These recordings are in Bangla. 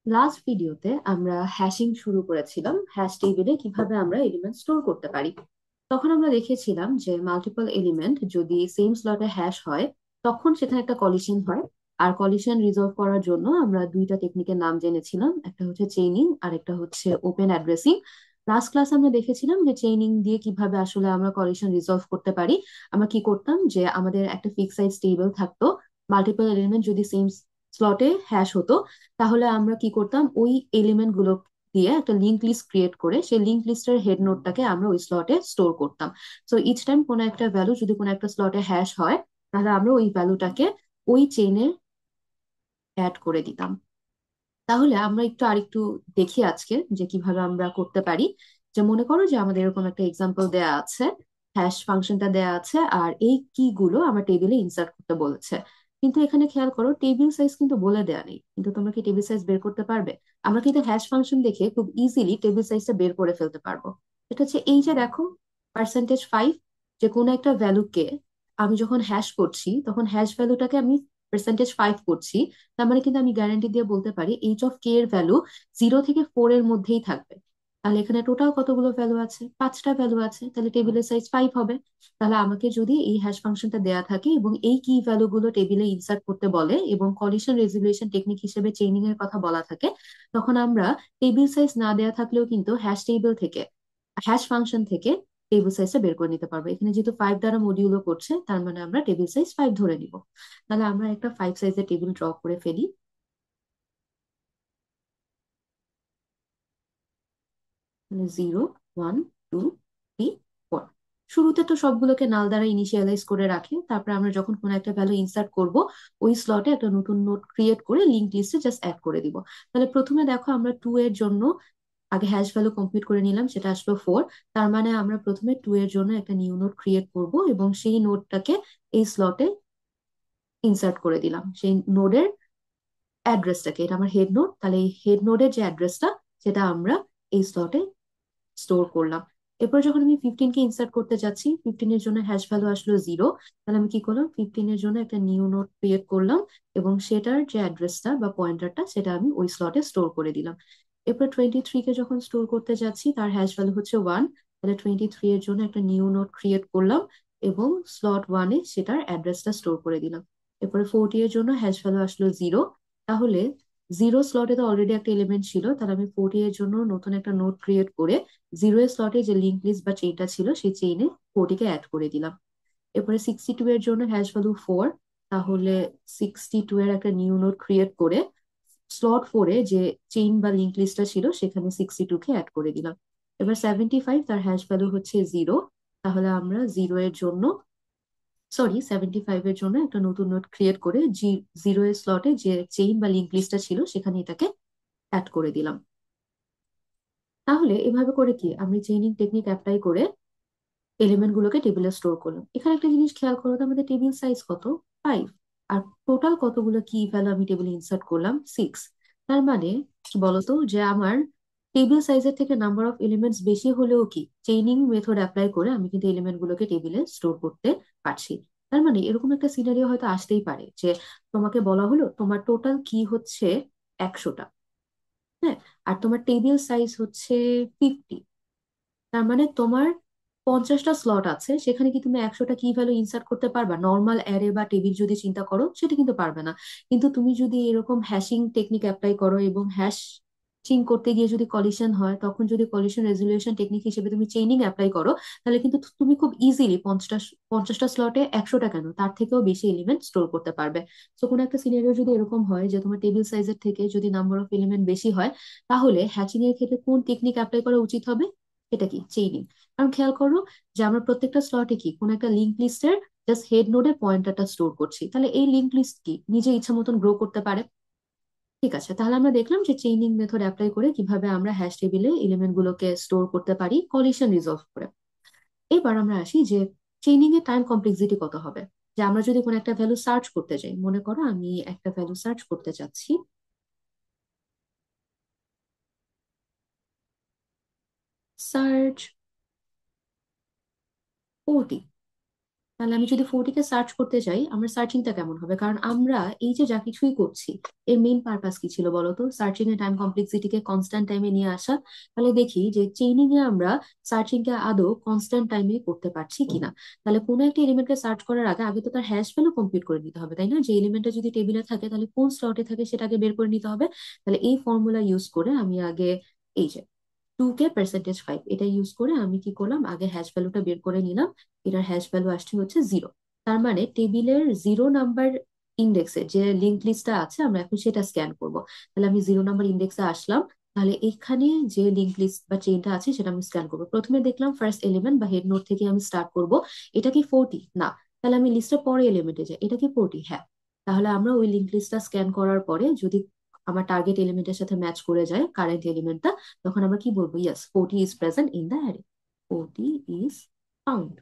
লাস্ট ভিডিওতে আমরা হ্যাশিং শুরু করেছিলাম, হ্যাশ টেবিলে কিভাবে আমরা এলিমেন্ট স্টোর করতে পারি। তখন আমরা দেখেছিলাম যে মাল্টিপল এলিমেন্ট যদি সেম স্লটে হ্যাশ হয় তখন সেখানে একটা কলিশন হয়। আর কলিশন রিজলভ করার জন্য আমরা দুইটা টেকনিকের নাম জেনেছিলাম, একটা হচ্ছে চেইনিং আর একটা হচ্ছে ওপেন অ্যাড্রেসিং। লাস্ট ক্লাস আমরা দেখেছিলাম যে চেইনিং দিয়ে কিভাবে আসলে আমরা কলিশন রিজলভ করতে পারি। আমরা কি করতাম যে আমাদের একটা ফিক্স সাইজ টেবিল থাকতো, মাল্টিপল এলিমেন্ট যদি সেম স্লটে হ্যাশ হতো তাহলে আমরা কি করতাম, ওই এলিমেন্ট গুলো দিয়ে একটা লিঙ্ক লিস্ট ক্রিয়েট করে সেই লিঙ্ক লিস্টের হেড নোটটাকে আমরা ওই স্লটে স্টোর করতাম। সো ইচ টাইম কোনো একটা ভ্যালু যদি কোনো একটা স্লটে হ্যাশ হয় তাহলে আমরা ওই ভ্যালুটাকে ওই চেইনে অ্যাড করে দিতাম। তাহলে আমরা একটু আরেকটু দেখি আজকে যে কিভাবে আমরা করতে পারি। যে মনে করো যে আমাদের এরকম একটা এক্সাম্পল দেয়া আছে, হ্যাশ ফাংশনটা দেয়া আছে আর এই কি গুলো আমার টেবিলে ইনসার্ট করতে বলেছে। কিন্তু এখানে খেয়াল করো টেবিল সাইজ কিন্তু বলে দেয়া নেই, কিন্তু তোমরা কি টেবিল সাইজ বের করতে পারবে? আমরা কিন্তু হ্যাশ ফাংশন দেখে খুব ইজিলি টেবিল সাইজটা বের করে ফেলতে পারবো। এটা হচ্ছে এই যে দেখো, %5, যে কোনো একটা ভ্যালুকে আমি যখন হ্যাশ করছি তখন হ্যাশ ভ্যালুটাকে আমি %5 করছি। তার মানে কিন্তু আমি গ্যারান্টি দিয়ে বলতে পারি h(k) এর ভ্যালু 0 থেকে 4 এর মধ্যেই থাকবে। তাহলে এখানে টোটাল কতগুলো ভ্যালু আছে? 5টা ভ্যালু আছে, তাহলে টেবিলের সাইজ 5 হবে। তাহলে আমাকে যদি এই হ্যাশ ফাংশনটা দেয়া থাকে এবং এই কি ভ্যালু গুলো টেবিলে ইনসার্ট করতে বলে এবং কলিশন রেজলিউশন টেকনিক হিসেবে চেইনিং এর কথা বলা থাকে, তখন আমরা টেবিল সাইজ না দেয়া থাকলেও কিন্তু হ্যাশ টেবিল থেকে, হ্যাশ ফাংশন থেকে টেবিল সাইজটা বের করে নিতে পারবো। এখানে যেহেতু 5 দ্বারা মডিউলো করছে তার মানে আমরা টেবিল সাইজ 5 ধরে নিব। তাহলে আমরা একটা 5 সাইজের টেবিল ড্র করে ফেলি। 0, 1, 2, 3, 4। শুরুতে তো সবগুলোকে নাল দ্বারা ইনিশিয়ালাইজ করে রাখি, তারপর আমরা যখন কোনো একটা ভ্যালু ইনসার্ট করব ওই স্লটে একটা নতুন নোট ক্রিয়েট করে লিঙ্ক লিস্টে জাস্ট অ্যাড করে দিব। তাহলে প্রথমে দেখো আমরা 2 এর জন্য আগে হ্যাশ ভ্যালু কমপ্লিট করে নিলাম, সেটা আসলো 4। তার মানে আমরা প্রথমে 2 এর জন্য একটা নিউ নোট ক্রিয়েট করব এবং সেই নোটটাকে এই স্লটে ইনসার্ট করে দিলাম, সেই নোডের অ্যাড্রেসটাকে। এটা আমার হেড নোড, তাহলে এই হেড নোডের যে অ্যাড্রেসটা সেটা আমরা এই স্লটে স্টোর করলাম। এরপর যখন আমি 15 কে ইনসার্ট করতে যাচ্ছি, 15 এর জন্য হ্যাশ ভ্যালু আসলো 0। তাহলে আমি কি করলাম, 15 এর জন্য একটা নিউ নোড ক্রিয়েট করলাম এবং সেটার যে অ্যাড্রেসটা বা পয়েন্টারটা সেটা আমি ওই স্লটে স্টোর করে দিলাম। এরপর 23 কে যখন স্টোর করতে যাচ্ছি তার হ্যাশ ভ্যালু হচ্ছে 1। তাহলে 23 এর জন্য একটা নিউ নোড ক্রিয়েট করলাম এবং স্লট 1-এ সেটার অ্যাড্রেসটা স্টোর করে দিলাম। এরপরে 40 এর জন্য হ্যাশ ভ্যালু আসলো 0। তাহলে 0 স্লটে তো অলরেডি একটা এলিমেন্ট ছিল, তাহলে আমি 40 এর জন্য নতুন একটা নোড ক্রিয়েট করে 0 এর স্লটে যে লিঙ্ক লিস্ট বা চেইনটা ছিল সেই চেইনে 40-কে অ্যাড করে দিলাম। এরপরে 62 এর জন্য হ্যাশ ভ্যালু 4। তাহলে 62 এর একটা নিউ নোড ক্রিয়েট করে স্লট 4-এ যে চেইন বা লিঙ্ক লিস্টটা ছিল সেখানে 62-কে অ্যাড করে দিলাম। এবার 75 তার হ্যাশ ভ্যালু হচ্ছে 0। তাহলে আমরা 75 এর জন্য একটা নতুন নোড ক্রিয়েট করে 0 এর স্লটে যে চেইন বা লিঙ্ক লিস্টটা ছিল সেখানে এটাকে অ্যাড করে দিলাম। তাহলে এভাবে করে কি আমি চেইনিং টেকনিক অ্যাপ্লাই করে এলিমেন্ট গুলোকে টেবিলে স্টোর করলাম। এখানে একটা জিনিস খেয়াল করো তো, আমাদের টেবিল সাইজ কত? 5। আর টোটাল কতগুলো কি ভ্যালু আমি টেবিলে ইনসার্ট করলাম? 6। তার মানে বলতো যে আমার টেবিল সাইজের থেকে নাম্বার অফ এলিমেন্টস বেশি হলেও কি চেইনিং মেথড অ্যাপ্লাই করে আমি কিন্তু এলিমেন্ট গুলোকে টেবিলে স্টোর করতে পারছি। তার মানে এরকম একটা সিনারিও হয়তো আসতেই পারে যে তোমাকে বলা হলো তোমার টোটাল কি হচ্ছে 100টা, হ্যাঁ, আর তোমার টেবিল সাইজ হচ্ছে 50। তার মানে তোমার 50টা স্লট আছে, সেখানে কি তুমি 100টা কি ভ্যালু ইনসার্ট করতে পারবা? নর্মাল অ্যারে বা টেবিল যদি চিন্তা করো সেটা কিন্তু পারবে না। কিন্তু তুমি যদি এরকম হ্যাশিং টেকনিক অ্যাপ্লাই করো এবং হ্যাশিং করতে গিয়ে যদি কলিশন হয়, তখন যদি কলিশন রেজলিউশন টেকনিক হিসেবে তুমি চেইনিং অ্যাপ্লাই করো, তাহলে কিন্তু তুমি খুব ইজিলি 50টা স্লটে 100টা কেন তার থেকেও বেশি এলিমেন্ট স্টোর করতে পারবে। তো কোনো একটা সিনারিও যদি এরকম হয় যে তোমার টেবিল সাইজের থেকে যদি নাম্বার অফ এলিমেন্ট বেশি হয়, তাহলে হ্যাচিং এর ক্ষেত্রে কোন টেকনিক অ্যাপ্লাই করা উচিত হবে? এটা কি চেইনিং। কারণ খেয়াল করো যে আমরা প্রত্যেকটা স্লটে কি কোন একটা লিঙ্ক লিস্টের জাস্ট হেড নোডে পয়েন্টারটা স্টোর করছি, তাহলে এই লিঙ্ক লিস্ট কি নিজে ইচ্ছা মতন গ্রো করতে পারে। ঠিক আছে, তাহলে আমরা দেখলাম যে চেইনিং মেথড অ্যাপ্লাই করে কিভাবে আমরা হ্যাশ টেবিলে এলিমেন্ট গুলোকে স্টোর করতে পারি কলিশন রিজলভ করে। এবার আমরা আসি যে চেইনিং এর টাইম কমপ্লেক্সিটি কত হবে। যে আমরা যদি কোনো একটা ভ্যালু সার্চ করতে যাই, মনে করো আমি একটা ভ্যালু সার্চ করতে চাচ্ছি, সার্চ 40। তাহলে আমি যদি 40 কে সার্চ করতে চাই, আমার সার্চিংটা কেমন হবে? কারণ আমরা এই যে যা কিছুই করছি, এর মেইন পারপাস কি ছিল বলতো? সার্চিং এর টাইম কমপ্লেক্সিটিকে কনস্ট্যান্ট টাইমে নিয়ে আসা। তাহলে দেখি যে চেইনিং এ আমরা সার্চিং কে আদৌ কনস্ট্যান্ট টাইমে করতে পারছি কিনা। তাহলে কোনো একটা এলিমেন্টকে সার্চ করার আগে আগে তো তার হ্যাশ ভ্যালু কম্পিউট করে নিতে হবে, তাই না? যে এলিমেন্টটা যদি টেবিলে থাকে তাহলে কোন স্লটে থাকে সেটাকে বের করে নিতে হবে। তাহলে এই ফর্মুলা ইউজ করে আমি আগে এই যে 2 কে পার্সেন্টেজ 5 এটা ইউজ করে আমি কি করলাম, আগে হ্যাশ ভ্যালুটা বের করে নিলাম। এটার হ্যাশ ভ্যালু আসছে হচ্ছে 0। তার মানে টেবিলের 0 নাম্বার ইন্ডেক্সে যে লিঙ্ক লিস্টটা আছে আমরা এখন সেটা স্ক্যান করব। তাহলে আমি 0 নাম্বার ইন্ডেক্সে আসলাম। তাহলে এখানে যে লিঙ্ক লিস্ট বা চেইনটা আছে সেটা আমি স্ক্যান করবো। প্রথমে দেখলাম ফার্স্ট এলিমেন্ট বা হেড নোড থেকে আমি স্টার্ট করব। এটা কি 40? না। তাহলে আমি লিস্টের পরে এলিমেন্টে যাই, এটা কি 40? হ্যাঁ। তাহলে আমরা ওই লিঙ্ক লিস্টটা স্ক্যান করার পরে যদি আমার টার্গেট এলিমেন্টের সাথে ম্যাচ করে যায় কারেন্ট এলিমেন্টটা, তখন আমরা কি বলবো? Yes, 40 is present in the array, 40 is found.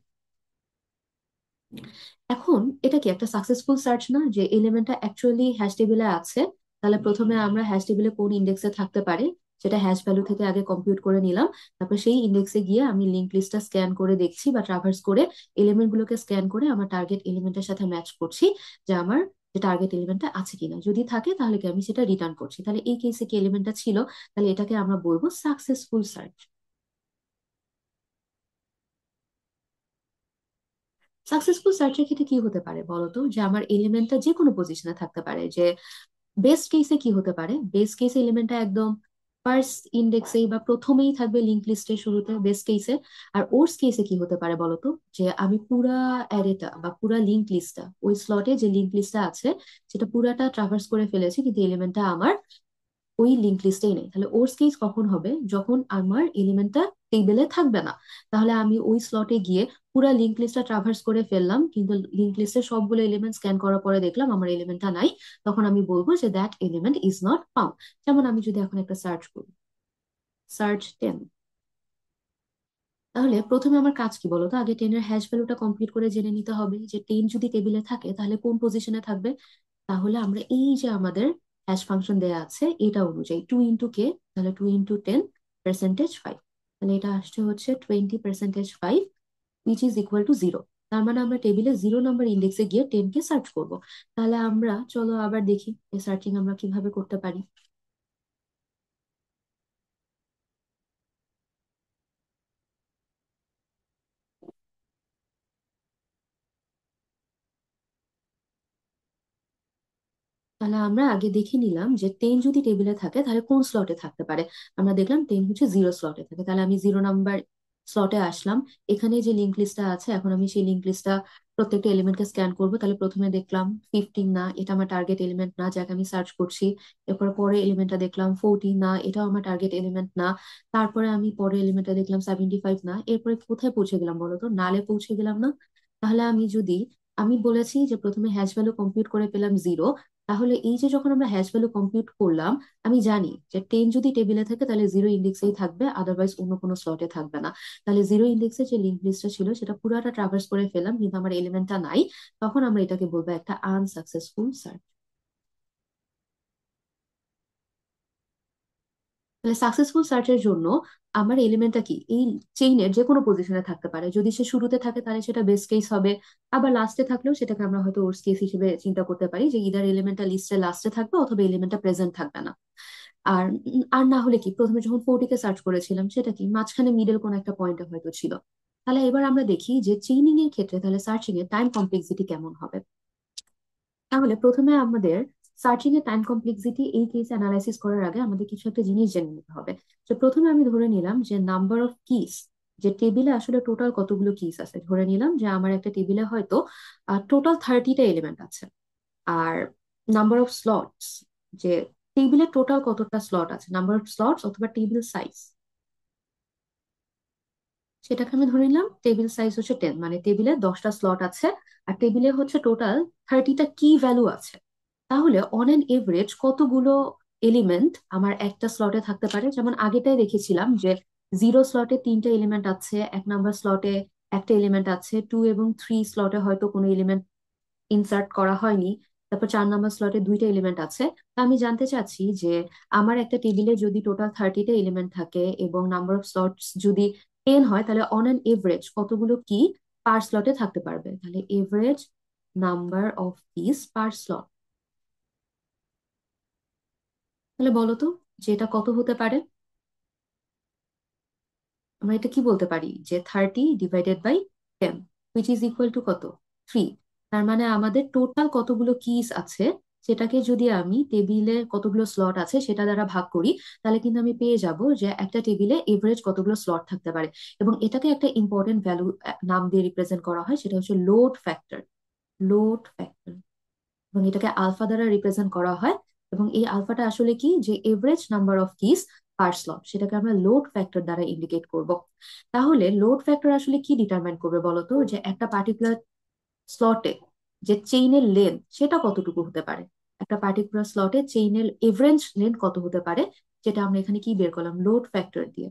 এখন এটা কি একটা সাকসেসফুল সার্চ না, যে এলিমেন্টটা অ্যাকচুয়ালি হ্যাশ টেবিলে আছে? তাহলে প্রথমে আমরা হ্যাশ টেবিলে কোন ইন্ডেক্সে থাকতে পারে সেটা হ্যাশ ভ্যালু থেকে আগে কম্পিউট করে নিলাম। তারপর সেই ইন্ডেক্সে গিয়ে আমি লিঙ্ক লিস্টটা স্ক্যান করে দেখছি বা ট্রাভার্স করে এলিমেন্ট গুলোকে স্ক্যান করে আমার টার্গেট এলিমেন্টের সাথে ম্যাচ করছি, যে আমার যে টার্গেট এলিমেন্টটা আছে কিনা। যদি থাকে তাহলে কি আমি সেটা রিটার্ন করছি। তাহলে এই কেসে কি এলিমেন্টটা ছিল? তাহলে এটাকে আমরা বলবো সাকসেসফুল সার্চ। সাকসেসফুল সার্চের ক্ষেত্রে কি হতে পারে বলতো? যে আমার এলিমেন্টটা যে কোনো পজিশনে থাকতে পারে। যে বেস্ট কেসে কি হতে পারে, বেস্ট কেসে এলিমেন্টটা একদম ফার্স্ট ইন্ডেক্সেই বা প্রথমেই থাকবে লিঙ্ক লিস্টের শুরুতে, বেস্ট কেসে। আর ওর্স কেসে কি হতে পারে বলতো? যে আমি পুরা অ্যারেটা বা পুরা লিঙ্ক লিস্টটা, ওই স্লটে যে লিঙ্ক লিস্টটা আছে সেটা পুরাটা ট্রাভার্স করে ফেলেছি, কিন্তু এলিমেন্টটা আমার ওই লিঙ্ক লিস্টেই নেই। তাহলে ওর্স কেস কখন হবে? যখন আমার এলিমেন্টটা টেবিলে থাকবে না। তাহলে আমি ওই স্লটে গিয়ে পুরো লিঙ্ক লিস্টটা ট্রাভার্স করে ফেললাম, কিন্তু লিঙ্ক লিস্টের সবগুলো এলিমেন্ট স্ক্যান করার পরে দেখলাম আমার এলিমেন্টটা নাই। তখন আমি বলবো যে that element is not found. যেমন আমি যদি এখন একটা সার্চ করি, সার্চ 10, তাহলে প্রথমে আমার কাজ কি বলতো? আগে 10 এর হ্যাশ ভ্যালুটা কমপ্লিট করে জেনে নিতে হবে যে 10 যদি টেবিলে থাকে তাহলে কোন পজিশনে থাকবে। তাহলে আমরা এই যে আমাদের হ্যাশ ফাংশন দেয়া আছে এটা অনুযায়ী 2 × k, তাহলে 2 × 10 পার্সেন্টেজ 5, তাহলে এটা আসছে হচ্ছে 20 percentage 5, which is equal to 0। তার মানে আমরা টেবিলে 0 নাম্বার ইন্ডেক্সে গিয়ে 10 কে সার্চ করব। তাহলে আমরা চলো আবার দেখি এই সার্চিং আমরা কিভাবে করতে পারি। তাহলে আমরা আগে দেখে নিলাম যে 10 যদি টেবিলে থাকে তাহলে কোন স্লটে থাকতে পারে। আমরা দেখলাম 10 হচ্ছে 0 স্লটে থাকে। তাহলে আমি 0 নাম্বার স্লটে আসলাম। এখানে যে লিঙ্ক লিস্টটা আছে, এখন আমি সেই লিঙ্ক লিস্টটা প্রত্যেকটা এলিমেন্টকে স্ক্যান করবো। তাহলে প্রথমে দেখলাম 15, না এটা আমার টার্গেট এলিমেন্ট না যাকে আমি সার্চ করছি। এরপর পরে এলিমেন্টটা দেখলাম 40, না এটাও আমার টার্গেট এলিমেন্ট না। তারপরে আমি পরে এলিমেন্টটা দেখলাম 75, না। এরপরে কোথায় পৌঁছে গেলাম বলতো? নালে পৌঁছে গেলাম, না? তাহলে আমি যদি, আমি বলেছি যে প্রথমে হ্যাশ ভ্যালু কম্পিউট করে পেলাম 0। তাহলে এই যে যখন আমরা হ্যাশ ভ্যালু কম্পিউট করলাম, আমি জানি যে 10 যদি টেবিলে থাকে তাহলে 0 ইন্ডেক্সেই থাকবে, আদারওয়াইজ অন্য কোনো স্লটে থাকবে না। তাহলে 0 ইন্ডেক্সে যে লিঙ্ক লিস্টটা ছিল সেটা পুরাটা ট্রাভার্স করে ফেললাম, কিন্তু আমার এলিমেন্টটা নাই। তখন আমরা এটাকে বলবো একটা আনসাকসেসফুল সার্চ। তাহলে সাকসেসফুল সার্চের জন্য আমার এলিমেন্টটা কি এই চেইনের যে কোনো পজিশনে থাকতে পারে। যদি সে শুরুতে থাকে তাহলে সেটা বেস্ট কেস হবে। আবার লাস্টে থাকলেও সেটাকে আমরা হয়তো ওর্স কেস হিসেবে চিন্তা করতে পারি, যে ইদার এলিমেন্টটা লিস্টে লাস্টে থাকবে অথবা এলিমেন্টটা প্রেজেন্ট থাকবে না। আর আর না হলে কি, প্রথমে যখন 40 কে সার্চ করেছিলাম সেটা কি মাঝখানে মিডল কোন একটা পয়েন্টে হয়তো ছিল। তাহলে এবার আমরা দেখি যে চেইনিং এর ক্ষেত্রে তাহলে সার্চিং এর টাইম কমপ্লেক্সিটি কেমন হবে। তাহলে প্রথমে আমাদের সার্চিং এর টাইম কমপ্লেক্সিটি এই কেস অ্যানালাইসিস করার আগে আমাদের কিছু একটা জিনিস জেনে নিতে হবে। তো প্রথমে আমি ধরে নিলাম যে নাম্বার অফ কিস, যে টেবিলে আসলে টোটাল কতগুলো কিস আছে। ধরে নিলাম যে আমার একটা টেবিলে হয়তো টোটাল 30টা এলিমেন্ট আছে। আর নাম্বার অফ স্লটস, যে টেবিলে টোটাল কতটা স্লট আছে, নাম্বার অফ স্লটস অথবা টেবিল সাইজ, সেটাকে আমি ধরে নিলাম টেবিল সাইজ হচ্ছে 10, মানে টেবিলে 10টা স্লট আছে। আর টেবিলে হচ্ছে টোটাল 30টা কি ভ্যালু আছে। তাহলে অন এন এভারেজ কতগুলো এলিমেন্ট আমার একটা স্লটে থাকতে পারে? যেমন আগেটাই দেখেছিলাম যে 0 স্লটে 3টা এলিমেন্ট আছে, 1 নাম্বার স্লটে একটা এলিমেন্ট আছে, 2 এবং 3 স্লটে হয়তো কোনো এলিমেন্ট ইনসার্ট করা হয়নি। তারপর 4 নাম্বার স্লটে 2টা এলিমেন্ট আছে। তা আমি জানতে চাচ্ছি যে আমার একটা টেবিলে যদি টোটাল 30টা এলিমেন্ট থাকে এবং নাম্বার অফ স্লটস যদি 10 হয়, তাহলে অন অ্যান এভারেজ কতগুলো কি পার স্লটে থাকতে পারবে, তাহলে average number of kiss per slot. তাহলে বলো তো যে এটা কত হতে পারে? আমরা এটা কি বলতে পারি যে 30 ÷ 10, হুইচ ইজ ইকুয়াল টু কত? 3। তার মানে আমাদের টোটাল কতগুলো কিস আছে সেটাকে যদি আমি টেবিলে কতগুলো স্লট আছে সেটা দ্বারা ভাগ করি, তাহলে কিন্তু আমি পেয়ে যাব যে একটা টেবিলে এভারেজ কতগুলো স্লট থাকতে পারে। এবং এটাকে একটা ইম্পর্টেন্ট ভ্যালু নাম দিয়ে রিপ্রেজেন্ট করা হয়, সেটা হচ্ছে লোড ফ্যাক্টর। লোড ফ্যাক্টর, এবং এটাকে আলফা দ্বারা রিপ্রেজেন্ট করা হয়। এবং এই আলফাটা আসলে কি, যে average number of kiss per slot, সেটাকে আমরা লোড ফ্যাক্টর দ্বারা ইন্ডিকেট করব। তাহলে লোড ফ্যাক্টর আসলে কি ডিটারমাইন করবে বলতো, যে একটা পার্টিকুলার স্লটে যে চেইনের লেন্থ সেটা কতটুকু হতে পারে, একটা পার্টিকুলার স্লটে চেইনের এভারেজ লেন্থ কত হতে পারে, যেটা আমরা এখানে কি বের করলাম লোড ফ্যাক্টর দিয়ে।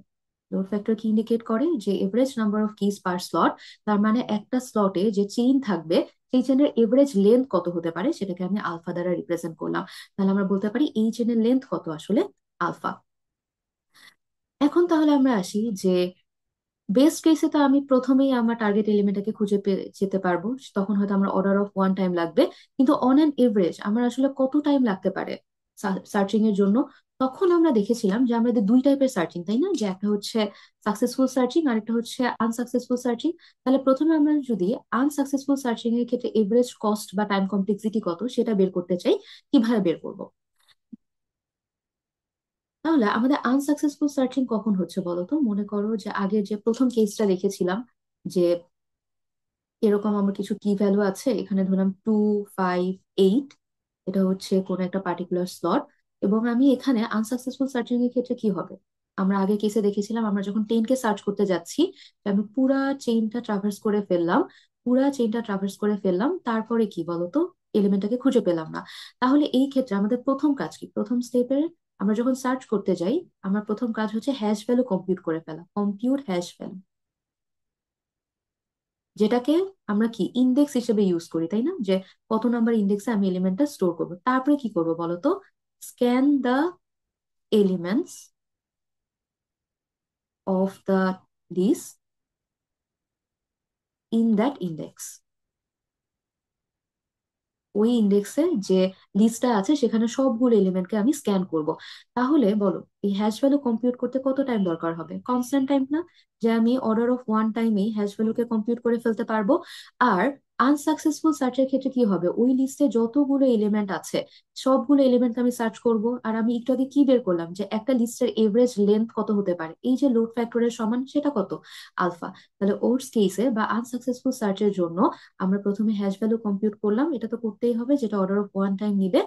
লোড ফ্যাক্টর কি ইন্ডিকেট করে, যে average number of kiss per slot, তার মানে একটা স্লটে যে চেইন থাকবে সেই চেনের এভারেজ লেন্থ কত হতে পারে সেটাকে আমি আলফা দ্বারা রিপ্রেজেন্ট করলাম। তাহলে আমরা বলতে পারি এই চেনের লেন্থ কত আসলে, আলফা। এখন তাহলে আমরা আসি যে বেস্ট কেসে তো আমি প্রথমেই আমার টার্গেট এলিমেন্টটাকে খুঁজে পেয়ে যেতে পারবো, তখন হয়তো আমার অর্ডার অফ ওয়ান টাইম লাগবে। কিন্তু অন অ্যান এভারেজ আমার আসলে কত টাইম লাগতে পারে সার্চিং এর জন্য? তখন আমরা দেখেছিলাম যে আমাদের দুই টাইপের সার্চিং, তাই না, যে একটা হচ্ছে সাকসেসফুল সার্চিং আর একটা হচ্ছে আনসাকসেসফুল সার্চিং। তাহলে প্রথমে আমরা যদি আনসাকসেসফুল সার্চিং এর ক্ষেত্রে এভারেজ কস্ট বা টাইম কমপ্লেক্সিটি কত সেটা বের করতে চাই, কিভাবে বের করব? তাহলে আমাদের আনসাকসেসফুল সার্চিং কখন হচ্ছে বলো তো? মনে করো যে আগের যে প্রথম কেসটা দেখেছিলাম, যে এরকম আমার কিছু কি ভ্যালু আছে, এখানে ধরলাম 2, 5, 8, এটা হচ্ছে কোন একটা পার্টিকুলার স্লট। এবং আমি এখানে আনসাকসেসফুল সার্চিং এর ক্ষেত্রে কি হবে, আমরা আগে কেসে দেখেছিলাম আমরা যখন 10 কে সার্চ করতে যাচ্ছি, যে আমি পুরা চেইনটা ট্রাভার্স করে ফেললাম, তারপরে কি বলতো, এলিমেন্টটাকে খুঁজে পেলাম না। তাহলে এই ক্ষেত্রে আমাদের প্রথম কাজ কি, প্রথম স্টেপে আমরা যখন সার্চ করতে যাই, আমার প্রথম কাজ হচ্ছে হ্যাশ ভ্যালু কম্পিউট করে ফেলা, কম্পিউট হ্যাশ ভ্যালু, যেটাকে আমরা কি ইন্ডেক্স হিসেবে ইউজ করি, তাই না, যে কত নাম্বার ইন্ডেক্সে আমি এলিমেন্টটা স্টোর করবো। তারপরে কি করবো বলতো, scan the elements of the list in that index. ওই ইন্ডেক্সে যে লিস্টটা আছে সেখানে সবগুলো এলিমেন্টকে আমি স্ক্যান করব। তাহলে বলো এই হ্যাশ ভ্যালু কম্পিউট করতে কত টাইম দরকার হবে? কনস্ট্যান্ট টাইম না, যে আমি অর্ডার অফ ওয়ান টাইমেই হ্যাশ ভ্যালুকে কম্পিউট করে ফেলতে পারবো। আর আনসাকসেসফুল সার্চের ক্ষেত্রে কি হবে, ওই লিস্টে যতগুলো এলিমেন্ট আছে সবগুলো এলিমেন্ট আমি সার্চ করব। আর আমি একটু আগে কি বের করলাম, যে একটা লিস্টের এভারেজ লেন্থ কত হতে পারে, এই যে লোড ফ্যাক্টরের সমান সেটা কত, আলফা। তাহলে ওটস কেসে বা আনসাকসেসফুল সার্চের জন্য আমরা প্রথমে হ্যাশ ভ্যালু কম্পিউট করলাম, এটা তো করতেই হবে, যেটা অর্ডার অফ ওয়ান টাইম নিবে।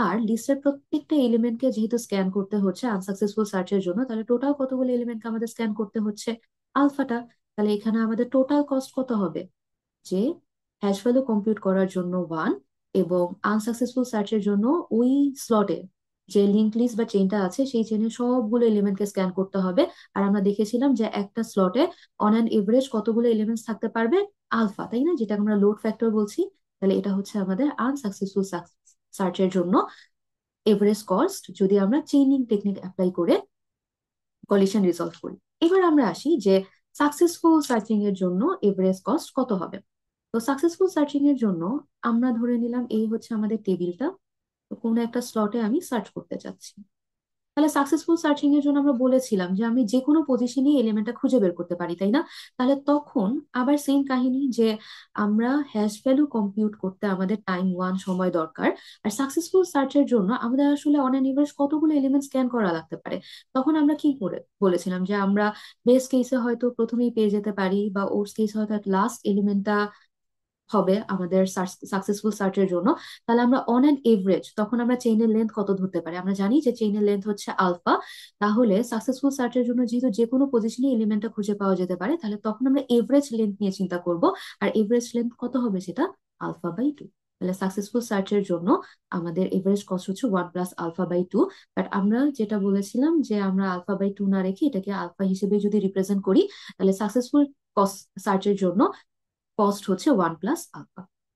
আর লিস্টের প্রত্যেকটা এলিমেন্টকে যেহেতু স্ক্যান করতে হচ্ছে আনসাকসেসফুল সার্চের জন্য, তাহলে টোটাল কতগুলো এলিমেন্টকে আমাদের স্ক্যান করতে হচ্ছে, আলফাটা। তাহলে এখানে আমাদের টোটাল কস্ট কত হবে, যে হ্যাশ ভ্যালু কম্পিউট করার জন্য ওয়ান, এবং আনসাকসেসফুল সার্চের জন্য ওই স্লটে যে লিঙ্ক লিস্ট বা চেইনটা আছে সেই চেনে সবগুলো এলিমেন্টকে স্ক্যান করতে হবে। আর আমরা দেখেছিলাম যে একটা স্লটে অন অ্যান এভারেজ কতগুলো এলিমেন্টস থাকতে পারবে, আলফা, তাই না, যেটা আমরা লোড ফ্যাক্টর বলছি। তাহলে এটা হচ্ছে আমাদের আনসাকসেসফুল সার্চের জন্য এভারেজ কস্ট, যদি আমরা চেইনিং টেকনিক অ্যাপ্লাই করে কলিশন রিজলভ করি। এবার আমরা আসি যে সাকসেসফুল সার্চিং এর জন্য এভারেজ কস্ট কত হবে। তো সাকসেসফুল সার্চিং এর জন্য আমরা ধরে নিলাম এই হচ্ছে আমাদের টেবিলটা, তো কোনো একটা স্লটে আমি সার্চ করতে চাচ্ছি। তাহলে সাকসেসফুল সার্চিং এর জন্য আমরা বলেছিলাম যে আমি যে কোনো পজিশনে এলিমেন্টটা খুঁজে বের করতে পারি, তাই না? তাহলে তখন আবার সেম কাহিনী, যে আমরা হ্যাশ ভ্যালু কম্পিউট করতে আমাদের টাইম ওয়ান সময় দরকার। আর সাকসেসফুল সার্চের জন্য আমাদের আসলে অন অ্যান এভারেজ কতগুলো এলিমেন্ট স্ক্যান করা লাগতে পারে। তখন আমরা কি করে বলেছিলাম, যে আমরা বেস্ট কেসে হয়তো প্রথমেই পেয়ে যেতে পারি, বা ওর্স কেসে হয়তো লাস্ট এলিমেন্টটা হবে আমাদের সাকসেসফুল সার্চের জন্য। তাহলে আমরা অন অ্যান এভারেজ তখন আমরা চেইনের লেন্থ কত ধরতে পারি, আমরা জানি যে চেইনের লেন্থ হচ্ছে আলফা। তাহলে সাকসেসফুল সার্চের জন্য যেহেতু যে কোনো পজিশনে এলিমেন্টটা খুঁজে পাওয়া যেতে পারে, তাহলে তখন আমরা এভারেজ লেন্থ নিয়ে চিন্তা করব। আর এভারেজ লেন্থ কত হবে, সেটা α/2। তাহলে সাকসেসফুল সার্চের জন্য আমাদের এভারেজ কস্ট হচ্ছে 1 + α/2। বাট আমরা যেটা বলেছিলাম, যে আমরা α/2 না রেখে এটাকে আলফা হিসেবে যদি রিপ্রেজেন্ট করি, তাহলে সাকসেসফুল কস্ট সার্চের জন্য কস্ট হচ্ছে 1 + α।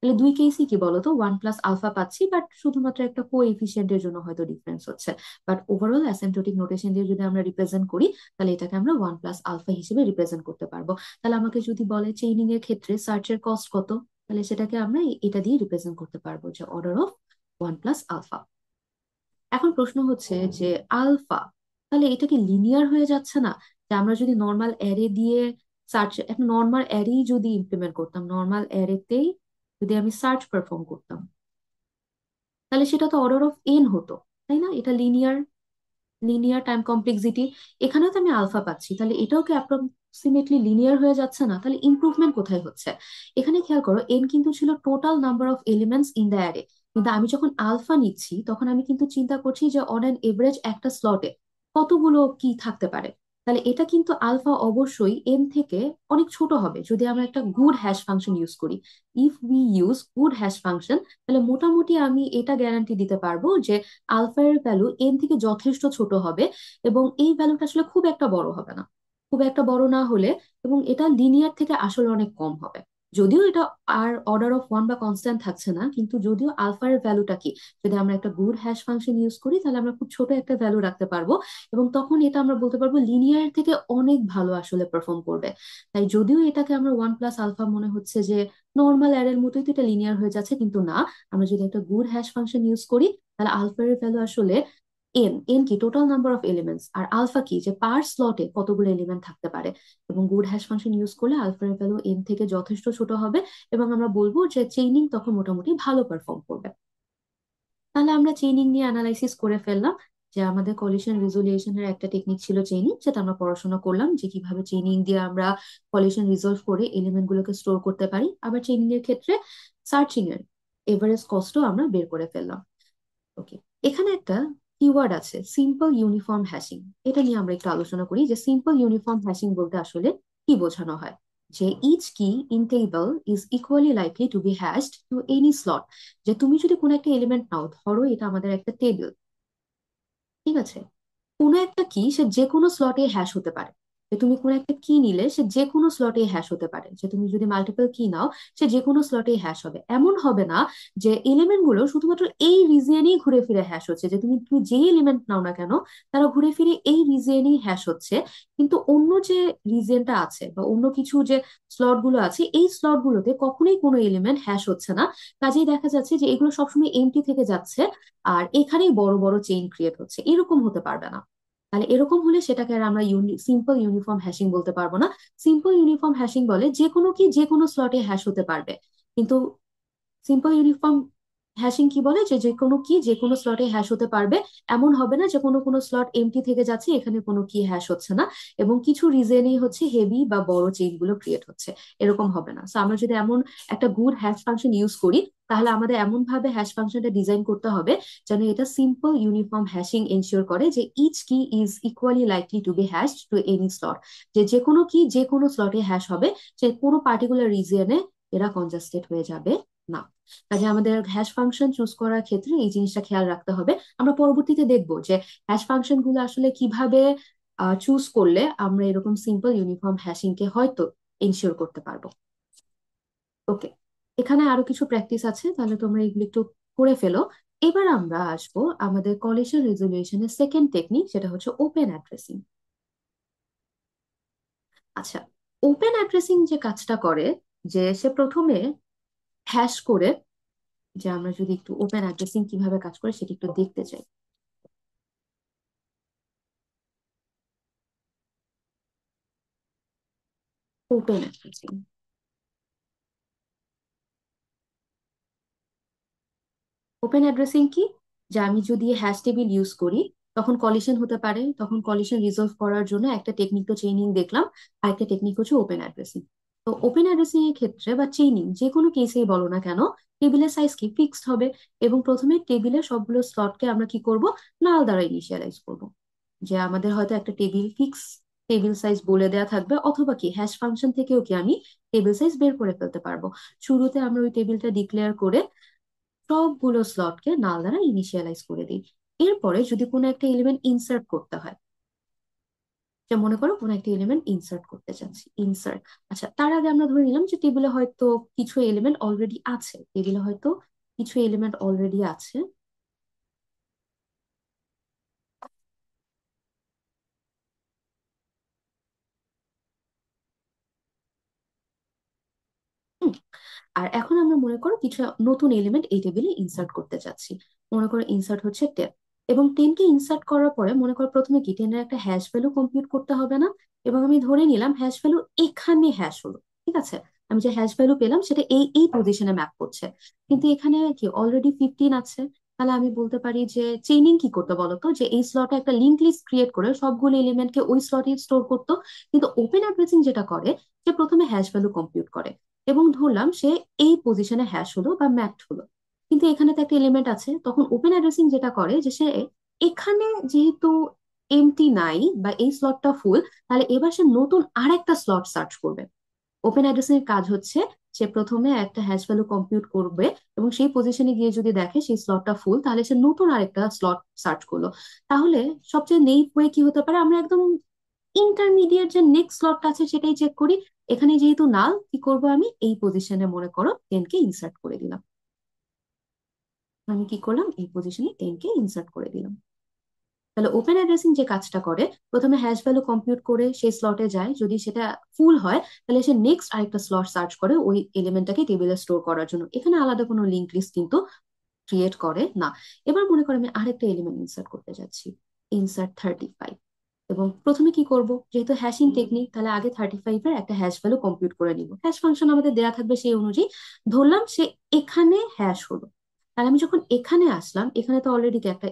তাহলে দুই কেসই কি বলতো, 1 প্লাস আলফা পাচ্ছি, বাট শুধুমাত্র একটা কোএফিসিয়েন্টের জন্য হয়তো ডিফারেন্স হচ্ছে। বাট ওভারঅল অ্যাসিম্পটোটিক নোটেশন দিয়ে যদি আমরা রিপ্রেজেন্ট করি, তাহলে এটাকে আমরা 1 প্লাস আলফা হিসেবে রিপ্রেজেন্ট করতে পারবো। তাহলে আমাকে যদি বলে চেইনিং এর ক্ষেত্রে সার্চের কস্ট কত, তাহলে সেটাকে আমরা এটা দিয়ে রিপ্রেজেন্ট করতে পারবো, যে অর্ডার অফ 1 প্লাস আলফা। এখন প্রশ্ন হচ্ছে যে আলফা, তাহলে এটা কি লিনিয়ার হয়ে যাচ্ছে না? যে আমরা যদি নর্মাল অ্যারে দিয়ে সার্চ, একটা নর্মাল অ্যারেই যদি ইমপ্লিমেন্ট করতাম, নর্মাল অ্যারেতেই যদি আমি সার্চ পারফর্ম করতাম, তাহলে সেটা তো অর্ডার অফ এন হতো, তাই না? এটা লিনিয়ার, লিনিয়ার টাইম কমপ্লেক্সিটি। এখানেও তো আমি আলফা পাচ্ছি, তাহলে এটাও কি অ্যাপ্রক্সিমেটলি লিনিয়ার হয়ে যাচ্ছে না? তাহলে ইমপ্রুভমেন্ট কোথায় হচ্ছে? এখানে খেয়াল করো, এন কিন্তু ছিল total number of elements in the array, কিন্তু আমি যখন আলফা নিচ্ছি তখন আমি কিন্তু চিন্তা করছি যে অন অ্যান এভারেজ একটা স্লটে কতগুলো কি থাকতে পারে। তাহলে এটা কিন্তু আলফা অবশ্যই এন থেকে অনেক ছোট হবে যদি আমরা একটা গুড হ্যাশ ফাংশন ইউজ করি। If we use good hash function, তাহলে মোটামুটি আমি এটা গ্যারান্টি দিতে পারবো যে আলফা এর ভ্যালু এন থেকে যথেষ্ট ছোট হবে, এবং এই ভ্যালুটা আসলে খুব একটা বড় হবে না, খুব একটা বড় না হলে, এবং এটা লিনিয়ার থেকে আসলে অনেক কম হবে। যদিও এটা আর অর্ডার অফ ওয়ান বা কনস্ট্যান্ট থাকছে না, কিন্তু যদিও আলফা এর ভ্যালুটা কি, যদি আমরা একটা গুড হ্যাশ ফাংশন ইউজ করি তাহলে আমরা খুব ছোট একটা ভ্যালু রাখতে পারবো, এবং তখন এটা আমরা বলতে পারবো লিনিয়ার থেকে অনেক ভালো আসলে পারফর্ম করবে। তাই যদিও এটাকে আমরা 1 প্লাস আলফা মনে হচ্ছে যে নর্মাল অ্যারের মতোই তো এটা লিনিয়ার হয়ে যাচ্ছে, কিন্তু না, আমরা যদি একটা গুড হ্যাশ ফাংশন ইউজ করি, তাহলে আলফা এর ভ্যালু আসলে এন, এন কি টোটাল নাম্বার অফ এলিমেন্টস, আর আলফা কি যে পার স্লটে কতগুলো এলিমেন্ট থাকতে পারে, এবং গুড হ্যাশ ফাংশন ইউজ করলে আলফা এর ভ্যালু এন থেকে যথেষ্ট ছোট হবে, এবং আমরা বলবো যে চেইনিং তখন মোটামুটি ভালো পারফর্ম করবে। তাহলে আমরা চেইনিং নিয়ে অ্যানালাইসিস করে ফেললাম, যে আমাদের কলিশন রিজলিউশনের একটা টেকনিক ছিল চেইনিং, যেটা আমরা পড়াশোনা করলাম যে কিভাবে চেইনিং দিয়ে আমরা কলিশন রিজলভ করে এলিমেন্ট গুলোকে স্টোর করতে পারি। আবার চেইনিং এর ক্ষেত্রে সার্চিং এর এভারেজ কস্টও আমরা বের করে ফেললাম। ওকে, এখানে একটা কিওয়ার্ড আছে, সিম্পল ইউনিফর্ম হ্যাশিং। এটা নিয়ে আমরা একটু আলোচনা করি যে সিম্পল ইউনিফর্ম হ্যাশিং বলতে আসলে কি বোঝানো হয়। যে each key in table is equally likely to be hashed to any slot. যে তুমি যদি কোনো একটা এলিমেন্ট নাও, ধরো এটা আমাদের একটা টেবিল, ঠিক আছে, কোনো একটা কি সে যে কোনো স্লটে হ্যাশ হতে পারে। যে তুমি কোনো একটা কি নিলে সে যে কোনো স্লটে হ্যাশ হতে পারে, যে তুমি যদি মাল্টিপল কি নাও সে যে কোনো স্লটে হ্যাশ হবে। এমন হবে না যে এলিমেন্ট গুলো শুধুমাত্র এই রিজিয়নেই ঘুরে ফিরে হ্যাশ হচ্ছে, যে তুমি তুমি যেই এলিমেন্ট নাও না কেন তারা ঘুরে ফিরে এই রিজিয়নেই হ্যাশ হচ্ছে, কিন্তু অন্য যে রিজিয়নটা আছে বা অন্য কিছু যে স্লট গুলো আছে, এই স্লট গুলোতে কখনোই কোনো এলিমেন্ট হ্যাশ হচ্ছে না। কাজেই দেখা যাচ্ছে যে এগুলো সবসময় এমটি থেকে যাচ্ছে, আর এখানেই বড় বড় চেইন ক্রিয়েট হচ্ছে। এরকম হতে পারবে না। তাহলে এরকম হলে সেটাকে আর আমরা সিম্পল ইউনিফর্ম হ্যাশিং বলতে পারবো না। সিম্পল ইউনিফর্ম হ্যাশিং বলে যে কোনো কি যে কোনো স্লটে হ্যাশ হতে পারবে, কিন্তু সিম্পল ইউনিফর্ম হ্যাশিং কি বলে, যে যে কোনো কি যে কোনো স্লটে হ্যাশ হতে পারবে। এমন হবে না যে কোনো কোনো স্লট এমটি থেকে যাচ্ছে, এখানে কোনো কি হ্যাশ হচ্ছে না, এবং কিছু রিজনেই হচ্ছে হেভি বা বড় চেইন গুলো ক্রিয়েট হচ্ছে, এরকম হবে না। সো আমরা যদি এমন একটা গুড হ্যাশ ফাংশন ইউজ করি, তাহলে আমাদের এমন ভাবে হ্যাশ ফাংশনটা ডিজাইন করতে হবে যেন এটা সিম্পল ইউনিফর্ম হ্যাশিং এনশিওর করে, যে each key is equally likely to be hashed to any slot. যে যে কোনো কি যে কোনো স্লটে হ্যাশ হবে, যে কোনো পার্টিকুলার রিজিয়নে এরা কনজাস্টেড হয়ে যাবে না। কাজে আমাদের হ্যাশ ফাংশন চুজ করার ক্ষেত্রে এই জিনিসটা খেয়াল রাখতে হবে। আমরা পরবর্তীতে দেখবো যে হ্যাশ ফাংশন গুলো আসলে কিভাবে চুজ করলে আমরা এরকম সিম্পল ইউনিফর্ম হ্যাশিং কে হয়তো এনশিওর করতে পারবো। ওকে, এখানে আরো কিছু প্র্যাকটিস আছে, তাহলে তোমরা এগুলো একটু করে ফেলো। এবার আমরা আসবো আমাদের কলিশন রেজলিউশনের সেকেন্ড টেকনিক, যেটা হচ্ছে ওপেন অ্যাড্রেসিং। আচ্ছা, ওপেন অ্যাড্রেসিং যে কাজটা করে, যে সে প্রথমে হ্যাশ করে, যে আমরা যদি একটু ওপেন অ্যাড্রেসিং কিভাবে কাজ করে সেটা একটু দেখতে চাই। ওপেন অ্যাড্রেসিং, ওপেন অ্যাড্রেসিং কি, যে আমি যদি হ্যাশ টেবিল ইউজ করি তখন কলিশন হতে পারে, তখন কলিশন রিজলভ করার জন্য একটা টেকনিক তো চেইনিং দেখলাম, আর একটা টেকনিক হচ্ছে ওপেন অ্যাড্রেসিং। তো ওপেন অ্যাড্রেসিং এর ক্ষেত্রে বা চেইনিং যে কোনো কেসেই বলো না কেন, টেবিলের সাইজ কি ফিক্সড হবে, এবং প্রথমে টেবিলের সবগুলো স্লটকে আমরা কি করব, নাল দ্বারা ইনিশিয়ালাইজ করব। যে আমাদের হয়তো একটা টেবিল ফিক্স টেবিল সাইজ বলে দেওয়া থাকবে, অথবা কি হ্যাশ ফাংশন থেকেও কি আমি টেবিল সাইজ বের করে ফেলতে পারবো। শুরুতে আমরা ওই টেবিলটা ডিক্লেয়ার করে সবগুলো স্লটকে নাল দ্বারা ইনিশিয়ালাইজ করে দিই। এরপরে যদি কোনো একটা এলিমেন্ট ইনসার্ট করতে হয়, যে মনে করো কোনো একটা এলিমেন্ট ইনসার্ট করতে চাচ্ছি, ইনসার্ট। আচ্ছা, তার আগে আমরা ধরে নিলাম যে টেবিলে হয়তো কিছু এলিমেন্ট অলরেডি আছে, টেবিলে হয়তো কিছু এলিমেন্ট অলরেডি আছে। হুম। আর এখন আমরা মনে করো কিছু নতুন এলিমেন্ট এই টেবিলে ইনসার্ট করতে চাচ্ছি। মনে করো ইনসার্ট হচ্ছে 10, এবং 10কে ইনসার্ট করার পরে মনে করো প্রথমে কি 10 এর একটা হ্যাশ ভ্যালু কম্পিউট করতে হবে না? এবং আমি ধরে নিলাম হ্যাশ ভ্যালু এখানে হ্যাশ হলো, ঠিক আছে। আমি যে হ্যাশ ভ্যালু পেলাম সেটা এই এই পজিশনে ম্যাপ করছে, কিন্তু এখানে কি অলরেডি 15 আছে। তাহলে আমি বলতে পারি যে চেইনিং কি করতে বলতো, যে এই স্লটে একটা লিঙ্ক লিস্ট ক্রিয়েট করে সবগুলো এলিমেন্টকে ওই স্লটে স্টোর করতো। কিন্তু ওপেন অ্যাড্রেসিং যেটা করে, যে প্রথমে হ্যাশ ভ্যালু কম্পিউট করে এবং ধরলাম সে এই পজিশনে হ্যাশ হলো বা ম্যাপড হলো। কিন্তু এখানে তো একটা এলিমেন্ট আছে, তখন ওপেন অ্যাড্রেসিং যেটা করে যে সে এখানে যেহেতু এমটি নাই বা এই স্লটটা ফুল, তাহলে এবার সে নতুন আরেকটা স্লট সার্চ করবে। ওপেন অ্যাড্রেসিং এর কাজ হচ্ছে সে প্রথমে একটা হ্যাশ ভ্যালু কম্পিউট করবে এবং সেই পজিশনে গিয়ে যদি দেখে সেই স্লটটা ফুল, তাহলে সে নতুন আরেকটা স্লট সার্চ করলো। তাহলে সবচেয়ে নেই ওয়ে কি হতে পারে, আমরা একদম ইন্টারমিডিয়েট যে নেক্সট স্লটটা আছে সেটাই চেক করি। এখানে যেহেতু নাল, কি করব, আমি এই পজিশনে মনে করো 10কে ইনসার্ট করে দিলাম। আমি কি করলাম, এই পজিশনে 10কে ইনসার্ট করে দিলাম। তাহলে ওপেন অ্যাড্রেসিং যে কাজটা করে, প্রথমে হ্যাশ ভ্যালু কম্পিউট করে সেই স্লটে যায়, যদি সেটা ফুল হয় তাহলে সে নেক্সট আরেকটা স্লট সার্চ করে ওই এলিমেন্টটাকে টেবিলে স্টোর করার জন্য। এখানে আলাদা কোনো লিঙ্ক লিস্ট কিন্তু ক্রিয়েট করে না। এবার মনে করো আমি আরেকটা এলিমেন্ট ইনসার্ট করতে যাচ্ছি, ইনসার্ট 35। এবং প্রথমে কি করব, যেহেতু হ্যাশিং টেকনিক, তাহলে আগে 35 এর একটা হ্যাশ ভ্যালু কম্পিউট করে নিব, হ্যাশ ফাংশন আমাদের দেয়া থাকবে সেই অনুযায়ী। ধরলাম সে এখানে হ্যাশ হলো। তাহলে আমি যখন এখানে আসলাম, এখানে তো অলরেডি একটা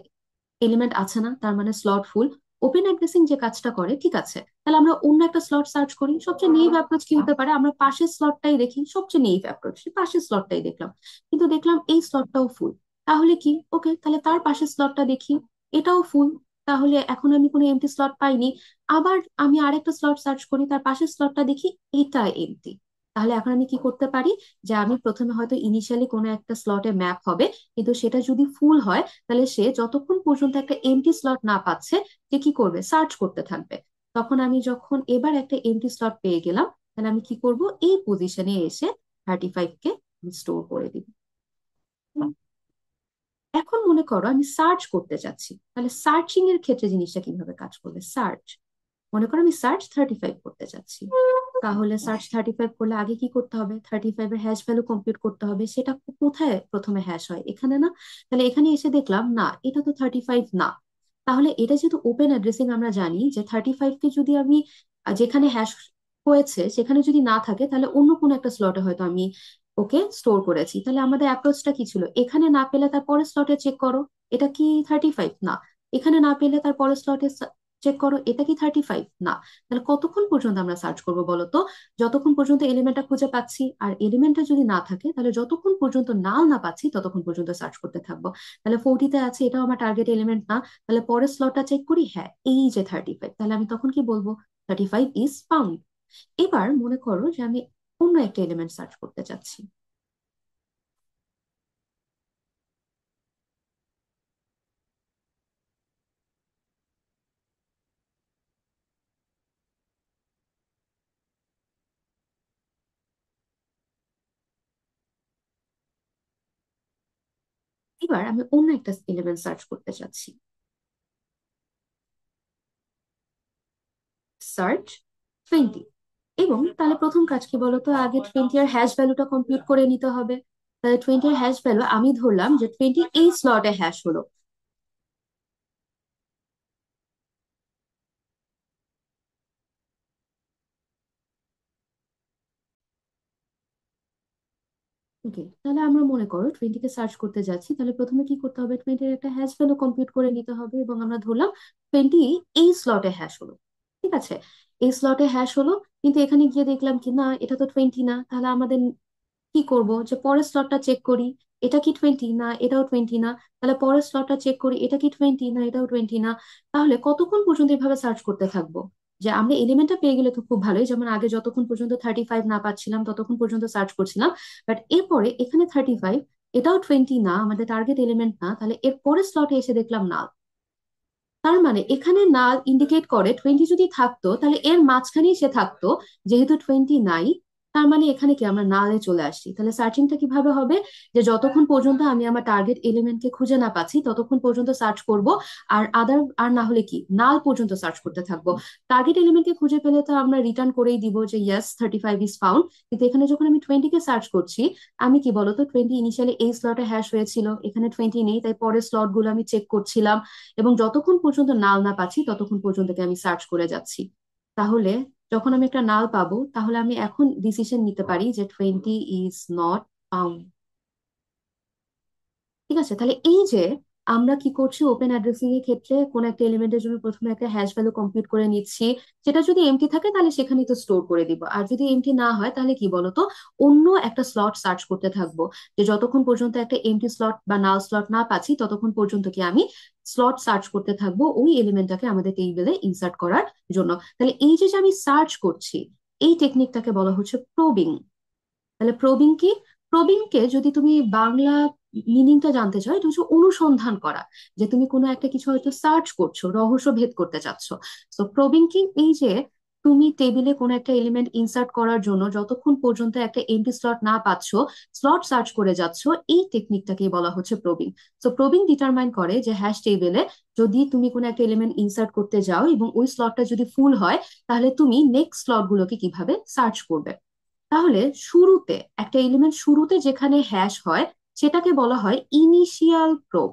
এলিমেন্ট আছে না, তার মানে স্লট ফুল। ওপেন অ্যাড্রেসিং যে কাজটা করে, ঠিক আছে, তাহলে আমরা অন্য একটা স্লট সার্চ করি। সবচেয়ে নেইভ অ্যাপ্রোচ কি হতে পারে, আমরা পাশের স্লটটাই দেখি, সবচেয়ে নেইভ অ্যাপ্রোচ পাশের স্লটটাই দেখলাম। কিন্তু দেখলাম এই স্লটটাও ফুল, তাহলে কি, ওকে, তাহলে তার পাশের স্লটটা দেখি, এটাও ফুল। তাহলে এখন আমি কোনো এমটি স্লট পাইনি। আবার আমি আরেকটা স্লট সার্চ করি, তার পাশের স্লটটা দেখি, এটা এমটি। তাহলে এখন আমি কি করতে পারি, যে আমি প্রথমে হয়তো ইনিশিয়ালি কোনো একটা স্লটে ম্যাপ হবে, কিন্তু সেটা যদি ফুল হয়, তাহলে সে যতক্ষণ পর্যন্ত একটা এমটি স্লট না পাচ্ছে, সে কি করবে, সার্চ করতে থাকবে। তখন আমি যখন এবার একটা এমটি স্লট পেয়ে গেলাম, তাহলে আমি কি করব, এই পজিশনে এসে 35কে স্টোর করে দিব। এখন মনে করো আমি সার্চ করতে চাচ্ছি, তাহলে সার্চিং এর ক্ষেত্রে জিনিসটা কিভাবে কাজ করবে, সার্চ। মনে করো আমি সার্চ 35 করতে চাচ্ছি, তাহলে সার্চ 35 করলে আগে কি করতে হবে, 35 এর হ্যাশ ভ্যালু কম্পিউট করতে হবে। সেটা কোথায় প্রথমে হ্যাশ হয়, এখানে না? তাহলে এখানে এসে দেখলাম না, এটা তো 35 না। তাহলে এটা যেহেতু ওপেন অ্যাড্রেসিং, আমরা জানি যে 35কে যদি আমি যেখানে হ্যাশ হয়েছে সেখানে যদি না থাকে, তাহলে অন্য কোনো একটা স্লটে হয়তো আমি ওকে স্টোর করেছি। তাহলে আমাদের অ্যাপ্রোচটা কি ছিল, এখানে না পেলে তার পরের স্লটে চেক করো, এটা কি 35 না। এখানে না পেলে তার পরের স্লটে চেক করো, এটা কি 35 না। তাহলে কতক্ষণ পর্যন্ত আমরা সার্চ করবো বলতো, যতক্ষণ পর্যন্ত এলিমেন্টটা খুঁজে পাচ্ছি। আর এলিমেন্টটা যদি না থাকে, তাহলে যতক্ষণ পর্যন্ত নাল না পাচ্ছি ততক্ষণ পর্যন্ত সার্চ করতে থাকবো। তাহলে 40-তে আছে, এটাও আমার টার্গেট এলিমেন্ট না। তাহলে পরের স্লটটা চেক করি, হ্যাঁ এই যে 35, তাহলে আমি তখন কি বলবো, 35 ইজ ফাউন্ড। এবার মনে করো যে আমি অন্য একটা এলিমেন্ট সার্চ করতে চাচ্ছি। এবার আমি অন্য একটা এলিমেন্ট সার্চ করতে চাচ্ছি, সার্চ 20। এবং তাহলে প্রথম কাজ কি বলতো, আগে 20 এর হ্যাশ ভ্যালুটা কম্পিউট করে নিতে হবে। তাহলে 20 এর হ্যাশ ভ্যালু আমি ধরলাম যে 20 এই স্লটে হ্যাশ হলো। ওকে, তাহলে আমরা মনে করো 20-কে সার্চ করতে যাচ্ছি, তাহলে প্রথমে কি করতে হবে, 20 এর একটা হ্যাশ ভ্যালু কম্পিউট করে নিতে হবে। এবং আমরা ধরলাম 20 এই স্লটে হ্যাশ হলো, ঠিক আছে, এই স্লটে হ্যাশ হলো। কিন্তু এখানে গিয়ে দেখলাম কি না, এটা তো 20 না। তাহলে আমাদের কি করব, যে পরের স্লটটা চেক করি, এটা কি 20 না, এটাও 20 না। তাহলে পরের স্লটটা চেক করি, এটা কি 20 না, এটাও 20 না। তাহলে কতক্ষণ পর্যন্ত এভাবে সার্চ করতে থাকবো? যে আমরা এলিমেন্টটা পেয়ে গেলে তো খুব ভালোই, যেমন আগে যতক্ষণ পর্যন্ত 35 না পাচ্ছিলাম ততক্ষণ পর্যন্ত সার্চ করছিলাম। বাট এরপরে এখানে 35, এটাও 20 না, আমাদের টার্গেট এলিমেন্ট না, তাহলে এর পরের স্লটে এসে দেখলাম না। তার মানে এখানে নাল ইন্ডিকেট করে 20 যদি থাকতো তাহলে এর মাঝখানেই সে থাকতো। যেহেতু 20 নাই, তার মানে এখানে কি আমরা নালে চলে আসছি। তাহলে সার্চিংটা কিভাবে হবে, যে যতক্ষণ পর্যন্ত আমি আমার টার্গেট এলিমেন্টকে খুঁজে না পাচ্ছি ততক্ষণ পর্যন্ত সার্চ করব। আর না হলে কি নাল পর্যন্ত সার্চ করতে থাকবো। টার্গেট এলিমেন্টকে খুঁজে পেলে তো আমরা রিটার্ন করেই দিব যে ইয়েস 35 ইজ ফাউন্ড। কিন্তু এখানে যখন আমি 20 কে সার্চ করছি, আমি কি বলতো 20 ইনিশিয়ালি এই স্লটে হ্যাশ হয়েছিল, এখানে 20 নেই, তাই পরের স্লট গুলো আমি চেক করছিলাম। এবং যতক্ষণ পর্যন্ত নাল না পাচ্ছি ততক্ষণ পর্যন্ত কি আমি সার্চ করে যাচ্ছি। তাহলে যখন আমি একটা নাল পাবো, তাহলে আমি এখন ডিসিশন নিতে পারি যে 20 ইজ নট ফাউন্ড। ঠিক আছে, তাহলে এই যে আমরা কি করছি, ওপেন অ্যাড্রেসিং এর ক্ষেত্রে কোন একটা এলিমেন্টের জন্য প্রথমে একটা হ্যাশ ভ্যালু কম্পিউট করে নিচ্ছি। সেটা যদি এমটি থাকে তাহলে সেখানেই তো স্টোর করে দিব, আর যদি এমটি না হয় তাহলে কি বলতো, অন্য একটা স্লট সার্চ করতে থাকবো। যে যতক্ষণ পর্যন্ত একটা এমটি স্লট বা নাল স্লট না পাচ্ছি ততক্ষণ পর্যন্ত কি আমি স্লট সার্চ করতে থাকবো ওই এলিমেন্টটাকে আমাদের টেবিলে ইনসার্ট করার জন্য। তাহলে এই যে যে আমি সার্চ করছি, এই টেকনিকটাকে বলা হচ্ছে প্রবিং। তাহলে প্রবিং কি? প্রবিং কে যদি তুমি বাংলা মিনিংটা জানতে চাও, এটা হচ্ছে অনুসন্ধান করা। যে তুমি কোনো একটা কিছু হয়তো সার্চ করছো, রহস্য ভেদ করতে চাচ্ছ। তো প্রবিং কি? এই যে তুমি টেবিলে কোনো একটা এলিমেন্ট ইনসার্ট করার জন্য যতক্ষণ পর্যন্ত একটা এমটি স্লট না পাচ্ছ, স্লট সার্চ করে যাচ্ছ, এই টেকনিকটাকেই বলা হচ্ছে প্রবিং। তো প্রবিং ডিটারমাইন করে যে হ্যাশ টেবিলে যদি তুমি কোনো একটা এলিমেন্ট ইনসার্ট করতে যাও এবং ওই স্লটটা যদি ফুল হয়, তাহলে তুমি নেক্সট স্লট গুলোকে কিভাবে সার্চ করবে। তাহলে শুরুতে একটা এলিমেন্ট শুরুতে যেখানে হ্যাশ হয় সেটাকে বলা হয় ইনিশিয়াল প্রোব।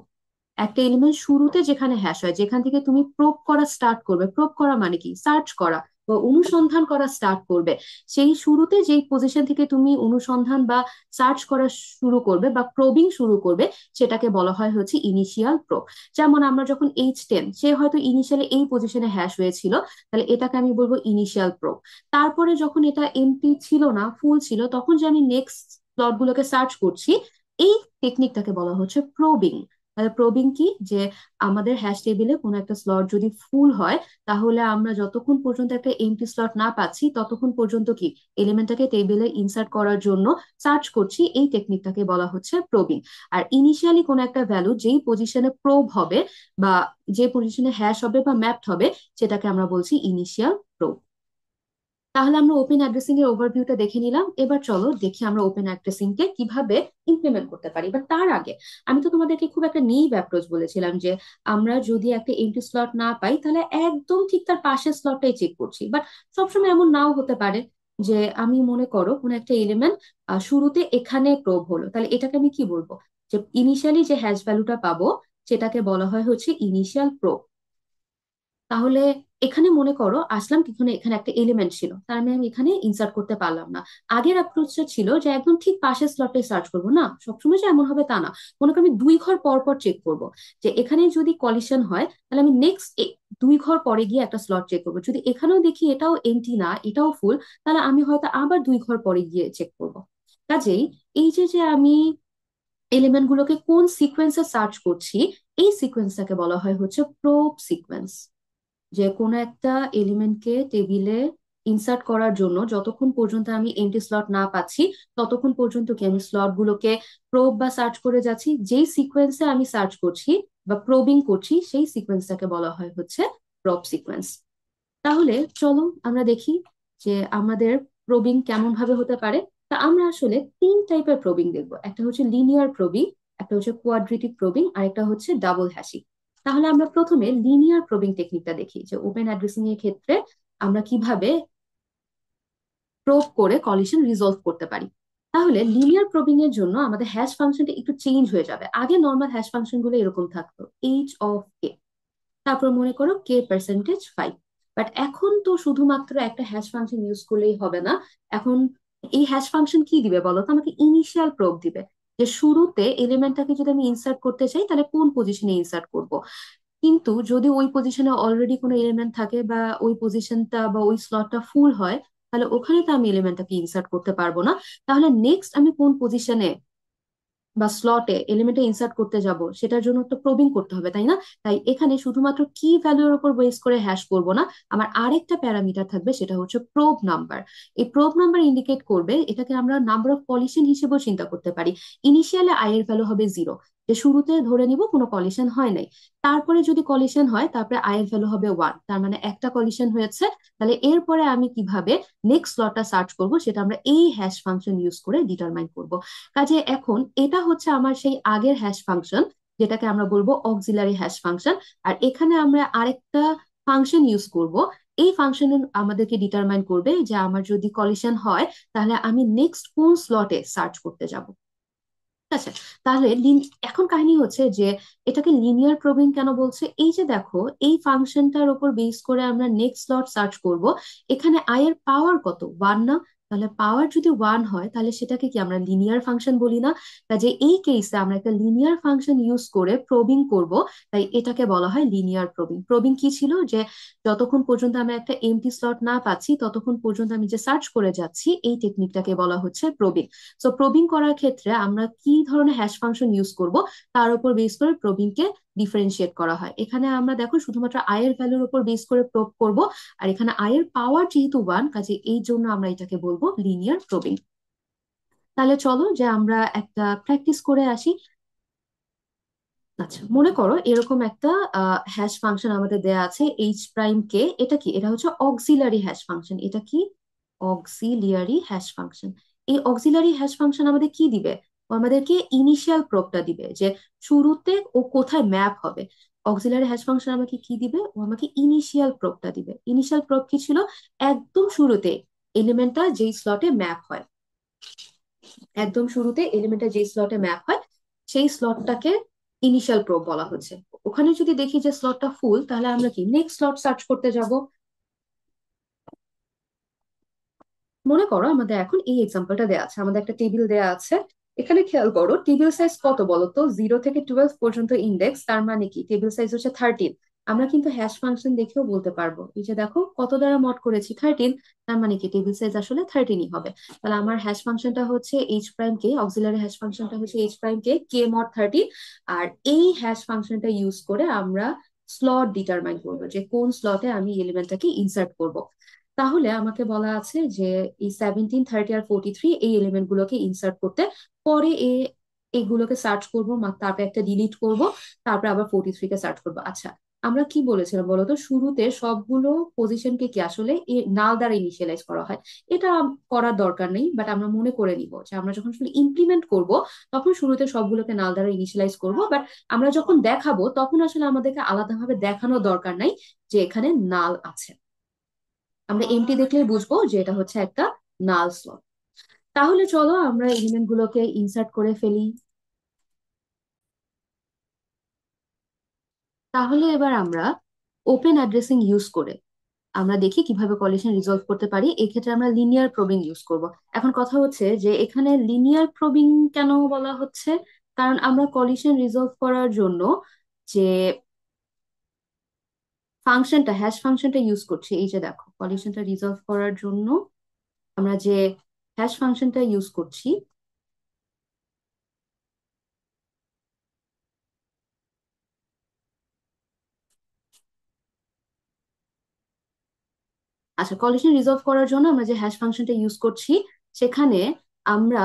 একটা এলিমেন্ট শুরুতে যেখানে হ্যাশ হয়, যেখান থেকে তুমি প্রোব করা স্টার্ট করবে, প্রোব করা মানে কি, সার্চ করা বা অনুসন্ধান করা স্টার্ট করবে, সেই শুরুতে যেই পজিশন থেকে তুমি অনুসন্ধান বা সার্চ করা শুরু করবে বা প্রবিং শুরু করবে, সেটাকে বলা হয় হচ্ছে ইনিশিয়াল প্রোব। যেমন আমরা যখন H10, সে হয়তো ইনিশিয়ালি এই পজিশনে হ্যাশ হয়েছিল, তাহলে এটাকে আমি বলবো ইনিশিয়াল প্রোব। তারপরে যখন এটা এমটি ছিল না, ফুল ছিল, তখন যে আমি নেক্সট স্লট গুলোকে সার্চ করছি, এই টেকনিকটাকে বলা হচ্ছে প্রবিং। তাহলে প্রবিং কি, যে আমাদের হ্যাশ টেবিলে কোনো একটা স্লট যদি ফুল হয়, তাহলে আমরা যতক্ষণ পর্যন্ত একটা এমটি স্লট না পাচ্ছি ততক্ষণ পর্যন্ত কি এলিমেন্টটাকে টেবিলে ইনসার্ট করার জন্য সার্চ করছি, এই টেকনিকটাকে বলা হচ্ছে প্রবিং। আর ইনিশিয়ালি কোনো একটা ভ্যালু যেই পজিশনে প্রোব হবে বা যে পজিশনে হ্যাশ হবে বা ম্যাপড হবে, সেটাকে আমরা বলছি ইনিশিয়াল প্রোব। তাহলে আমরা ওপেন অ্যাড্রেসিং এর ওভারভিউটা দেখে নিলাম। এবার চলো দেখি আমরা ওপেন অ্যাড্রেসিং কে কিভাবে ইমপ্লিমেন্ট করতে পারি। বাট তার আগে আমি তো তোমাদেরকে খুব একটা নিভ অ্যাপ্রোচ বলেছিলাম, যে আমরা যদি একটা এমটি স্লট না পাই তাহলে একদম ঠিক তার পাশের স্লটটাই চেক করছি। বাট সবসময় এমন নাও হতে পারে। যে আমি মনে করো কোন একটা এলিমেন্ট শুরুতে এখানে প্রোব হলো, তাহলে এটাকে আমি কি বলবো, যে ইনিশিয়ালি যে হ্যাশ ভ্যালুটা পাবো সেটাকে বলা হয় হচ্ছে ইনিশিয়াল প্রোব। তাহলে এখানে মনে করো আসলাম, এখানে এখানে একটা এলিমেন্ট ছিল, তার মানে আমি এখানে ইনসার্ট করতে পারলাম না। আগের অ্যাপ্রোচটা ছিল যে একদম ঠিক পাশের স্লটে সার্চ করবো, না সবসময় যে এমন হবে তা না। মনে করো আমি 2 ঘর পর পর চেক করব, যে এখানে যদি কলিশন হয় তাহলে আমি নেক্সট 2 ঘর পরে গিয়ে একটা স্লট চেক করবো। যদি এখানেও দেখি এটাও এমটি না, এটাও ফুল, তাহলে আমি হয়তো আবার 2 ঘর পরে গিয়ে চেক করবো। কাজেই এই যে যে আমি এলিমেন্ট গুলোকে কোন সিকোয়েন্সে সার্চ করছি, এই সিকোয়েন্সটাকে বলা হয় হচ্ছে প্রোব সিকোয়েন্স। যে কোনো একটা এলিমেন্টকে টেবিলে ইনসার্ট করার জন্য যতক্ষণ পর্যন্ত আমি এমটি স্লট না পাচ্ছি ততক্ষণ পর্যন্ত কি আমি স্লট গুলোকে প্রোব বা সার্চ করে যাচ্ছি। যেই সিকোয়েন্সে আমি সার্চ করছি বা প্রোবিং করছি, সেই সিকোয়েন্সটাকে বলা হয় হচ্ছে প্রোব সিকোয়েন্স। তাহলে চলো আমরা দেখি যে আমাদের প্রবিং কেমন ভাবে হতে পারে। তা আমরা আসলে 3 টাইপের প্রবিং দেখবো, একটা হচ্ছে লিনিয়ার প্রবিং, একটা হচ্ছে কোয়াড্রেটিক প্রবিং, আর একটা হচ্ছে ডাবল হ্যাশিং। তাহলে আমরা প্রথমে লিনিয়ার প্রবিং টেকনিকটা দেখি, যে ওপেন অ্যাড্রেসিং এর ক্ষেত্রে আমরা কিভাবে প্রোব করে কলিশন রিজলভ করতে পারি। তাহলে লিনিয়ার প্রবিং এর জন্য আমাদের হ্যাশ ফাংশনটা একটু চেঞ্জ হয়ে যাবে। আগে নর্মাল হ্যাশ ফাংশন গুলো এরকম থাকতো, h(k), তারপর মনে করো k%5। বাট এখন তো শুধুমাত্র একটা হ্যাশ ফাংশন ইউজ করলেই হবে না। এখন এই হ্যাশ ফাংশন কি দিবে বলো তো, আমাকে ইনিশিয়াল প্রোব দিবে। যে শুরুতে এলিমেন্টটাকে যদি আমি ইনসার্ট করতে চাই তাহলে কোন পজিশনে ইনসার্ট করব। কিন্তু যদি ওই পজিশনে অলরেডি কোনো এলিমেন্ট থাকে বা ওই পজিশনটা বা ওই স্লটটা ফুল হয়, তাহলে ওখানে তো আমি এলিমেন্টটাকে ইনসার্ট করতে পারবো না। তাহলে নেক্সট আমি কোন পজিশনে বা স্লটে এলিমেন্টে ইনসার্ট করতে যাব, সেটার জন্য তো প্রবিং করতে হবে, তাই না? তাই এখানে শুধুমাত্র কি ভ্যালুর উপর বেস করে হ্যাশ করব না, আমার আরেকটা প্যারামিটার থাকবে, সেটা হচ্ছে প্রোব নাম্বার। এই প্রোব নাম্বার ইন্ডিকেট করবে, এটাকে আমরা নাম্বার অফ কলিশন হিসেবেও চিন্তা করতে পারি। ইনিশিয়ালি আই এর ভ্যালু হবে 0, যে শুরুতে ধরে নিব কোনো কলিশন হয় নাই, তারপরে যদি কলিশন হয় তারপরে আই এর ভ্যালু হবে 1, তার মানে একটা কলিশন হয়েছে। তাহলে এরপরে আমি কিভাবে নেক্সট স্লটটা সার্চ করব সেটা আমরা এই হ্যাশ ফাংশন ইউজ করে ডিটারমাইন করব। কাজে এখন এটা হচ্ছে আমার সেই আগের হ্যাশ ফাংশন, যেটাকে আমরা বলবো অক্সিলারি হ্যাশ ফাংশন। আর এখানে আমরা আরেকটা ফাংশন ইউজ করব। এই ফাংশন আমাদেরকে ডিটারমাইন করবে যে আমার যদি কলিশন হয় তাহলে আমি নেক্সট কোন স্লটে সার্চ করতে যাব। ঠিক আছে? তাহলে এখন কাহিনী হচ্ছে যে এটাকে লিনিয়ার প্রবিং কেন বলছে, এই যে দেখো এই ফাংশনটার উপর বেস করে আমরা নেক্সট স্লট সার্চ করব। এখানে আই এর পাওয়ার কত, 1 না? তাহলে পাওয়ার যদি 1 হয় তাহলে সেটাকে কি আমরা লিনিয়ার ফাংশন বলি না? কাজে এই কেসে আমরা একটা লিনিয়ার ফাংশন ইউজ করে প্রবিং করব। তাই এটাকে বলা হয় লিনিয়ার প্রবিং। প্রবিং কি ছিল, যে যতক্ষণ পর্যন্ত আমরা একটা এমটি স্লট না পাচ্ছি ততক্ষণ পর্যন্ত আমি যে সার্চ করে যাচ্ছি, এই টেকনিকটাকে বলা হচ্ছে প্রবিং। সো প্রবিং করার ক্ষেত্রে আমরা কি ধরনের হ্যাশ ফাংশন ইউজ করব তার উপর বেস করে প্রবিং কে ডিফারেন্সিয়েট করা হয়। এখানে আমরা দেখো শুধুমাত্র আই এর ভ্যালুর উপর বেস করে প্রব করব। আর এখানে আই এর পাওয়ার যেহেতু 1, কাজে এই জন্য আমরা এটাকে বলবো লিনিয়ার প্রবিং। তাহলে চলো যে আমরা একটা প্র্যাকটিস করে আসি। আচ্ছা, মনে করো এরকম একটা হ্যাশ ফাংশন আমাদের দেয়া আছে এইচ প্রাইম কে। এটা কি? এটা হচ্ছে অক্সিলারি হ্যাশ ফাংশন। এটা কি? Auxiliary hash function. এই অক্সিলারি হ্যাশ ফাংশন আমাদের কি দিবে? ও আমাদেরকে ইনিশিয়াল প্রবটা দিবে, যে শুরুতে ও কোথায় ম্যাপ হবে। অক্সিলারি হ্যাশ ফাংশন আমাকে কি দিবে? ও আমাকে ইনিশিয়াল প্রবটা দিবে। ইনিশিয়াল প্রব কি ছিল? একদম শুরুতে এলিমেন্টটা যেই স্লটে ম্যাপ হয়, একদম শুরুতে এলিমেন্টটা যে স্লটে ম্যাপ হয় সেই স্লটটাকে ইনিশিয়াল প্রব বলা হচ্ছে। ওখানে যদি দেখি যে স্লটটা ফুল, তাহলে আমরা কি নেক্সট স্লট সার্চ করতে যাব। মনে করো আমাদের এখন এই এক্সাম্পলটা দেওয়া আছে, আমাদের একটা টেবিল দেওয়া আছে। এখানে খেয়াল করো টেবিল সাইজ কত বলো তো, 0 থেকে 12 পর্যন্ত ইন্ডেক্স, তার মানে কি টেবিল সাইজ হচ্ছে 13। আমরা কিন্তু হ্যাশ ফাংশন দেখেও বলতে পারবো, এই যে দেখো কত দ্বারা মড করেছি, 13। তার মানে কি টেবিল সাইজ আসলে 13ই হবে। তাহলে আমার হ্যাশ ফাংশনটা হচ্ছে এইচ প্রাইম কে, অক্সিলারি হ্যাশ ফাংশনটা হচ্ছে এইচ প্রাইম কে কে মড 13। আর এই হ্যাশ ফাংশনটা ইউজ করে আমরা স্লট ডিটারমাইন করবো, যে কোন স্লটে আমি এলিমেন্টটাকে ইনসার্ট করব। তাহলে আমাকে বলা আছে যে এই 17, 30 আর 43 এই এলিমেন্ট গুলোকে ইনসার্ট করতে, পরে এগুলোকে সার্চ করবো, তারপরে একটা ডিলিট করব, তারপরে আবার 43 কে সার্চ করবো। আচ্ছা, আমরা কি বলেছিলাম বলতো, শুরুতে সবগুলো পজিশনকে কি আসলে নাল দ্বারা ইনিশিয়ালাইজ করা হয়? এটা করার দরকার নেই, বাট আমরা মনে করে নিব যে আমরা যখন আসলে ইমপ্লিমেন্ট করব তখন শুরুতে সবগুলোকে নাল দ্বারা ইনিশিয়ালাইজ করব। বাট আমরা যখন দেখাবো তখন আসলে আমাদেরকে আলাদাভাবে দেখানোর দরকার নাই যে এখানে নাল আছে। আমরা এমটি দেখলেই বুঝবো যে এটা হচ্ছে একটা নাল স্লট। তাহলে চলো আমরা এলিমেন্ট গুলোকে ইনসার্ট করে ফেলি। তাহলে এবার আমরা ওপেন অ্যাড্রেসিং ইউজ করে আমরা দেখি কিভাবে কলিশন রিজলভ করতে পারি। এক্ষেত্রে আমরা লিনিয়ার প্রবিং ইউজ করব। এখন কথা হচ্ছে যে এখানে লিনিয়ার প্রবিং কেন বলা হচ্ছে, কারণ আমরা কলিশন রিজলভ করার জন্য যে ফাংশনটা, হ্যাশ ফাংশনটা ইউজ করছি, এই যে দেখো কলিশনটা রিজলভ করার জন্য আমরা যে হ্যাশ ফাংশনটা ইউজ করছি। আচ্ছা, কলিশন রিজলভ করার জন্য আমরা যে হ্যাশ ফাংশনটা ইউজ করছি, সেখানে আমরা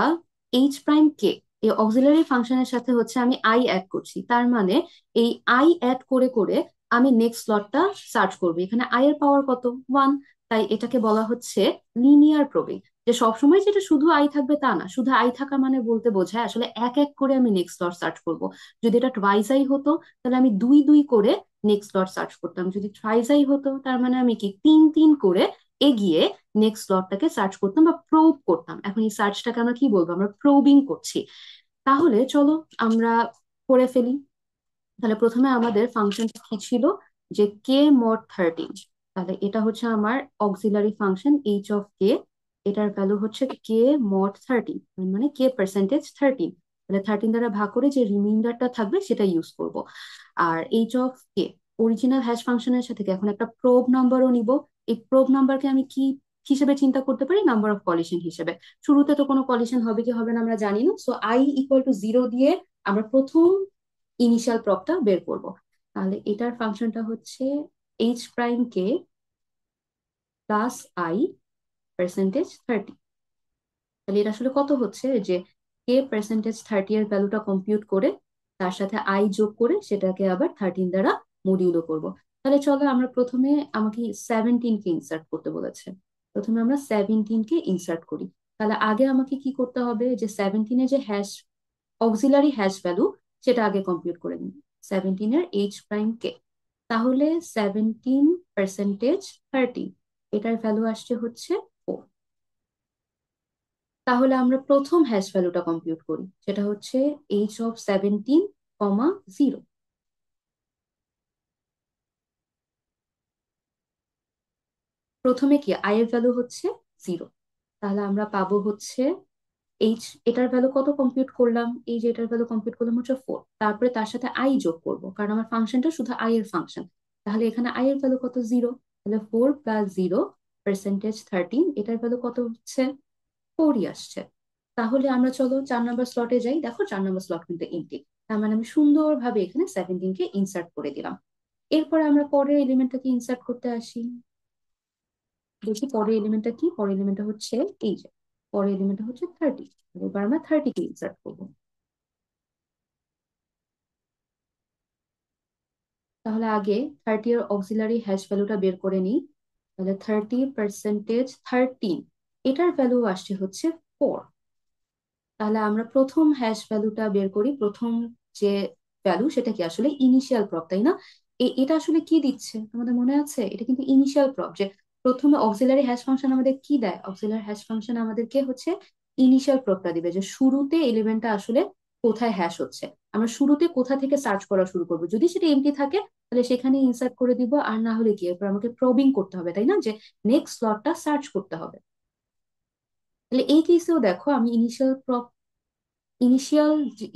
এইচ প্রাইম কে এই অক্সিলারি ফাংশনের সাথে হচ্ছে আমি আই অ্যাড করছি। তার মানে এই আই অ্যাড করে করে আমি নেক্সট স্লটটা সার্চ করবো। এখানে আই এর পাওয়ার কত, 1। তাই এটাকে বলা হচ্ছে লিনিয়ার প্রবিং। যে সবসময় যেটা শুধু আই থাকবে তা না, শুধু আই থাকা মানে বলতে বোঝায় আসলে এক এক করে আমি নেক্সট স্লট সার্চ করব। যদি এটা ট্রাইস আই হতো তাহলে আমি দুই দুই করে নেক্সট স্লট সার্চ করতাম। যদি থ্রাইস আই হতো তার মানে আমি কি তিন তিন করে এগিয়ে নেক্সট স্লটটাকে সার্চ করতাম বা প্রোব করতাম। এখন এই সার্চটাকে আমরা কি বলবো, আমরা প্রোবিং করছি। তাহলে চলো আমরা করে ফেলি। তাহলে প্রথমে আমাদের ফাংশনটা কি ছিল, যে কে মড 13। তাহলে এটা হচ্ছে আমার অক্সিলারি ফাংশন এইচ অফ কে। এটার ভ্যালু হচ্ছে কে মড 13, মানে কে পার্সেন্টেজ 13। তাহলে 13 দ্বারা ভাগ করে যে রিমাইন্ডারটা থাকবে সেটা ইউজ করব। আর H of K original hash ফাংশনের সাথে কি এখন একটা প্রোব নাম্বারও নিব। এই প্রোব নাম্বারকে আমি কি হিসেবে চিন্তা করতে পারি, নাম্বার অফ কলিশন হিসেবে। শুরুতে তো কোনো কলিশন হবে কি হবে না আমরা জানি না, সো আই ইকুয়াল টু 0 দিয়ে আমরা প্রথম ইনিশিয়াল প্রপটা বের করব। তাহলে এটার ফাংশনটা হচ্ছে H prime k plus I percentage 30। তাহলে এটা আসলে কত হচ্ছে, যে কে পার্সেন্টেজ 30 এর ভ্যালুটা কম্পিউট করে তার সাথে আই যোগ করে সেটাকে আবার 13 দ্বারা মডিউলো করব। তাহলে চলো আমরা প্রথমে, আমাকে 17 কে ইনসার্ট করতে বলেছে, প্রথমে আমরা 17 কে ইনসার্ট করি। তাহলে আগে আমাকে কি করতে হবে, যে 17-এর যে হ্যাশ, অক্সিলারি হ্যাশ ভ্যালু, সেটা আগে কম্পিউট করে নিই। 17-এর এইচ প্রাইম কে, তাহলে 17%13, এটার ভ্যালু আসছে হচ্ছে 4। তাহলে আমরা প্রথম হ্যাশ ভ্যালুটা কম্পিউট করি, সেটা হচ্ছে H(17,0). প্রথমে কি আই এর ভ্যালু হচ্ছে 0, তাহলে আমরা পাবো হচ্ছে এইচ, এটার ভ্যালু কত কম্পিউট করলাম, এই যে এটার ভ্যালু কম্পিউট করলাম হচ্ছে 4, তারপরে তার সাথে আই যোগ করব কারণ আমার ফাংশনটা শুধু আই এর ফাংশন। তাহলে এখানে আই এর ভ্যালু কত, 0, তাহলে 4 + 0 %13, এটার ভ্যালু কত হচ্ছে, 4ই আসছে। তাহলে আমরা চলো 4 নম্বর স্লটে যাই, দেখো 4 নম্বর স্লট কিন্তু এমটি, তার মানে আমি সুন্দরভাবে এখানে 17-কে ইনসার্ট করে দিলাম। এরপরে আমরা পরের এলিমেন্টটাকে ইনসার্ট করতে আসি। দেখি পরের এলিমেন্টটা কি, পরের এলিমেন্টটা হচ্ছে এই যে, পরের এলিমেন্টটা হচ্ছে 30। এবার আমরা 30-কে ইনসার্ট করবো। তাহলে আগে 30 এর অক্সিলারি হ্যাশ ভ্যালুটা বের করে নিই। তাহলে 30%13, এটার ভ্যালু আসছে হচ্ছে 4। তাহলে আমরা প্রথম হ্যাশ ভ্যালুটা বের করি, প্রথম যে ভ্যালু সেটা কি আসলে ইনিশিয়াল প্রপ, তাই না? এটা আসলে কি দিচ্ছে তোমাদের মনে আছে, এটা কিন্তু ইনিশিয়াল প্রপ, যে প্রথমে অক্সিলারি হ্যাশ ফাংশন আমাদের কি দেয়, অক্সিলারি হ্যাশ ফাংশন আমাদেরকে হচ্ছে ইনিশিয়াল প্রপটা দিবে, যে শুরুতে এলিমেন্টটা আসলে কোথায় হ্যাশ হচ্ছে, আমরা শুরুতে কোথা থেকে সার্চ করা শুরু করবো, যদি সেটা এমটি থাকে তাহলে সেখানে ইনসার্ট করে দিব, আর না হলে কি এরপর আমাকে প্রবিং করতে হবে, তাই না, যে নেক্সট স্লটটা সার্চ করতে হবে। তাহলে এই কেসেও দেখো আমি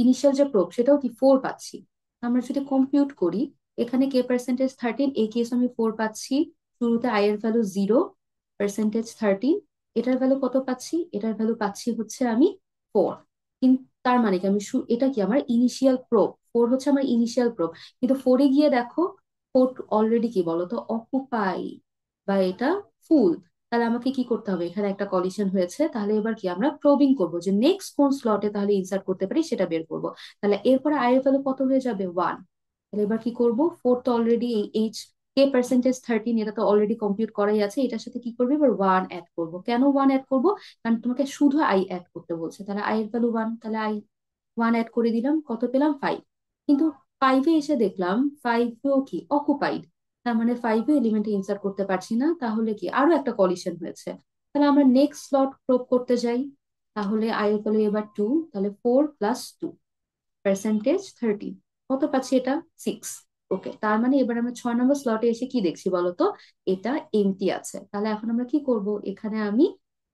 ইনিশিয়াল যে প্রোব সেটাও কি 4 পাচ্ছি। আমরা যদি কম্পিউট করি, এখানে K%13, এই কেস আমি 4 পাচ্ছি, শুরুতে আই এর ভ্যালু 0%13, এটার ভ্যালু কত পাচ্ছি, এটার ভ্যালু পাচ্ছি হচ্ছে আমি 4। কিন্তু তার মানে কি আমি এটা কি আমার ইনিশিয়াল প্রোব, 4 হচ্ছে আমার ইনিশিয়াল প্রোব, কিন্তু 4-এ গিয়ে দেখো 4 অলরেডি কি বলতো অকুপাই, বা এটা ফুল। তাহলে আমাকে কি করতে হবে, এখানে একটা কলিশন হয়েছে, তাহলে এবার কি আমরা প্রবিং করব, যে নেক্সট কোন স্লটে তাহলে ইনসার্ট করতে পারি সেটা বের করব। তাহলে এরপরে আই এর ভ্যালু কত হয়ে যাবে, 1। তাহলে এবার কি করব, 4 তো অলরেডি এই K%13, এটা তো অলরেডি কম্পিউট করাই আছে, এটার সাথে কি করবে, এবার 1 অ্যাড করব। কেন 1 অ্যাড করব, কারণ তোমাকে শুধু আই অ্যাড করতে বলছে, তাহলে আই এর ভ্যালু 1, তাহলে আই 1 অ্যাড করে দিলাম, কত পেলাম, 5। কিন্তু 5-এ এসে দেখলাম 5-এও কি অকুপাইড, তার মানে 5-এ এলিমেন্টে ইনসার্ট করতে পারছি না, তাহলে কি আরো একটা কলিশন হয়েছে। তাহলে আমরা নেক্সট স্লট প্রোব করতে যাই। তাহলে আই এর ভ্যালু এবার 2, তাহলে 4 + 2 %13, কত পাচ্ছি এটা, 6। ওকে, তার মানে এবার আমরা 6 নম্বর স্লটে এসে কি দেখছি বলতো, এটা এমটি আছে। তাহলে এখন আমরা কি করব, এখানে আমি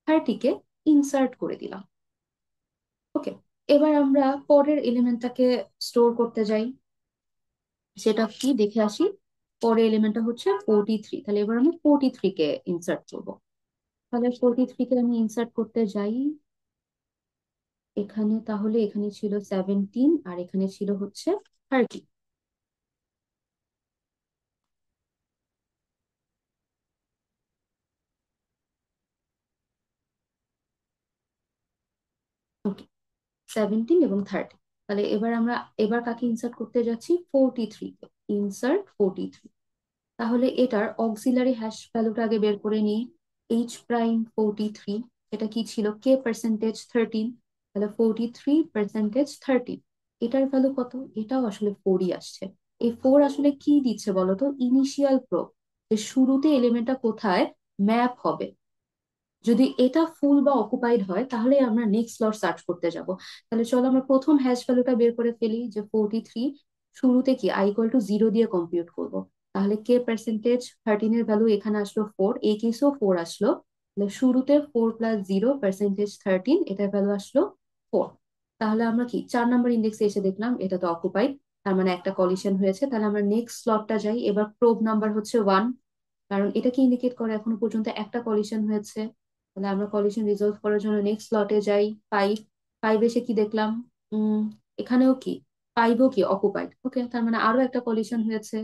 30-কে ইনসার্ট করে দিলাম। ওকে, এবার আমরা পরের এলিমেন্টটাকে স্টোর করতে যাই, সেটা কি দেখে আসি। পরের এলিমেন্টটা হচ্ছে 43, তাহলে এবার আমি 43-কে ইনসার্ট করব। তাহলে 43-কে আমি ইনসার্ট করতে যাই, এখানে তাহলে এখানে ছিল 17 আর এখানে ছিল হচ্ছে 30। ওকে, 17 এবং 30। তাহলে এবার আমরা, এবার কাকে ইনসার্ট করতে যাচ্ছি, 43-কে, ইনসার্ট 43। তাহলে এটার অক্সিলারি হ্যাশ ভ্যালুটা আগে বের করে নিই। H'43, এটা কি ছিল, K%13, তাহলে 43%13, এটার ভ্যালু কত, এটাও আসলে 4ই আসছে। এই 4 আসলে কি দিচ্ছে বলতো, ইনিশিয়াল প্রোব, যে শুরুতে এলিমেন্টটা কোথায় ম্যাপ হবে, যদি এটা ফুল বা অকুপাইড হয় তাহলে আমরা নেক্সট স্লট সার্চ করতে যাব। তাহলে চলো আমরা প্রথম হ্যাশ ভ্যালুটা বের করে ফেলি, যে 43 শুরুতে কি i = 0 দিয়ে কম্পিউট করব। তাহলে K%13 এর ভ্যালু এখানে আসলো 4, এই কেসেও 4 আসলো। তাহলে শুরুতে 4 + 0 %13, এটার ভ্যালু আসলো 4। তাহলে আমরা কি 4 নম্বর ইন্ডেক্সে এসে দেখলাম এটা তো অকুপাইড, তার মানে একটা কলিশন হয়েছে। তাহলে আমরা নেক্সট স্লটটা যাই, এবার প্রোব নাম্বার হচ্ছে 1, কারণ এটা কি ইন্ডিকেট করে এখনো পর্যন্ত একটা কলিশন হয়েছে। তাহলে আমরা কলিশন রিজলভ করার জন্য নেক্সট স্লটে যাই, 5। 5 এসে কি দেখলাম, উম এখানেও কি 5ও কি অকুপাইড, ওকে, তার মানে আরো একটা কলিশন হয়েছে।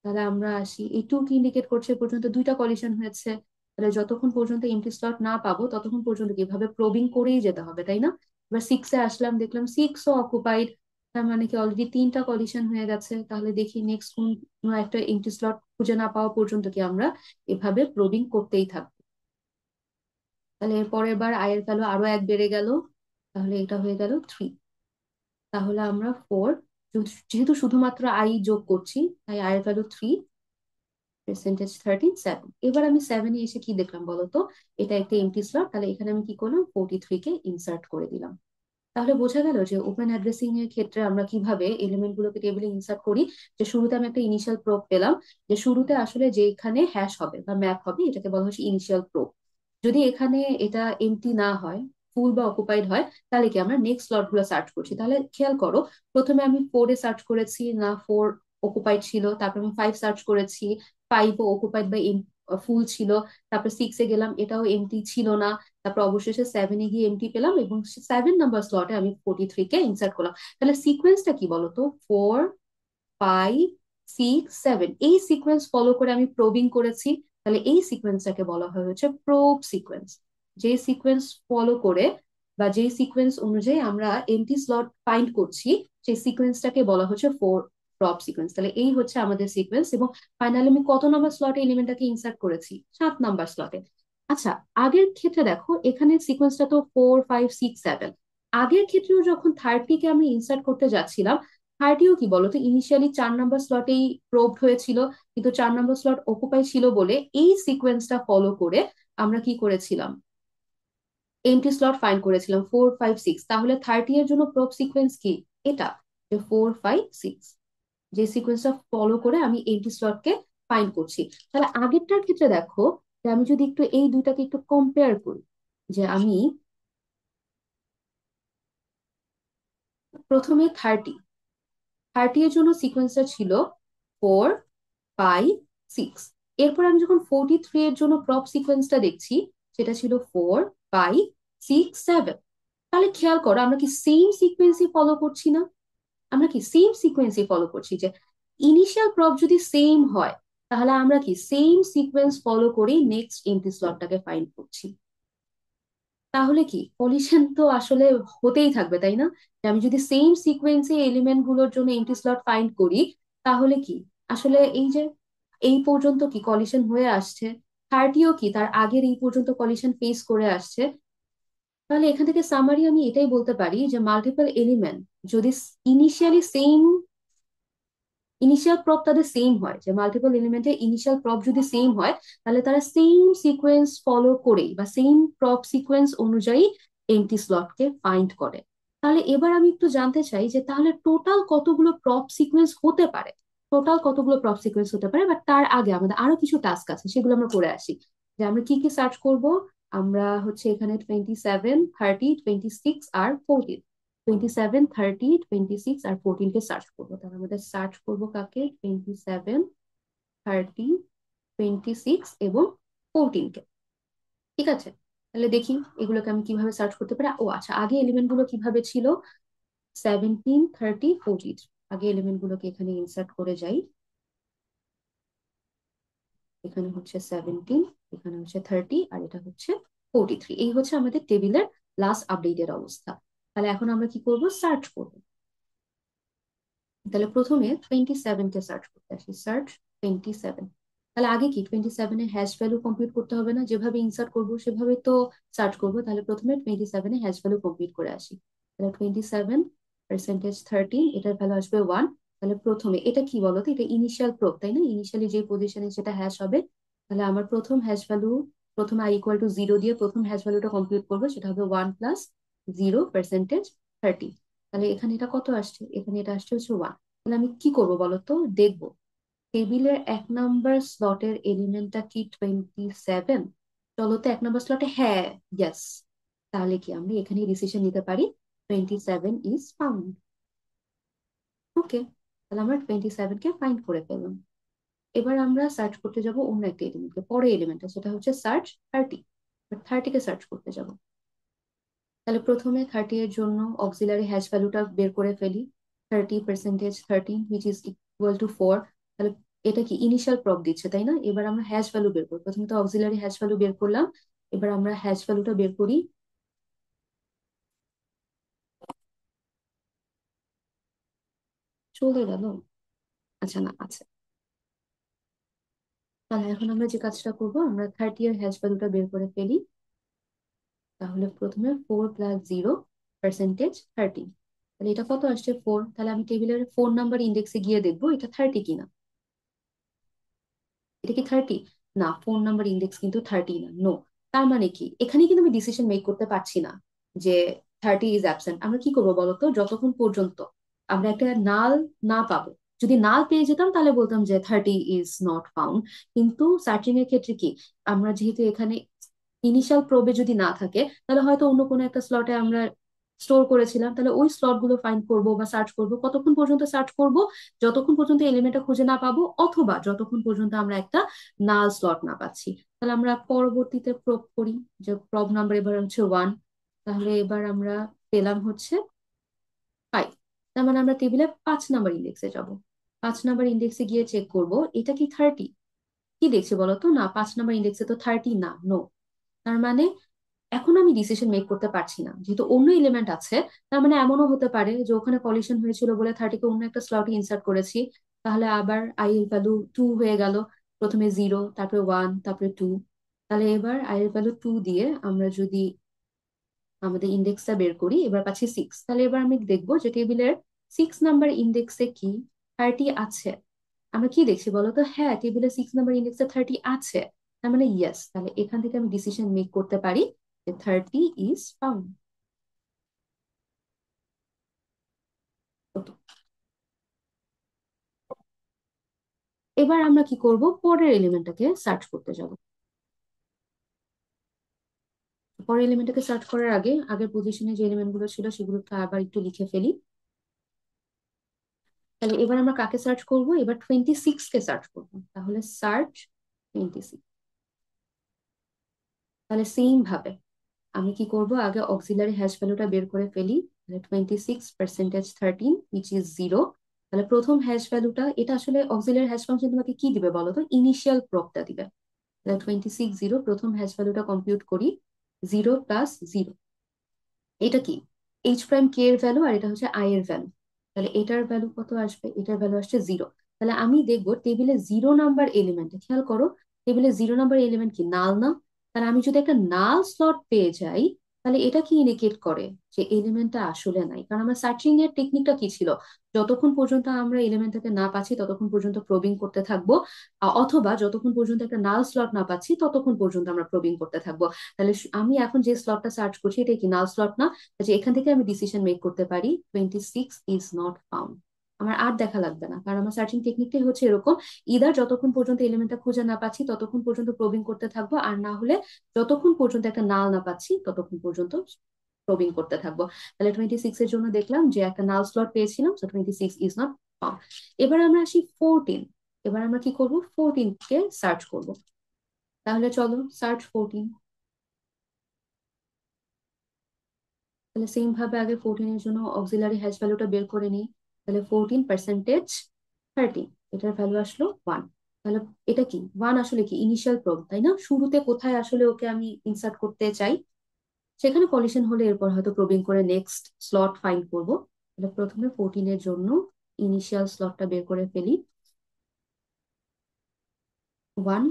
তাহলে আমরা আসি, এই 2 কি ইন্ডিকেট করছে এ পর্যন্ত দুইটা কলিশন হয়েছে। তাহলে যতক্ষণ পর্যন্ত এমটি স্লট না পাবো ততক্ষণ পর্যন্ত কিভাবে প্রবিং করেই যেতে হবে, তাই না। এবার 6-এ আসলাম, দেখলাম 6ও অকুপাইড, তার মানে কি অলরেডি তিনটা কলিশন হয়ে গেছে। তাহলে দেখি নেক্সট কোন একটা এমটি স্লট খুঁজে না পাওয়া পর্যন্ত কি আমরা এভাবে প্রবিং করতেই থাকবো। তাহলে এর পরের বার আয়ের ভ্যালু আরো এক বেড়ে গেল, তাহলে এটা হয়ে গেল 3। তাহলে আমরা 4, যেহেতু শুধুমাত্র আই যোগ করছি তাই আয়ের ভ্যালু 3, পার্সেন্টেজ 7। এবার আমি 7-এ এসে কি দেখলাম বলতো, এটা একটা এমটি স্লট, তাহলে এখানে আমি কি করলাম, 43 কে ইনসার্ট করে দিলাম। তাহলে বোঝা গেল যে ওপেন অ্যাড্রেসিং এর ক্ষেত্রে আমরা কিভাবে এলিমেন্ট গুলোকে টেবিলে ইনসার্ট করি। যে শুরুতে আমি একটা ইনিশিয়াল প্রোব পেলাম, যে শুরুতে আসলে যেখানে হ্যাশ হবে বা ম্যাপ হবে এটাকে বলা হচ্ছে ইনিশিয়াল প্রোব। যদি এখানে এটা এমটি না হয়, ফুল বা অকুপাইড হয়, তাহলে কি আমরা নেক্সট স্লট গুলো সার্চ করছি। তাহলে খেয়াল করো, প্রথমে আমি 4-এ সার্চ করেছি, না 4 অকুপাইড ছিল, তারপর আমি 5 সার্চ করেছি, 5ও অকুপাইড বা ফুল ছিল, তারপর 6-এ গেলাম, এটাও এমটি ছিল না, তারপর অবশেষে 7-এ গিয়ে এমটি পেলাম এবং 7 নাম্বার স্লটে আমি 43-কে ইনসার্ট করলাম। তাহলে সিকোয়েন্সটা কি বলতো, 4, 5, 6, 7, এই সিকোয়েন্স ফলো করে আমি প্রবিং করেছি। তাহলে এই সিকোয়েন্সটাকে বলা হয় হচ্ছে প্রোব সিকোয়েন্স। যে সিকোয়েন্স ফলো করে বা যে সিকোয়েন্স অনুযায়ী আমরা এমটি স্লট ফাইন্ড করছি, সেই সিকোয়েন্সটাকে বলা হচ্ছে প্রব সিকোয়েন্স। তাহলে এই হচ্ছে আমাদের সিকোয়েন্স, এবং ফাইনালি আমি কত নাম্বার স্লটে এলিমেন্টটাকে ইনসার্ট করেছি, 7 নাম্বার স্লটে। আচ্ছা, আগের ক্ষেত্রে দেখো এখানে সিকোয়েন্সটা তো 4, 5, 6, 7। আগের ক্ষেত্রেও যখন 30-কে আমি ইনসার্ট করতে যাচ্ছিলাম, 30ও কি বলতো ইনিশিয়ালি 4 নাম্বার স্লটেই প্রোবড হয়েছিল, কিন্তু 4 নাম্বার স্লট অকুপাই ছিল বলে এই সিকোয়েন্সটা ফলো করে আমরা কি করেছিলাম, এমটি স্লট ফাইন্ড করেছিলাম 4, 5, 6। তাহলে 30 এর জন্য প্রোব সিকোয়েন্স কি, এটা, যে 4, 5, 6, যে সিকোয়েন্সটা ফলো করে আমি এমটি স্লটকে ফাইন্ড করছি। তাহলে আগেরটার ক্ষেত্রে দেখো, যে আমি যদি একটু এই দুইটাকে একটু কম্পেয়ার করি, যে আমি প্রথমে 30 এর জন্য সিকোয়েন্সটা ছিল 4, 5, 6। এরপর আমি যখন 43 এর জন্য প্রপ সিকোয়েন্সটা দেখছি, সেটা ছিল 4, 5, 6, 7। তাহলে খেয়াল করো, আমরা কি সেম সিকোয়েন্সই ফলো করছি না? আমরা কি সেম সিকোয়েন্সই ফলো করছি, যে ইনিশিয়াল প্রপ যদি সেম হয়, তাহলে আমরা কি সেম সিকোয়েন্স ফলো করেই নেক্সট এমটি স্লটটাকে ফাইন্ড করছি। তাহলে কি কলিশন তো আসলে হতেই থাকবে, তাই না? যে আমি যদি সেম সিকোয়েন্সে এলিমেন্ট গুলোর জন্য এমটি স্লট ফাইন্ড করি, তাহলে কি আসলে এই যে এই পর্যন্ত কি কলিশন হয়ে আসছে, 30ও কি তার আগের এই পর্যন্ত কলিশন ফেস করে আসছে। তাহলে এখান থেকে সামারি আমি এটাই বলতে পারি যে মাল্টিপল এলিমেন্ট যদি ইনিশিয়ালি সেম ইনিশিয়াল প্রপ তাদের সেম হয়, যে মাল্টিপল এলিমেন্টের ইনিশিয়াল প্রপ যদি সেম হয়, তাহলে তারা সেম সিকোয়েন্স ফলো করেই বা সেম প্রপ সিকোয়েন্স অনুযায়ী এমটি স্লটকে ফাইন্ড করে। তাহলে এবার আমি একটু জানতে চাই যে তাহলে টোটাল কতগুলো প্রপ সিকোয়েন্স হতে পারে, বাট তার আগে আমাদের আরো কিছু টাস্ক আছে, সেগুলো আমরা করে আসি। যে আমরা কি কি সার্চ করব, আমরা হচ্ছে এখানে 27, 30, 26 আর 14, 27, 30, 26 আর 14-কে সার্চ করবো। তাহলে আমাদের সার্চ করবো কাকে, 27, 30, 26 এবং 14-কে। ঠিক আছে, তাহলে দেখি এগুলোকে আমি কিভাবে সার্চ করতে পারি। ও আচ্ছা, আগে এলিমেন্ট গুলো কিভাবে ছিল, 17, 30, 43। আগে এলিমেন্ট গুলোকে এখানে ইনসার্ট করে যাই। এখানে হচ্ছে 17, এখানে হচ্ছে 30, আর এটা হচ্ছে 43। এই হচ্ছে আমাদের টেবিলের লাস্ট আপডেটের অবস্থা। তাহলে এখন আমরা কি করব, সার্চ করব। তাহলে প্রথমে 27-কে সার্চ করতে আসি, সার্চ 27। তাহলে আগে কি 27-এর হ্যাশ ভ্যালু কমপ্লিট করতে হবে না, যেভাবে ইনসার্ট করবো সেভাবে তো সার্চ করবো। তাহলে প্রথমে 27-এ হ্যাশ ভ্যালু কমপ্লিট করে আসি। তাহলে 27, 30, এটার ভ্যালু আসবে 1। তাহলে প্রথমে এটা কি বলতো, এটা ইনিশিয়াল প্রোব, তাই না? ইনিশিয়ালি যে পজিশনে সেটা হ্যাশ হবে। তাহলে আমার প্রথম হ্যাশ ভ্যালু, প্রথমে i = 0 দিয়ে প্রথম হ্যাশ ভ্যালুটা কমপ্লিট করবো, সেটা হবে 1 + 0, তাহলে এখানে এটা কত আসছে, এখানে এটা আসছে হচ্ছে 1। তাহলে আমি কি করব বলতো, দেখবো টেবিলের 1 নাম্বার স্লটের এলিমেন্টটা কি 27। চলো তো 1 নাম্বার স্লটে, হ্যাঁ, ইয়েস। তাহলে কি আমরা এখানে ডিসিশন নিতে পারি, 27 ইজ ফাউন্ড। ওকে, তাহলে আমরা 27-কে ফাইন্ড করে ফেললাম। এবার আমরা সার্চ করতে যাব অন্য একটা এলিমেন্টকে, পরে এলিমেন্টটা, সেটা হচ্ছে সার্চ 30। 30-কে সার্চ করতে যাব। তাহলে প্রথমে 30 এর জন্য অক্সিলারি হ্যাশ ভ্যালুটা বের করে ফেলি। 30, 13, হুইচ ইজ ইকুয়াল টু 4। তাহলে এটা কি ইনিশিয়াল প্রপ দিচ্ছে, তাই না? এবার আমরা হ্যাশ ভ্যালু বের করবো, প্রথমে তো অক্সিলারি হ্যাশ ভ্যালু বের করলাম। এবার আমরা হ্যাশ ভ্যালুটা বের করি। চলে গেল। আচ্ছা, না আছে। তাহলে এখন আমরা যে কাজটা করবো, আমরা 30 এর হ্যাশ ভ্যালুটা বের করে ফেলি। তাহলে প্রথমে 4+0%30। তাহলে এটা কত আসছে? 4। তাহলে আমি টেবিলের 4 নাম্বার ইন্ডেক্সে গিয়ে দেখবো এটা 30 কিনা। এটা কি 30? না, 4 নাম্বার ইন্ডেক্স কিন্তু 30 না, নো। তার মানে কি, এখানে কিন্তু আমি ডিসিশন মেক করতে পারছি না যে 30 ইজ অ্যাবসেন্ট। আমরা কি করবো বলতো, যতক্ষণ পর্যন্ত আমরা একটা নাল না পাবো। যদি নাল পেয়ে যেতাম তাহলে বলতাম যে 30 ইজ নট ফাউন্ড। কিন্তু সার্চিং এর ক্ষেত্রে কি, আমরা যেহেতু এখানে ইনিশিয়াল প্রবে যদি না থাকে, তাহলে হয়তো অন্য কোনো একটা স্লটে আমরা স্টোর করেছিলাম, তাহলে ওই স্লট গুলো ফাইন্ড করবো বা সার্চ করবো। কতক্ষণ পর্যন্ত সার্চ করব? যতক্ষণ পর্যন্ত এলিমেন্টটা খুঁজে না পাবো, অথবা যতক্ষণ পর্যন্ত আমরা একটা নাল স্লট না পাচ্ছি। তাহলে আমরা পরবর্তীতে প্রব করি, যে প্রব নাম্বার এবার হচ্ছে 1। তাহলে এবার আমরা পেলাম হচ্ছে 5। তার মানে আমরা টেবিলে 5 নাম্বার ইন্ডেক্সে যাব। 5 নাম্বার ইন্ডেক্সে গিয়ে চেক করব এটা কি 30। কি দেখছি বলতো, না 5 নাম্বার ইন্ডেক্সে তো 30 না, নো। তার মানে এখন আমি ডিসিশন মেক করতে পারছি না, যেহেতু অন্য এলিমেন্ট আছে। তার মানে এমনও হতে পারে যে ওখানে কলিশন হয়েছিল বলে 30কে অন্য একটা স্লটে ইনসার্ট করেছি। তাহলে আবার আই এর ভ্যালু 2 হয়ে গেল। প্রথমে 0, তারপরে 1, তারপরে 2। তাহলে এবার আই এর ভ্যালু 2 দিয়ে আমরা যদি আমাদের ইন্ডেক্সটা বের করি, এবার পাচ্ছি 6। তাহলে এবার আমি দেখবো যে টেবিলের 6 নাম্বার ইন্ডেক্সে কি 30 আছে। আমরা কি দেখছি বলতো, হ্যাঁ টেবিলের 6 নাম্বার ইন্ডেক্সে 30 আছে। তার মানে ইয়েস, তাহলে এখান থেকে আমি ডিসিশন মেক করতে পারি যে 30 ইজ ফাউন্ড। ওকে। এবার আমরা কি করব, পরের এলিমেন্টটাকে সার্চ করতে যাব। পরের এলিমেন্টটাকে সার্চ করার আগে আগের পজিশনে যে এলিমেন্ট গুলো ছিল সেগুলোকে আবার একটু লিখে ফেলি। তাহলে এবার আমরা কাকে সার্চ করব, এবার 26 কে সার্চ করব। তাহলে সার্চ 26। তাহলে সেম ভাবে আমি কি করব, আগে অক্সিলারি হ্যাশ ভ্যালুটা বের করে ফেলি। তাহলে 26%13 উইচ ইজ 0। তাহলে প্রথম হ্যাশ ভ্যালুটা, এটা আসলে অক্সিলারি হ্যাশ ফাংশন তোমাকে কি দিবে বলো তো, ইনিশিয়াল প্রবটা দিবে। তাহলে 26 0, প্রথম হ্যাশ ভ্যালুটা কম্পিউট করি। 0+0, এটা কি, এইচ প্রাইম কে এর ভ্যালু, আর এটা হচ্ছে আই এর ভ্যালু। তাহলে এটার ভ্যালু কত আসবে, এটার ভ্যালু আসছে 0। তাহলে আমি দেখবো টেবিলে 0 নাম্বার এলিমেন্ট, খেয়াল করো, টেবিলে 0 নাম্বার এলিমেন্ট কি নাল না? তাহলে আমি যদি একটা নাল স্লট পেয়ে যাই, তাহলে এটা কি ইন্ডিকেট করে যে এলিমেন্টটা আসলে নাই। কারণ আমার সার্চিং এর টেকনিকটা কি ছিল, যতক্ষণ পর্যন্ত আমরা এলিমেন্টটাকে না পাচ্ছি ততক্ষণ পর্যন্ত প্রবিং করতে থাকবো। অথবা যতক্ষণ পর্যন্ত একটা নাল স্লট না পাচ্ছি ততক্ষণ পর্যন্ত আমরা প্রবিং করতে থাকবো। তাহলে আমি এখন যে স্লটটা সার্চ করছি এটা কি নাল স্লট না? যে এখান থেকে আমি ডিসিশন মেক করতে পারি 26 ইজ নট ফাউন্ড। আমার আর দেখা লাগবে না, কারণ আমার সার্চিং টেকনিকটাই হচ্ছে এরকম। ইদার যতক্ষণ পর্যন্ত এলিমেন্টটা খুঁজে না পাচ্ছি ততক্ষণ পর্যন্ত প্রবিং করতে থাকবো, আর না হলে যতক্ষণ পর্যন্ত একটা নাল না পাচ্ছি ততক্ষণ পর্যন্ত প্রবিং করতে থাকবো। তাহলে 26 এর জন্য দেখলাম যে একটা নাল স্লট পেয়েছিলাম, সো 26 ইজ নট ফাউন্ড। এবার আমরা আসি 14। এবার আমরা কি করব, 14 কে সার্চ করব। তাহলে চলো সার্চ 14। তাহলে সেম ভাবে আগে 14 এর জন্য অক্সিলারি হ্যাশ ভ্যালুটা বের করে নিই। তাহলে 14%30, এটার ভ্যালু আসলো 1। তাহলে এটা কি 1 আসলে কি ইনিশিয়াল প্রব, তাই না? শুরুতে কোথায় আসলে ওকে আমি ইনসার্ট করতে চাই, সেখানে কলিশন হলে এরপর হয়তো প্রবিং করে নেক্সট স্লট ফাইন্ড করব। তাহলে প্রথমে 14 এর জন্য ইনিশিয়াল স্লটটা বের করে ফেলি। 1,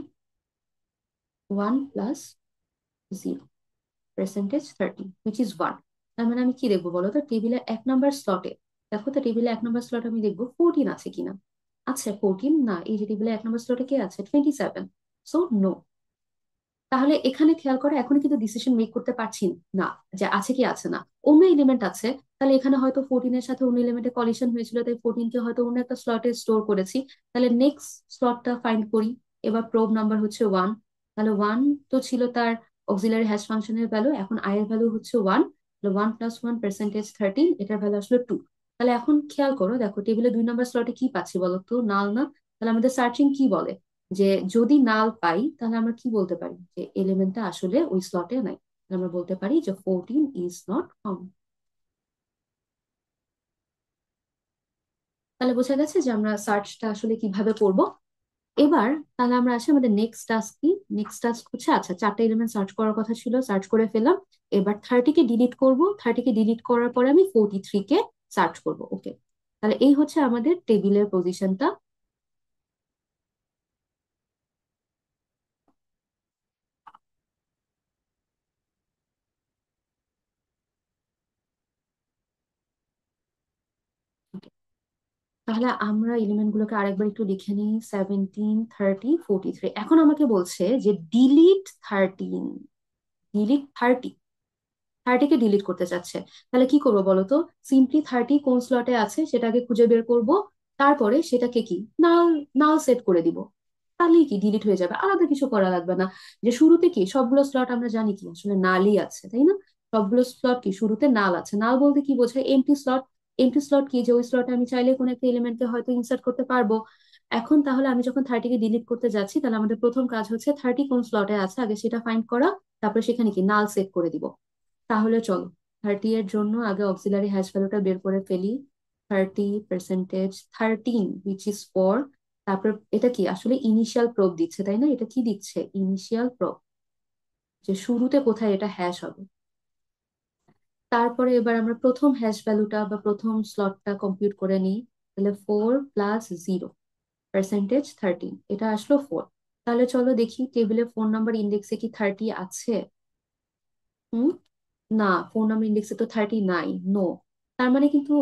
1+0%30 which is 1। তার মানে আমি কি দেখবো বলো তো, টেবিলে 1 নাম্বার স্লটে, দেখো তো টেবিলে 1 নাম্বার স্লট আমি দেখবো 14 আছে কিনা। আচ্ছা 14 না, এই যে টেবিলে 1 নাম্বার স্লটে কে আছে, 27। So no. তাহলে এখানে খেয়াল করে এখন কিন্তু ডিসিশন মেক করতে পারছি না যে আছে কি আছে না। অন্য এলিমেন্ট আছে, তাহলে এখানে হয়তো 14 এর সাথে অন্য এলিমেন্টে কলিশন হয়েছিল, তাই 14 কে হয়তো অন্য একটা স্লটে স্টোর করেছি। তাহলে নেক্সট স্লটটা ফাইন্ড করি। এবার প্রোব নাম্বার হচ্ছে 1। তাহলে 1 তো ছিল তার অক্সিলারি হ্যাশ ফাংশনের ভ্যালু, এখন আই এর ভ্যালু হচ্ছে 1। 1+1%30, এটার ভ্যালু আসলো 2। তাহলে এখন খেয়াল করো, দেখো টেবিলে 2 নাম্বার স্লটে কি পাচ্ছি বলো তো, নাল না? তাহলে আমাদের সার্চিং কি বলে, যে যদি নাল পাই তাহলে আমরা কি বলতে পারি, যে এলিমেন্টটা আসলে ওই স্লটে নাই। তাহলে আমরা বলতে পারি যে 14 ইজ নট ফাউন্ড। তাহলে বোঝা গেছে যে আমরা সার্চটা আসলে কিভাবে করব। এবার তাহলে আমরা আসি আমাদের নেক্সট টাস্ক কি। নেক্সট টাস্ক হচ্ছে, আচ্ছা 4টা এলিমেন্ট সার্চ করার কথা ছিল, সার্চ করে ফেললাম। এবার 30কে ডিলিট করব, 30কে ডিলিট করার পরে আমি 43 কে সার্চ করব। ওকে। তাহলে এই হচ্ছে আমাদের টেবিলের পজিশনটা। তাহলে আমরা এলিমেন্ট গুলোকে আরেকবার একটু লিখে নিই, 17, 30, 43। এখন আমাকে বলছে যে ডিলিট 13, ডিলিট 30কে ডিলিট করতে চাচ্ছে। তাহলে কি করবো বলো তো? সিম্পলি 30 কোন স্লটে আছে সেটাকে খুঁজে বের করব, তারপরে সেটাকে কি নাল নাল সেট করে দিব। তাহলেই কি ডিলিট হয়ে যাবে, আলাদা কিছু করা লাগবে না। যে শুরুতে কি সবগুলো স্লট আমরা জানি কি আসলে নালই আছে, তাই না? সবগুলো স্লট কি শুরুতে নাল আছে। নাল বলতে কি বোঝায়? MT slot. এমটি স্লট কি, যে ওই স্লটে আমি চাইলে কোনো একটা এলিমেন্টকে হয়তো ইনসার্ট করতে পারবো। এখন তাহলে আমি যখন 30কে ডিলিট করতে যাচ্ছি, তাহলে আমাদের প্রথম কাজ হচ্ছে 30 কোন স্লটে আছে আগে সেটা ফাইন্ড করা, তারপরে সেখানে কি নাল সেট করে দিব। তাহলে চলো 30 এর জন্য আগে অক্সিলারি হ্যাশ ভ্যালুটা বের করে ফেলি। 30% 13 উইচ ইজ 4। তারপর এটা কি আসলে ইনিশিয়াল প্রব দিচ্ছে, তাই না? এটা কি দিচ্ছে? ইনিশিয়াল প্রব, যে শুরুতে কোথায় এটা হ্যাশ হবে। তারপরে এবার আমরা প্রথম হ্যাশ ভ্যালুটা বা প্রথম স্লটটা কম্পিউট করে নিই। তাহলে 4 + 0 % 13, এটা আসলো 4। তাহলে চলো দেখি টেবিলে ফোন নাম্বার ইন্ডেক্সে কি 30 আছে। হুম, না, ফোন নাম্বার ইন্ডেক্সে তো 30 নাই, নো। তার মানে কিন্তু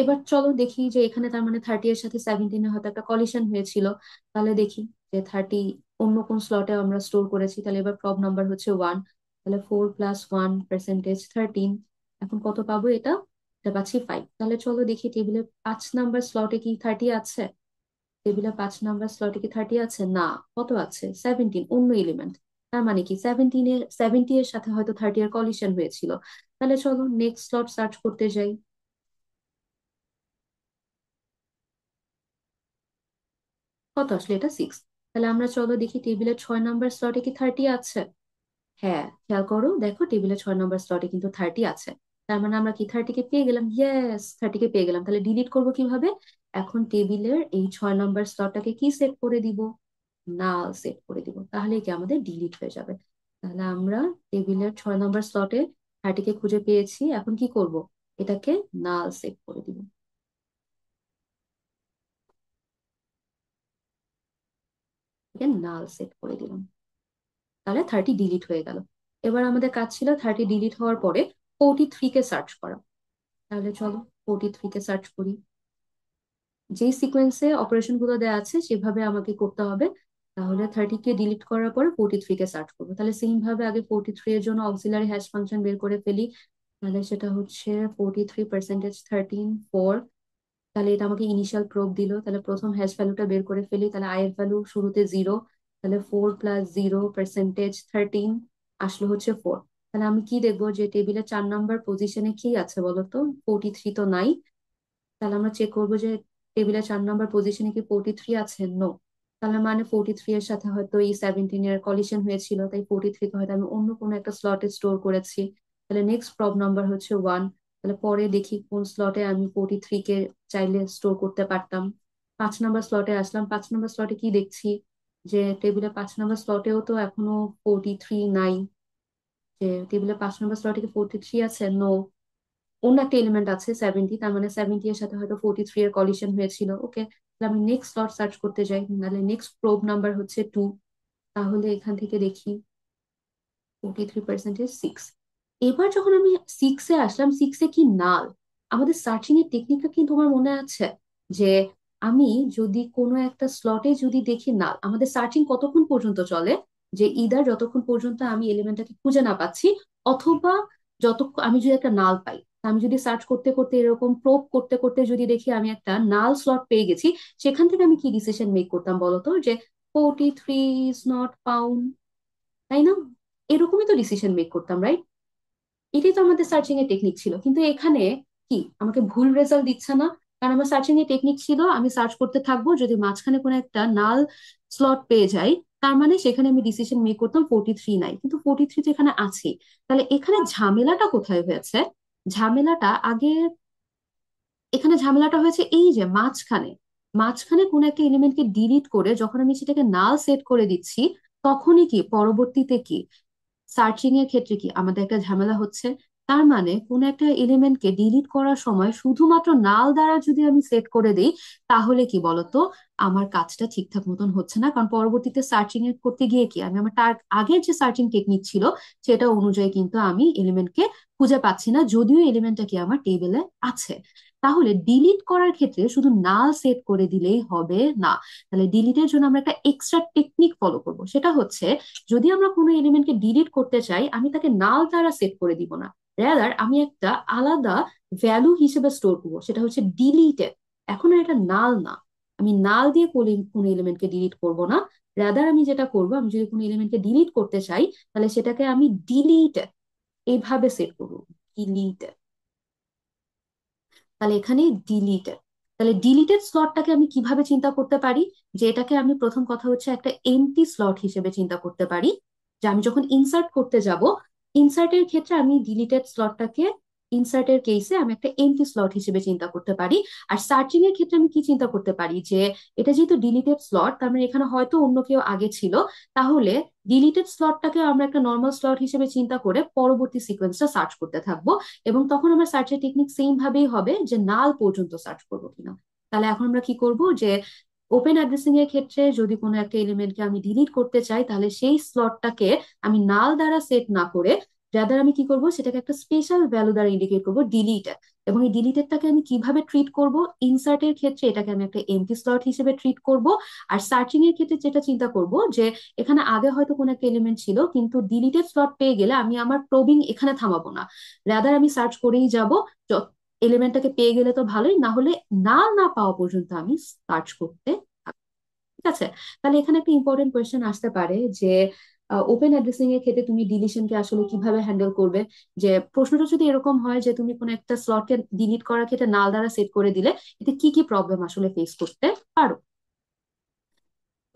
এবার চলো দেখি যে এখানে তার মানে 30 এর সাথে 17 হয়তো একটা কলিশন হয়েছিল। তাহলে দেখি যে 30 অন্য কোন স্লটে আমরা স্টোর করেছি। তাহলে এবার প্রব নাম্বার হচ্ছে 1। তাহলে 4 + 1 % 13। এখন কত পাবো এটা? এটা পাচ্ছি 5। তাহলে চলো দেখি টেবিলে 5 নাম্বার স্লটে কি 30 আছে। টেবিলে 5 নাম্বার স্লটে কি 30 আছে? না। কত আছে? 17, অন্য এলিমেন্ট। তার মানে কি 70 এর সাথে হয়তো 30 এর কলিশন হয়েছিল। তাহলে চলো নেক্সট স্লট সার্চ করতে যাই। কত আসলে? এটা 6। তাহলে আমরা চলো দেখি টেবিলের 6 নাম্বার স্লটে কি 30 আছে। হ্যাঁ, খেয়াল করো, দেখো টেবিলে 6 নাম্বার স্লটে কিন্তু 30 আছে। তার মানে আমরা কি 30কে পেয়ে গেলাম? ইয়েস, 30কে পেয়ে গেলাম। তাহলে ডিলিট করবো কিভাবে? এখন টেবিলের এই 6 নাম্বার স্লটটাকে কি সেট করে দিব? নাল সেট করে দিব। তাহলে কি আমাদের ডিলিট হয়ে যাবে। তাহলে আমরা টেবিলের 6 নাম্বার স্লটে 30কে খুঁজে পেয়েছি। এখন কি করব? এটাকে নাল সেট করে দিব। এটাকে নাল সেট করে দিলাম। তাহলে 30 ডিলিট হয়ে গেল। এবার আমাদের কাজ ছিল 30 ডিলিট হওয়ার পরে 43কে সার্চ করা। তাহলে চলো 43কে সার্চ করি। যেই সিকোয়েন্সে অপারেশন গুলো দেওয়া আছে সেভাবে আমাকে করতে হবে। তাহলে 30কে ডিলিট করার পরে 43কে সার্চ করবো। তাহলে সেম ভাবে আগে 43 এর জন্য অক্সিলারি হ্যাশ ফাংশন বের করে ফেলি। তাহলে সেটা হচ্ছে 43% 13 4। তাহলে এটা আমাকে ইনিশিয়াল প্রোব দিল। তাহলে প্রথম হ্যাশ ভ্যালুটা বের করে ফেলি। তাহলে আই এর ভ্যালু শুরুতে 0। তাহলে 4 + 0 % 13 আসলো হচ্ছে 4। তাহলে আমি কি দেখবো যে টেবিলে 4 নাম্বার পজিশনে কি আছে বলতো? 43 তো নাই। তাহলে আমরা চেক করবো যে টেবিলে 4 নাম্বার পজিশনে কি 43 আছে। নো। তাহলে মানে 43 এর সাথে হয়তো এই 17 এর কলিশন হয়েছিল, তাই 43কে হয়তো আমি অন্য কোনো একটা স্লটে স্টোর করেছি। তাহলে নেক্সট প্রব নাম্বার হচ্ছে 1। তাহলে পরে দেখি কোন স্লটে আমি 43কে চাইলে স্টোর করতে পারতাম। 5 নাম্বার স্লটে আসলাম। 5 নাম্বার স্লটে কি দেখছি? যে টেবিলে 5 নাম্বার স্লটেও তো এখনো 43 নাই। যে টেবিলে 5 নাম্বার স্লটে কি 43 আছে? নো। অন্য একটা এলিমেন্ট আছে 70, তার মানে 70 এর সাথে হয়তো 43 এর কলিশন হয়েছিল। ওকে, তাহলে আমি নেক্সট স্লট সার্চ করতে যাই। তাহলে নেক্সট প্রোব নাম্বার হচ্ছে 2। তাহলে এখান থেকে দেখি 43% 6। এবার যখন আমি 6-এ আসলাম, 6-এ কি নাল? আমাদের সার্চিং এর টেকনিকটা কি তোমার মনে আছে? যে আমি যদি কোনো একটা স্লটে যদি দেখি নাল, আমাদের সার্চিং কতক্ষণ পর্যন্ত চলে? যে ইদার যতক্ষণ পর্যন্ত আমি এলিমেন্টটাকে খুঁজে না পাচ্ছি, অথবা যতক্ষণ আমি যদি একটা নাল পাই। আমি যদি সার্চ করতে করতে এরকম প্রোব করতে করতে যদি দেখি আমি একটা নাল স্লট পেয়ে গেছি, সেখান থেকে আমি কি ডিসিশন মেক করতাম বলতো? যে 43 ইজ নট ফাউন্ড, তাই না? এরকমই তো ডিসিশন মেক করতাম, রাইট? এটাই তো আমাদের সার্চিং এর টেকনিক ছিল। কিন্তু এখানে কি আমাকে ভুল রেজাল্ট দিচ্ছে না? কারণ আমার সার্চিং এর টেকনিক ছিল আমি সার্চ করতে থাকবো, যদি মাঝখানে কোনো একটা নাল স্লট পেয়ে যাই, তার মানে সেখানে আমি ডিসিশন মেক করতাম 43 নাই, কিন্তু 43 তো এখানে আছে। তাহলে এখানে ঝামেলাটা কোথায় হয়েছে? ঝামেলাটা আগে, এখানে ঝামেলাটা হয়েছে এই যে মাঝখানে। মাঝখানে কোন একটা এলিমেন্টকে ডিলিট করে যখন আমি সেটাকে নাল সেট করে দিচ্ছি, তখনই কি পরবর্তীতে কি সার্চিং এর ক্ষেত্রে কি আমাদের একটা ঝামেলা হচ্ছে। তার মানে কোন একটা এলিমেন্টকে ডিলিট করার সময় শুধুমাত্র নাল দ্বারা যদি আমি সেট করে দিই, তাহলে কি বলতো, আমার কাজটা ঠিকঠাক মতন হচ্ছে না। কারণ পরবর্তীতে সার্চিং এর করতে গিয়ে কি আমি আমার তার আগের যে সার্চিং টেকনিক ছিল সেটা অনুযায়ী কিন্তু আমি এলিমেন্টকে খুঁজে পাচ্ছি না, যদিও এলিমেন্টটা কি আমার টেবিলে আছে। তাহলে ডিলিট করার ক্ষেত্রে শুধু নাল সেট করে দিলেই হবে না। তাহলে ডিলিটের জন্য আমরা একটা এক্সট্রা টেকনিক ফলো করব, সেটা হচ্ছে যদি আমরা কোনো এলিমেন্টকে ডিলিট করতে চাই, আমি তাকে নাল দ্বারা সেট করে দিব না, রেদার আমি একটা আলাদা ভ্যালু হিসেবে স্টোর করবো, সেটা হচ্ছে ডিলিটেড। এখন আর এটা নাল না, আমি নাল দিয়ে কোনো এলিমেন্টকে ডিলিট করব না। রেদার আমি যেটা করব, আমি যদি কোনো এলিমেন্টকে ডিলিট করতে চাই, তাহলে সেটাকে আমি ডিলিটেড এইভাবে সেট করবো, ডিলিটেড। তাহলে এখানে ডিলিটেড। তাহলে ডিলিটেড স্লটটাকে আমি কিভাবে চিন্তা করতে পারি, যে এটাকে আমি প্রথম কথা হচ্ছে একটা এমটি স্লট হিসেবে চিন্তা করতে পারি। যে আমি যখন ইনসার্ট করতে যাব, ইনসার্টের ক্ষেত্রে আমি ডিলিটেড স্লটটাকে, ইনসার্টের কেসে আমি একটা এমটি স্লট হিসেবে চিন্তা করতে পারি। আর সার্চিং এর ক্ষেত্রে আমি কি চিন্তা করতে পারি, যে এটা যেহেতু ডিলিটেড স্লট, তার মানে এখানে হয়তো অন্য কেউ আগে ছিল। তাহলে ডিলিটেড স্লটটাকে আমরা একটা নর্মাল স্লট হিসেবে চিন্তা করে পরবর্তী সিকোয়েন্সটা সার্চ করতে থাকবো। এবং তখন আমার সার্চের টেকনিক সেম ভাবেই হবে, যে নাল পর্যন্ত সার্চ করবো কিনা। তাহলে এখন আমরা কি করব, যে ওপেন অ্যাড্রেসিং এর ক্ষেত্রে যদি কোনো একটা এলিমেন্টকে আমি ডিলিট করতে চাই, তাহলে সেই স্লটটাকে আমি নাল দ্বারা সেট না করে, রাদার আমি কি করব, সেটাকে একটা স্পেশাল ভ্যালু দ্বারা ইন্ডিকেট করব, ডিলিটেড। এবং এই ডিলিটেডটাকে আমি কিভাবে ট্রিট করব, ইনসার্টের ক্ষেত্রে এটাকে আমি একটা এমটি স্লট হিসেবে ট্রিট করব। আর সার্চিং এর ক্ষেত্রে যেটা চিন্তা করব, যে এখানে আগে হয়তো কোনো একটা এলিমেন্ট ছিল, কিন্তু ডিলিটেড স্লট পেয়ে গেলে আমি আমার প্রবিং এখানে থামাবো না, রাদার আমি সার্চ করেই যাব। এলিমেন্টটাকে পেয়ে গেলে তো ভালোই, না হলে না না পাওয়া পর্যন্ত আমি সার্চ করতে থাকবো। ঠিক আছে। তাহলে এখানে একটা ইম্পর্টেন্ট কোয়েশ্চেন আসতে পারে, যে ওপেন অ্যাড্রেসিং এর ক্ষেত্রে তুমি ডিলিশনকে আসলে কিভাবে হ্যান্ডেল করবে। যে প্রশ্নটা যদি এরকম হয় যে তুমি কোনো একটা স্লটকে ডিলিট করার ক্ষেত্রে নাল দ্বারা সেট করে দিলে, এতে কি কি প্রবলেম আসলে ফেস করতে পারো।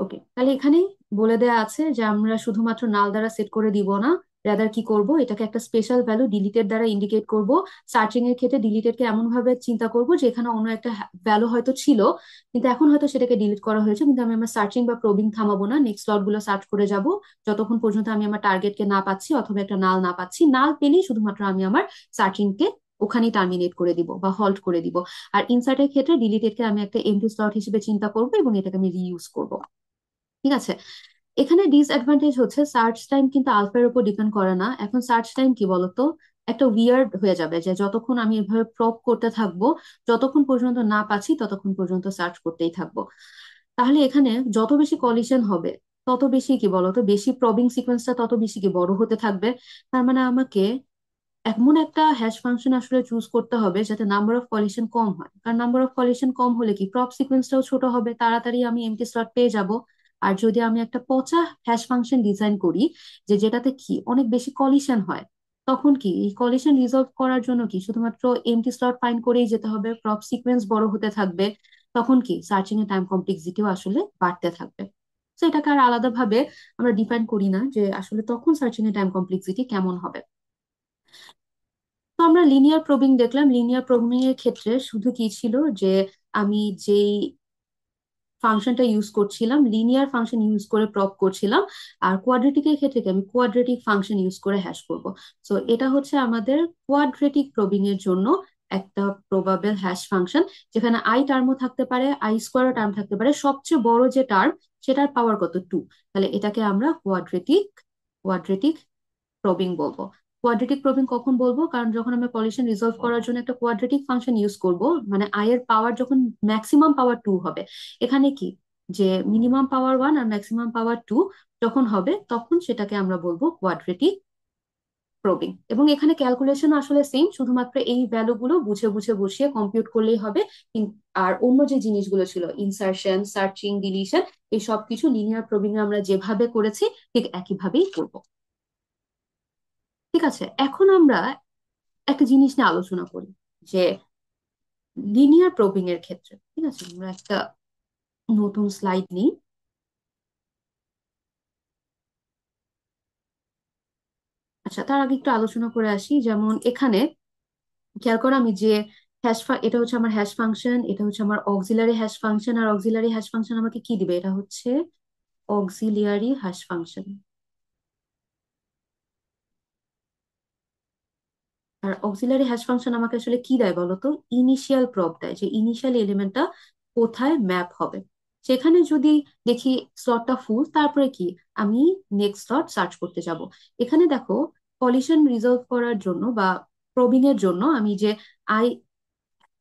ওকে, তাহলে এখানেই বলে দেয়া আছে যে আমরা শুধুমাত্র নাল দ্বারা সেট করে দিব না, রাদার কি করব, এটাকে একটা স্পেশাল ভ্যালু ডিলিটেড দ্বারা ইন্ডিকেট করব। সার্চিং এর ক্ষেত্রে ডিলিটেডকে এমন ভাবে চিন্তা করব যে এখানে অন্য একটা ভ্যালু হয়তো ছিল, কিন্তু এখন হয়তো সেটাকে ডিলিট করা হয়েছে, কিন্তু আমি আমার সার্চিং বা প্রবিং থামাবো না, নেক্সট স্লট গুলো সার্চ করে যাব যতক্ষণ পর্যন্ত আমি আমার টার্গেটকে না পাচ্ছি অথবা একটা নাল না পাচ্ছি। নাল পেলেই শুধুমাত্র আমি আমার সার্চিংকে ওখানেই টার্মিনেট করে দিব বা হল্ট করে দিব। আর ইনসার্টের ক্ষেত্রে ডিলিটেডকে আমি একটা এমটি স্লট হিসেবে চিন্তা করবো এবং এটাকে আমি রিইউজ করবো। ঠিক আছে। এখানে ডিসঅ্যাডভান্টেজ হচ্ছে সার্চ টাইম কিন্তু আলফার উপর ডিপেন্ড করে না। এখন সার্চ টাইম কি বলতো, একটা উইয়ার্ড হয়ে যাবে, যে যতক্ষণ আমি এভাবে প্রব করতে থাকবো, যতক্ষণ পর্যন্ত না পাচ্ছি ততক্ষণ পর্যন্ত সার্চ করতেই থাকবো। তাহলে এখানে যত বেশি কলিশন হবে, তত বেশি কি বলতো, বেশি প্রবিং সিকোয়েন্সটা তত বেশি কি বড় হতে থাকবে। তার মানে আমাকে এমন একটা হ্যাশ ফাংশন আসলে চুজ করতে হবে যাতে নাম্বার অফ কলিশন কম হয়। কারণ নাম্বার অফ কলিশন কম হলে কি প্রব সিকোয়েন্সটাও ছোট হবে, তাড়াতাড়ি আমি এমটি স্লট পেয়ে যাব। আর যদি আমি একটা পচা হ্যাশ ফাংশন ডিজাইন করি, যে যেটাতে কি অনেক বেশি কলিশন হয়, তখন কি এই কলিশন রিজলভ করার জন্য কি শুধুমাত্র এমটি স্লট ফাইন্ড করেই যেতে হবে, প্রব সিকোয়েন্স বড় হতে থাকবে, তখন কি সার্চিং এর টাইম কমপ্লেক্সিটিও আসলে বাড়তে থাকবে। তো এটাকে আর আলাদাভাবে আমরা ডিফাইন করি না যে আসলে তখন সার্চিং এর টাইম কমপ্লেক্সিটি কেমন হবে। তো আমরা লিনিয়ার প্রবিং দেখলাম। লিনিয়ার প্রবিং এর ক্ষেত্রে শুধু কি ছিল, যে আমি যেই ফাংশনটা ইউজ করছিলাম, লিনিয়ার ফাংশন ইউজ করে প্রব করছিলাম। আর কোয়াড্রেটিকের ক্ষেত্রে কি আমি কোয়াড্রেটিক ফাংশন ইউজ করে হ্যাশ করব। সো এটা হচ্ছে আমাদের কোয়াড্রেটিক প্রবিং এর জন্য একটা প্রবাবেল হ্যাশ ফাংশন, যেখানে আই টার্মও থাকতে পারে, আই স্কোয়ারও টার্ম থাকতে পারে, সবচেয়ে বড় যে টার্ম সেটার পাওয়ার কত, 2। তাহলে এটাকে আমরা কোয়াড্রেটিক কোয়াড্রেটিক প্রবিং বলবো। কোয়াড্রেটিক প্রবিং কখন বলবো, কারণ যখন আমরা কলিশন রিজলভ করার জন্য একটা কোয়াড্রেটিক ফাংশন ইউজ করব, মানে আই এর পাওয়ার যখন ম্যাক্সিমাম পাওয়ার 2 হবে। এখানে কি, যে মিনিমাম পাওয়ার 1 আর ম্যাক্সিমাম পাওয়ার 2 যখন হবে, তখন সেটাকে আমরা বলবো কোয়াড্রেটিক প্রবিং। এবং এখানে ক্যালকুলেশন আসলে সেম, শুধুমাত্র এই ভ্যালু গুলো বুঝে বুঝে বসিয়ে কম্পিউট করলেই হবে। আর অন্য যে জিনিসগুলো ছিল, ইনসার্শন, সার্চিং, ডিলিশন, এই সব কিছু লিনিয়ার প্রবিং আমরা যেভাবে করেছি ঠিক একইভাবেই করব। ঠিক আছে। এখন আমরা একটা জিনিস নিয়ে আলোচনা করি, যে লিনিয়ার প্রবিং এর ক্ষেত্রে, ঠিক আছে, আমরা একটা নতুন স্লাইড নিই। আচ্ছা, তার আগে একটু আলোচনা করে আসি। যেমন এখানে খেয়াল করো, আমি যে এটা হচ্ছে আমার হ্যাশ ফাংশন, এটা হচ্ছে আমার অক্সিলারি হ্যাশ ফাংশন। আর অক্সিলারি হ্যাশ ফাংশন আমাকে কি দিবে, এটা হচ্ছে অক্সিলিয়ারি হ্যাশ ফাংশন। আর অক্সিলারি হ্যাশ ফাংশন আমাকে আসলে কি দেয় বলতো? ইনিশিয়াল প্রব দেয়, যে ইনিশিয়াল এলিমেন্টটা কোথায় ম্যাপ হবে। সেখানে যদি দেখি স্লটটা ফুল, তারপরে কি আমি নেক্সট স্লট সার্চ করতে যাব। এখানে দেখো, কলিশন রিজলভ করার জন্য বা প্রবিং এর জন্য আমি যে আই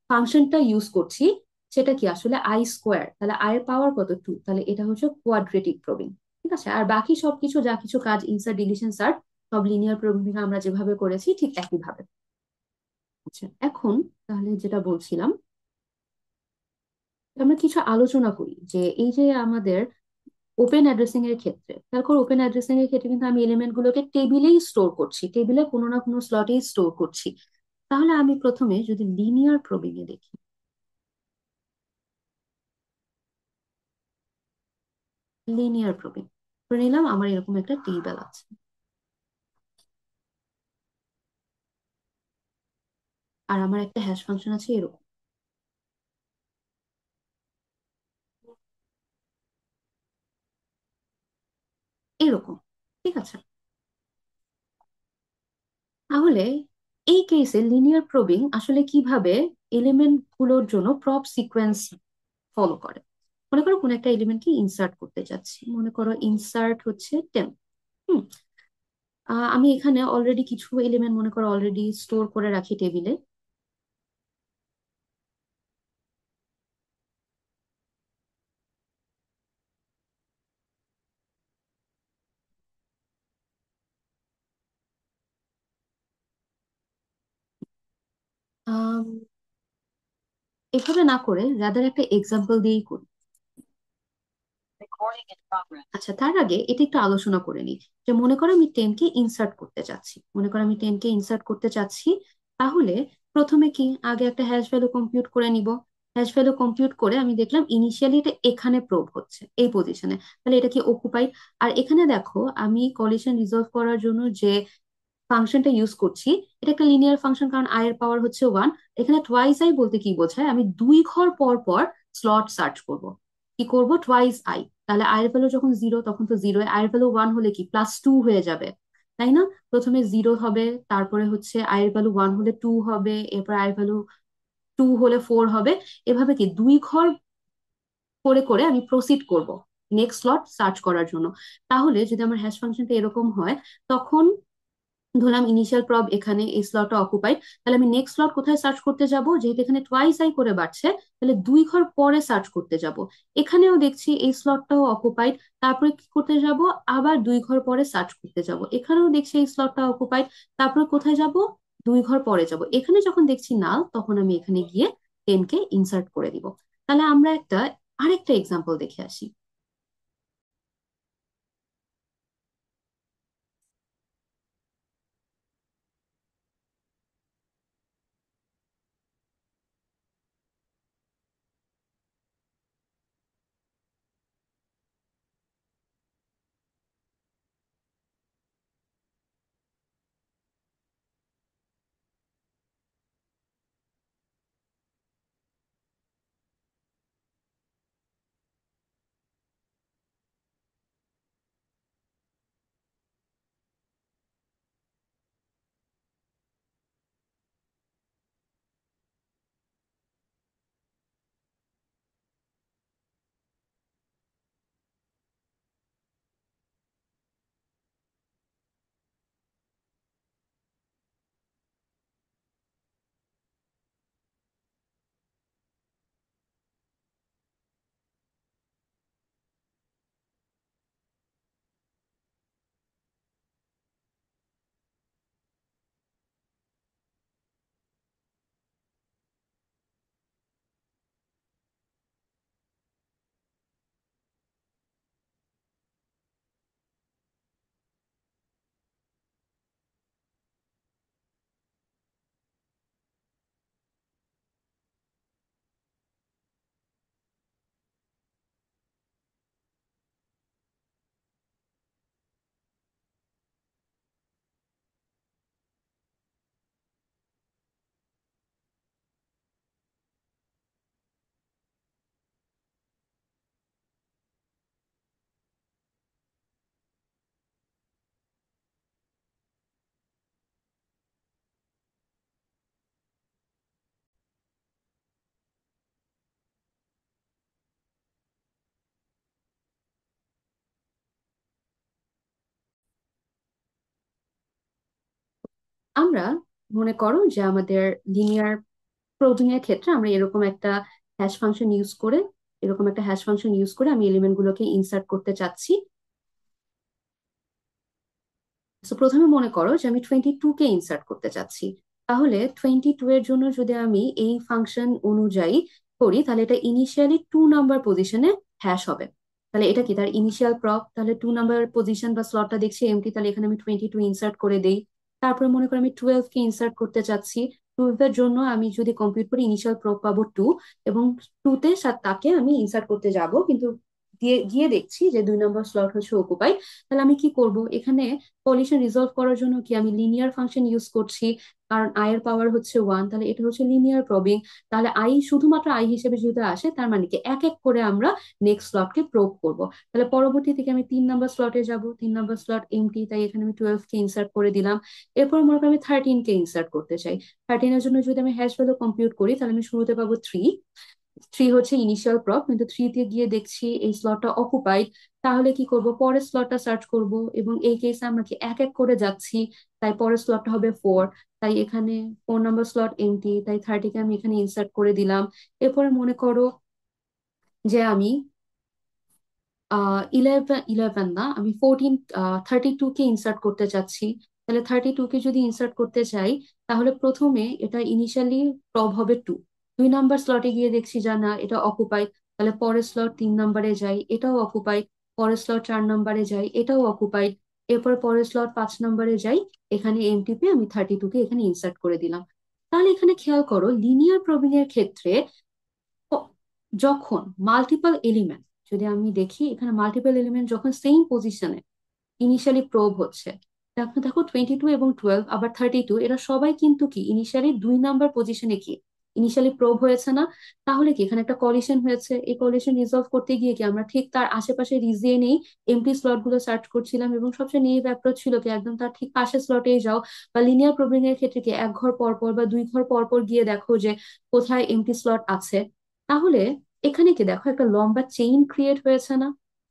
ফাংশনটা ইউজ করছি, সেটা কি আসলে আই স্কোয়ার, তাহলে আই এর পাওয়ার কত, 2, তাহলে এটা হচ্ছে কোয়াড্রেটিক প্রবিং। ঠিক আছে, আর বাকি সবকিছু যা কিছু কাজ ইনসার্ট ডিলিশন সার্ট সব লিনিয়ার প্রোগ্রামিং আমরা যেভাবে করেছি ঠিক একইভাবে। আচ্ছা, এখন তাহলে যেটা বলছিলাম, আমরা কিছু আলোচনা করি যে এই যে আমাদের ওপেন অ্যাড্রেসিং এর ক্ষেত্রে, তারপর ওপেন অ্যাড্রেসিং এর ক্ষেত্রে কিন্তু আমি এলিমেন্ট গুলোকে টেবিলেই স্টোর করছি, টেবিলে কোনো না কোনো স্লটেই স্টোর করছি। তাহলে আমি প্রথমে যদি লিনিয়ার প্রোবিং এ দেখি, লিনিয়ার প্রোবিং ধরে নিলাম আমার এরকম একটা টেবিল আছে, আর আমার একটা হ্যাশ ফাংশন আছে এরকম, এরকম। ঠিক আছে, তাহলে এই কেসে লিনিয়ার প্রোবিং আসলে কিভাবে এলিমেন্ট গুলোর জন্য প্রপ সিকোয়েন্স ফলো করে। মনে করো কোন একটা এলিমেন্টকে ইনসার্ট করতে চাচ্ছি, মনে করো ইনসার্ট হচ্ছে 10। হুম, আমি এখানে অলরেডি কিছু এলিমেন্ট মনে করো অলরেডি স্টোর করে রাখি টেবিলে। এভাবে না করে রাদার একটা এক্সাম্পল দিয়েই করি। আচ্ছা, তার আগে এটা একটু আলোচনা করে নিই, যে মনে করো আমি 10 কে ইনসার্ট করতে চাচ্ছি, মনে করো আমি 10 কে ইনসার্ট করতে চাচ্ছি। তাহলে প্রথমে কি, আগে একটা হ্যাশ ভ্যালু কম্পিউট করে নিব। হ্যাশ ভ্যালু কম্পিউট করে আমি দেখলাম ইনিশিয়ালি এটা এখানে প্রোব হচ্ছে এই পজিশনে, তাহলে এটা কি অকুপাইড। আর এখানে দেখো, আমি কলিশন রিজলভ করার জন্য যে ফাংশনটা ইউজ করছি, এটা একটা লিনিয়ার ফাংশন, কারণ আই এর পাওয়ার হচ্ছে 1। এখানে টোয়াইস আই বলতে কি বোঝায়, আমি 2 ঘর পর পর স্লট সার্চ করব। কি করব, টোয়াইস আই। তাহলে আই এর ভ্যালু যখন 0 তখন তো 0, আই এর ভ্যালু 1 হলে কি +2 হয়ে যাবে, তাই না? প্রথমে 0 হবে, তারপরে হচ্ছে আই এর ভ্যালু 1 হলে 2 হবে, এরপর আই এর ভ্যালু 2 হলে 4 হবে। এভাবে কি 2 ঘর করে করে আমি প্রসিড করব নেক্সট স্লট সার্চ করার জন্য। তাহলে যদি আমার হ্যাশ ফাংশনটা এরকম হয়, তখন ধরলাম ইনিশিয়াল প্রব এখানে এই স্লটটা অকুপাইড, তাহলে আমি নেক্সট স্লট কোথায় সার্চ করতে যাব, যেহেতু এখানে টোয়াইস আই করে বাড়ছে, তাহলে 2 ঘর পরে সার্চ করতে যাব। এখানেও দেখছি এই স্লটটাও অকুপাইড, তারপরে কি করতে যাব, আবার 2 ঘর পরে সার্চ করতে যাব। এখানেও দেখছি এই স্লটটা অকুপাইড, তারপরে কোথায় যাব, 2 ঘর পরে যাব। এখানে যখন দেখছি না, তখন আমি এখানে গিয়ে 10 কে ইনসার্ট করে দিব। তাহলে আমরা আরেকটা এক্সাম্পল দেখে আসি। আমরা মনে করো যে আমাদের লিনিয়ার প্রোটিং এর ক্ষেত্রে আমরা এরকম একটা হ্যাশ ফাংশন ইউজ করে আমি এলিমেন্ট গুলোকে ইনসার্ট করতে চাচ্ছি। তো প্রথমে মনে করো যে আমি 22 কে ইনসার্ট করতে চাচ্ছি। তাহলে 22 এর জন্য যদি আমি এই ফাংশন অনুযায়ী করি, তাহলে এটা ইনিশিয়ালি 2 নাম্বার পজিশনে হ্যাশ হবে। তাহলে এটা কি তার ইনিশিয়াল প্রপ, তাহলে 2 নাম্বার পজিশন বা স্লটটা দেখছি এমটি, তাহলে এখানে আমি 22 ইনসার্ট করে দেই। তারপরে মনে করো আমি 12 কে ইনসার্ট করতে চাচ্ছি। 12 এর জন্য আমি যদি কম্পিউট করি ইনিশিয়াল প্রপ পাবো 2, এবং 2 তে তাকে আমি ইনসার্ট করতে যাব, কিন্তু দিয়ে গিয়ে দেখছি যে 2 নাম্বার স্লট হচ্ছে অকুপাইড। তাহলে আমি কি করব এখানে? কলিশন রিজলভ করার জন্য কি আমি লিনিয়ার ফাংশন ইউজ করছি, কারণ আই এর পাওয়ার হচ্ছে 1, তাহলে এটা হচ্ছে লিনিয়ার প্রবিং। তাহলে আই শুধুমাত্র আই হিসেবে যদি আসে, তার মানে কি এক এক করে আমরা নেক্সট স্লটকে প্রোব করব। তাহলে পরবর্তী থেকে আমি 3 নাম্বার স্লটে যাব, 3 নাম্বার স্লট এমটি, তাই এখানে আমি 12 কে ইনসার্ট করে দিলাম। এরপর মনে করি আমি 13 কে ইনসার্ট করতে চাই। 13 এর জন্য যদি আমি হ্যাশ ভ্যালু কম্পিউট করি, তাহলে আমি শুরুতে পাবো 3। 3 হচ্ছে ইনিশিয়াল প্রপ, কিন্তু 3 তে গিয়ে দেখছি এই স্লটটা অকুপাইড। তাহলে কি করব? পরের স্লটটা সার্চ করব, এবং এই কেসে আমরা কি এক এক করে যাচ্ছি। তাই পরের স্লটটা হবে 4, তাই এখানে 4 নাম্বার স্লট এমটি, তাই 30 কে আমি এখানে ইনসার্ট করে দিলাম। এরপরে মনে করো যে আমি 11 না, আমি 32 কে ইনসার্ট করতে চাচ্ছি। তাহলে 32 কে যদি ইনসার্ট করতে চাই, তাহলে প্রথমে এটা ইনিশিয়ালি প্রব হবে 2। 2 নাম্বার স্লটে গিয়ে দেখছি যে না, এটা অকুপাইড। তাহলে পরের স্লট 3 নাম্বারে যাই, এটাও অকুপাইড। পরের স্লট 4 নাম্বারে যাই, এটাও অকুপাইড। এরপর পরের স্লট 5 নাম্বারে যাই, এখানে এমটি পে আমি 32 কে এখানে ইনসার্ট করে দিলাম। তাহলে এখানে খেয়াল করো লিনিয়ার প্রবিং এর ক্ষেত্রে ক- যখন মাল্টিপল এলিমেন্ট, যদি আমি দেখি এখানে মাল্টিপল এলিমেন্ট যখন সেম পজিশনে ইনিশিয়ালি প্রোব হচ্ছে, দেখো দেখো 22 এবং 12 আবার 32, এরা সবাই কিন্তু কি ইনিশিয়ালি 2 নাম্বার পজিশনে কি ইনিশিয়ালি প্রোব হয়েছে না? তাহলে কি এখানে একটা কলিশন হয়েছে। এই কলিশন রিজলভ করতে গিয়ে কি আমরা ঠিক তার আশেপাশে রিজিয়নেই এমটি স্লট গুলো সার্চ করছিলাম, এবং সবচেয়ে নেই অ্যাপ্রোচ ছিল কি একদম তার ঠিক পাশের স্লটেই যাও। বা লিনিয়ার প্রোবিং এর ক্ষেত্রে কি এক ঘর পর পর বা 2 ঘর পর পর গিয়ে দেখো যে কোথায় এমটি স্লট আছে। তাহলে এখানে কি দেখো একটা লম্বা চেইন ক্রিয়েট হয়েছে না?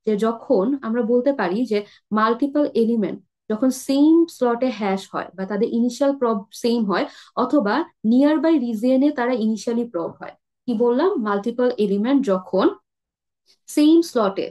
যে যখন আমরা বলতে পারি যে মাল্টিপল এলিমেন্ট যখন সেম স্লটে হ্যাশ হয় বা তাদের ইনিশিয়াল প্রব সেম হয়, অথবা নিয়ার বাই রিজিয়নে তারা ইনিশিয়ালি প্রব হয়। কি বললাম? মাল্টিপল এলিমেন্ট যখন সেম স্লটে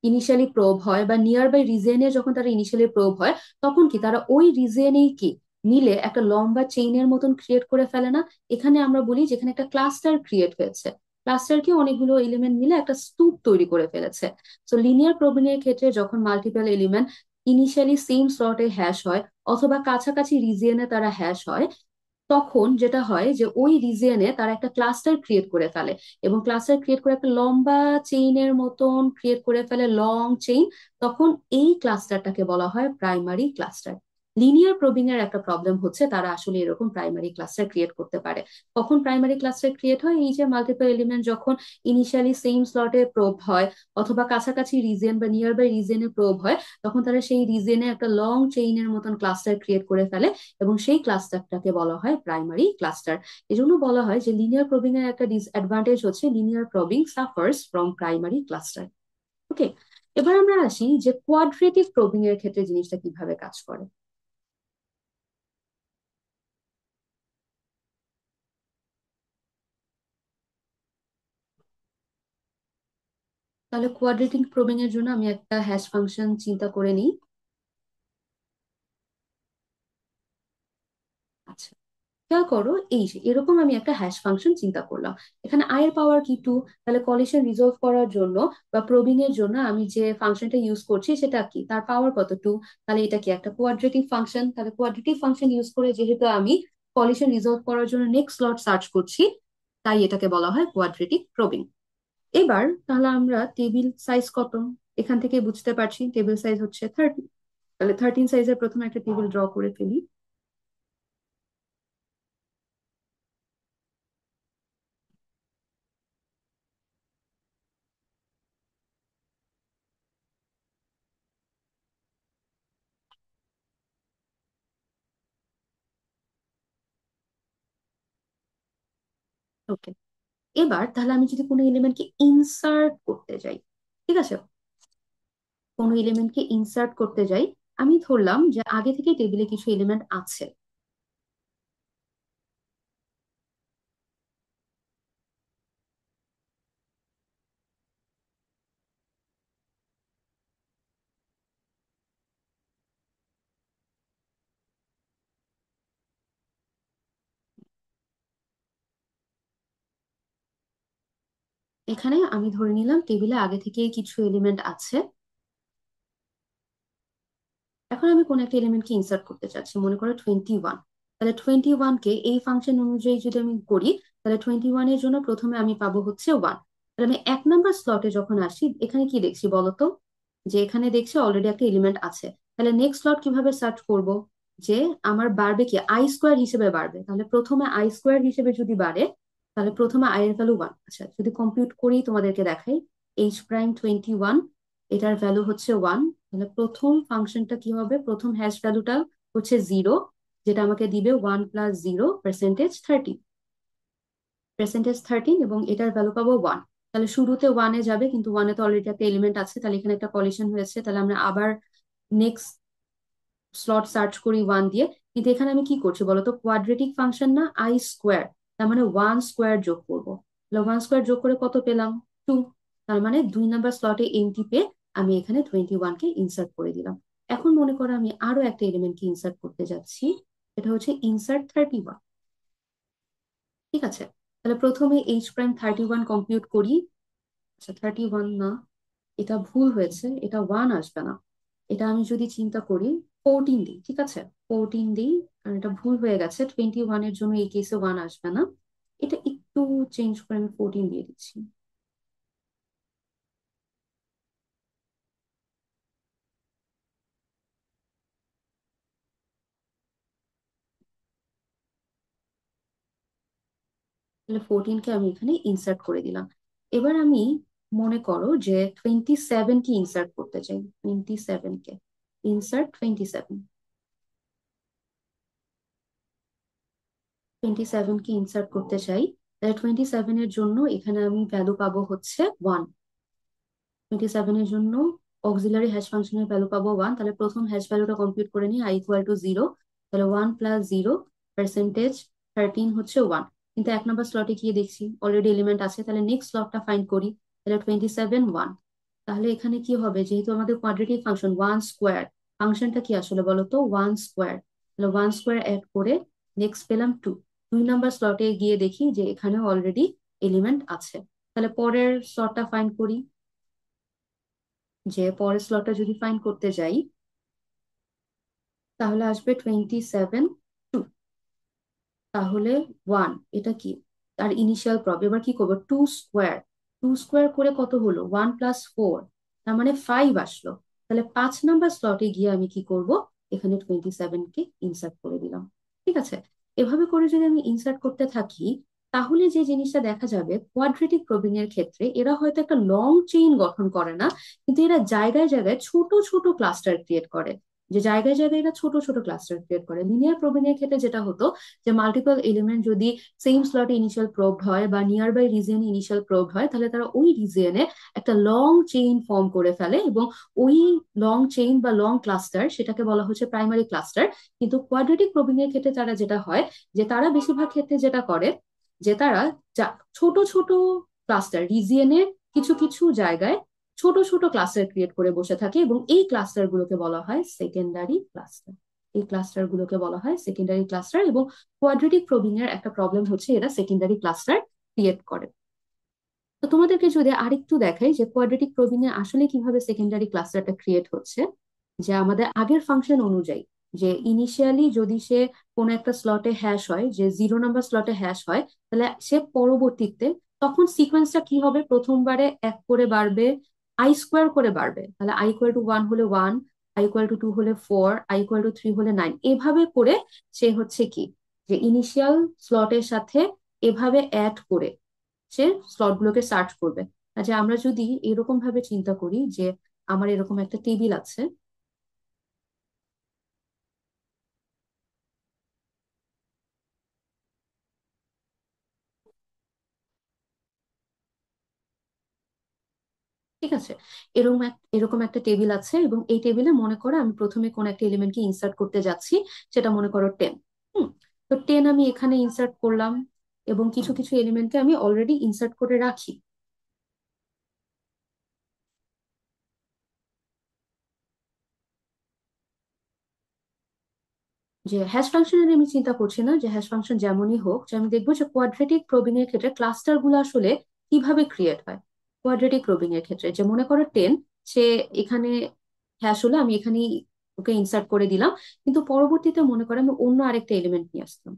ইনিশিয়ালি প্রোব হয় বা নিয়ার বাই রিজিয়নে যখন তারা ইনিশিয়ালি প্রোব হয়, তখন কি তারা ওই রিজিয়নেই কি মিলে একটা লম্বা চেইনের মতন ক্রিয়েট করে ফেলে না? এখানে আমরা বলি যেখানে একটা ক্লাস্টার ক্রিয়েট হয়েছে, ক্লাস্টারকে অনেকগুলো এলিমেন্ট মিলে একটা স্তূপ তৈরি করে ফেলেছে। তো লিনিয়ার প্রোবিং এর ক্ষেত্রে যখন মাল্টিপল এলিমেন্ট ইনিশিয়ালি সেম স্লটে হ্যাশ হয়, অথবা কাছাকাছি রিজিয়নে তারা হ্যাশ হয়, তখন যেটা হয় যে ওই রিজিয়নে তারা একটা ক্লাস্টার ক্রিয়েট করে ফেলে, এবং ক্লাস্টার ক্রিয়েট করে একটা লম্বা চেইনের মতন ক্রিয়েট করে ফেলে, লং চেইন। তখন এই ক্লাস্টারটাকে বলা হয় প্রাইমারি ক্লাস্টার। লিনিয়ার প্রোবিং এর একটা প্রবলেম হচ্ছে তারা আসলে এরকম প্রাইমারি ক্লাস্টার ক্রিয়েট করতে পারে। কখন প্রাইমারি ক্লাস্টার ক্রিয়েট হয়? এই যে মাল্টিপল এলিমেন্ট যখন ইনিশিয়ালি সেম স্লটে প্রোব হয়, অথবা কাছাকাছি রিজিয়ন বা নিয়ার বাই রিজিয়নে প্রোব হয়, তখন তারা সেই রিজিয়নে একটা লং চেইনের মতন ক্লাস্টার ক্রিয়েট করে ফেলে, এবং সেই ক্লাস্টারটাকে বলা হয় প্রাইমারি ক্লাস্টার। এজন্য বলা হয় যে লিনিয়ার প্রবিং এর একটা ডিসঅ্যাডভান্টেজ হচ্ছে linear probing suffers from primary cluster. Okay, এবার আমরা আসি যে কোয়াড্রেটিক প্রবিং এর ক্ষেত্রে জিনিসটা কিভাবে কাজ করে। তাহলে কোয়াড্রেটিক প্রবিং এর জন্য আমি একটা হ্যাশ ফাংশন চিন্তা করে নিই। আচ্ছা, খেয়াল করো এই যে এরকম আমি একটা হ্যাশ ফাংশন চিন্তা করলাম। এখানে আই এর পাওয়ার কি 2, তাহলে কলিশন রিজলভ করার জন্য বা প্রবিং এর জন্য আমি যে ফাংশনটা ইউজ করছি সেটা কি, তার পাওয়ার কত? 2। তাহলে এটা কি একটা কোয়াড্রেটিক ফাংশন? তাহলে কোয়াড্রেটিক ফাংশন ইউজ করে যেহেতু আমি কলিশন রিজলভ করার জন্য নেক্সট স্লট সার্চ করছি, তাই এটাকে বলা হয় কোয়াড্রেটিক প্রবিং। এবার তাহলে আমরা টেবিল সাইজ কত, এখান থেকে বুঝতে পারছি টেবিল সাইজ হচ্ছে 30। তাহলে 13 সাইজের প্রথমে একটা টেবিল ড্র করে ফেলি। ওকে, এবার তাহলে আমি যদি কোনো এলিমেন্টকে ইনসার্ট করতে যাই, ঠিক আছে, কোনো এলিমেন্টকে ইনসার্ট করতে যাই, আমি ধরলাম যে আগে থেকে টেবিলে কিছু এলিমেন্ট আছে। এখানে আমি ধরে নিলাম টেবিলে আগে থেকে কিছু এলিমেন্ট আছে। এখন আমি কোন একটা এলিমেন্টকে ইনসার্ট করতে চাচ্ছি, মনে করো 21। তাহলে 21 কে এই ফাংশন অনুযায়ী যদি আমি করি, তাহলে 21 এর জন্য প্রথমে আমি পাবো হচ্ছে 1। তাহলে আমি 1 নম্বর স্লটে যখন আসি, এখানে কি দেখছি বলতো, যে এখানে দেখছি অলরেডি একটা এলিমেন্ট আছে। তাহলে নেক্সট স্লট কিভাবে সার্চ করব, যে আমার বাড়বে কি আই স্কোয়ার হিসেবে বাড়বে। তাহলে প্রথমে আই স্কোয়ার হিসেবে যদি বাড়ে, তাহলে প্রথমে আই এর ভ্যালু 1। আচ্ছা, যদি কম্পিউট করি তোমাদেরকে দেখাই। H'21, এটার ভ্যালু হচ্ছে 1। তাহলে প্রথম ফাংশনটা কি হবে, প্রথম হ্যাশ ভ্যালুটা হচ্ছে 0, যেটা আমাকে দিবে 1 + 0 পার্সেন্টেজ 13 এবং এটার ভ্যালু পাবো 1। তাহলে শুরুতে 1-এ যাবে, কিন্তু 1-এ তো অলরেডি একটা এলিমেন্ট আছে, তাহলে এখানে একটা কলিশন হয়েছে। তাহলে আমরা আবার নেক্সট স্লট সার্চ করি 1 দিয়ে। কিন্তু এখানে আমি কি করছি বলতো, কোয়াড্রেটিক ফাংশন না, আই স্কোয়ার, তার মানে 1 স্কোয়ার যোগ করবো। তাহলে 1 স্কোয়ার যোগ করে কত পেলাম, 2। তার মানে 2 নম্বর স্লটে এমটি পেয়ে আমি এখানে 21-কে ইনসার্ট করে দিলাম। এখন মনে করো আমি আরো একটা এলিমেন্টকে ইনসার্ট করতে যাচ্ছি, এটা হচ্ছে ইনসার্ট 31। ঠিক আছে, তাহলে প্রথমে H'31 কম্পিউট করি। আচ্ছা, 31 না, এটা ভুল হয়েছে, এটা 1 আসবে না। এটা আমি যদি চিন্তা করি, 14 দিই, ঠিক আছে, 14 দিই। কারণ এটা ভুল হয়ে গেছে, 21-এর জন্য এই কেসে 1 আসবে না। এটা একটু চেঞ্জ করে আমি 14 দিয়ে দিচ্ছি। তাহলে 14-কে আমি এখানে ইনসার্ট করে দিলাম। এবার আমি মনে করো যে 27-কে ইনসার্ট করতে চাই। 27-কে ইনসার্ট 27। 27-কে ইনসার্ট করতে চাই। তাহলে 27-এর জন্য এখানে আমি ভ্যালু পাবো হচ্ছে 1। 27-এর জন্য অক্সিলারি হ্যাশ ফাংশনের ভ্যালু পাবো 1। তাহলে প্রথম হ্যাশ ভ্যালুটা কম্পিউট করে নিই, i = 0। তাহলে 1 + 0 পার্সেন্টেজ 13 হচ্ছে 1। কিন্তু 1 নম্বর স্লটে গিয়ে দেখছি অলরেডি এলিমেন্ট আছে, তাহলে নেক্সট স্লটটা ফাইন্ড করি। তাহলে 27 1। তাহলে এখানে কি হবে, যেহেতু আমাদের কোয়াড্রেটিক ফাংশন 1 স্কোয়ার, ফাংশনটা কি আসলে বলো তো, 1 স্কোয়ার। তাহলে 1 স্কোয়ার অ্যাড করে নেক্সট পেলাম 2। 2 নম্বর স্লটে গিয়ে দেখি যে এখানে অলরেডি এলিমেন্ট আছে। তাহলে পরের স্লটটা ফাইন্ড করি, যে পরের স্লটটা যদি ফাইন্ড করতে যাই, তাহলে আসবে 27 2। তাহলে 1, এটা কি, তার ইনিশিয়াল প্রব। এবার কি করবো, 2 স্কোয়ার। 2 স্কোয়ার করে কত হলো, 1 + 4, তার মানে 5 আসলো। তাহলে 5 নম্বর স্লটে গিয়ে আমি কি করব, এখানে 27-কে ইনসার্ট করে দিলাম। ঠিক আছে, এভাবে করে যদি আমি ইনসার্ট করতে থাকি, তাহলে যে জিনিসটা দেখা যাবে, কোয়াড্রেটিক প্রবিং এর ক্ষেত্রে এরা হয়তো একটা লং চেইন গঠন করে না, কিন্তু এরা জায়গায় জায়গায় ছোট ছোট ক্লাস্টার ক্রিয়েট করে। যে জায়গায় জায়গায় এরা ছোট ছোট ক্লাস্টার ক্রিয়েট করে। লিনিয়ার প্রোবিং এর ক্ষেত্রে যেটা হতো, যে মাল্টিপল এলিমেন্ট যদি সেম স্লটে ইনিশিয়াল প্রোবড হয় বা নিয়ার বাই রিজিয়নে ইনিশিয়াল প্রোবড হয়, তাহলে তারা ওই রিজিয়নে একটা লং চেইন ফর্ম করে ফেলে, এবং ওই লং চেইন বা লং ক্লাস্টার, সেটাকে বলা হচ্ছে প্রাইমারি ক্লাস্টার। কিন্তু কোয়াড্রেটিক প্রোবিং এর ক্ষেত্রে তারা যেটা হয়, যে তারা বেশিরভাগ ক্ষেত্রে যেটা করে, যে তারা ছোট ছোট ক্লাস্টার রিজিয়নের কিছু কিছু জায়গায় ছোট ছোট ক্লাস্টার ক্রিয়েট করে বসে থাকে, এবং এই ক্লাস্টার গুলোকে বলা হয় সেকেন্ডারি ক্লাস্টার। এই ক্লাস্টার গুলোকে বলা হয় সেকেন্ডারি ক্লাস্টার। এবং কোয়াড্রেটিক প্রোবিং এর একটা প্রবলেম হচ্ছে, এরা সেকেন্ডারি ক্লাস্টার ক্রিয়েট করে। তো তোমাদেরকে যদি আরেকটু দেখাই যে কোয়াড্রেটিক প্রোবিং এ আসলে কিভাবে সেকেন্ডারি ক্লাস্টারটা ক্রিয়েট হচ্ছে, যে আমাদের আগের ফাংশন অনুযায়ী, যে ইনিশিয়ালি যদি সে কোনো একটা স্লটে হ্যাশ হয়, যে 0 নম্বর স্লটে হ্যাশ হয়, তাহলে সে পরবর্তীতে তখন সিকোয়েন্সটা কি হবে, প্রথমবারে 1 করে বাড়বে, আই স্কোয়ার করে বাড়বে। তাহলে i = 1 হলে 1, i = 2 হলে 4, i = 3 হলে 9, এভাবে করে সে হচ্ছে কি, যে ইনিশিয়াল স্লটের সাথে এভাবে অ্যাড করে সে স্লট গুলোকে সার্চ করবে। যে আমরা যদি এরকম ভাবে চিন্তা করি, যে আমার এরকম একটা টেবিল আছে। ঠিক আছে, এরকম একটা টেবিল আছে, এবং এই টেবিলে মনে করো আমি প্রথমে কোন একটা এলিমেন্টকে ইনসার্ট করতে যাচ্ছি, সেটা মনে করো 10। হুম, তো 10 আমি এখানে ইনসার্ট করলাম, এবং কিছু কিছু এলিমেন্টকে আমি অলরেডি ইনসার্ট করে রাখি। যে হ্যাশ ফাংশনের আমি চিন্তা করছি না, যে হ্যাশ ফাংশন যেমনই হোক, যে আমি দেখবো যে কোয়াড্রেটিক প্রোবিং এর ক্ষেত্রে ক্লাস্টার গুলো আসলে কিভাবে ক্রিয়েট হয় কোয়াড্রেটিক প্রবিং এর ক্ষেত্রে, যে মনে করো 10, সে এখানে হ্যাশ হলো, আমি এখানে ওকে ইনসার্ট করে দিলাম, কিন্তু পরবর্তীতে মনে করো আমি অন্য আরেকটা এলিমেন্ট নিয়ে আসলাম।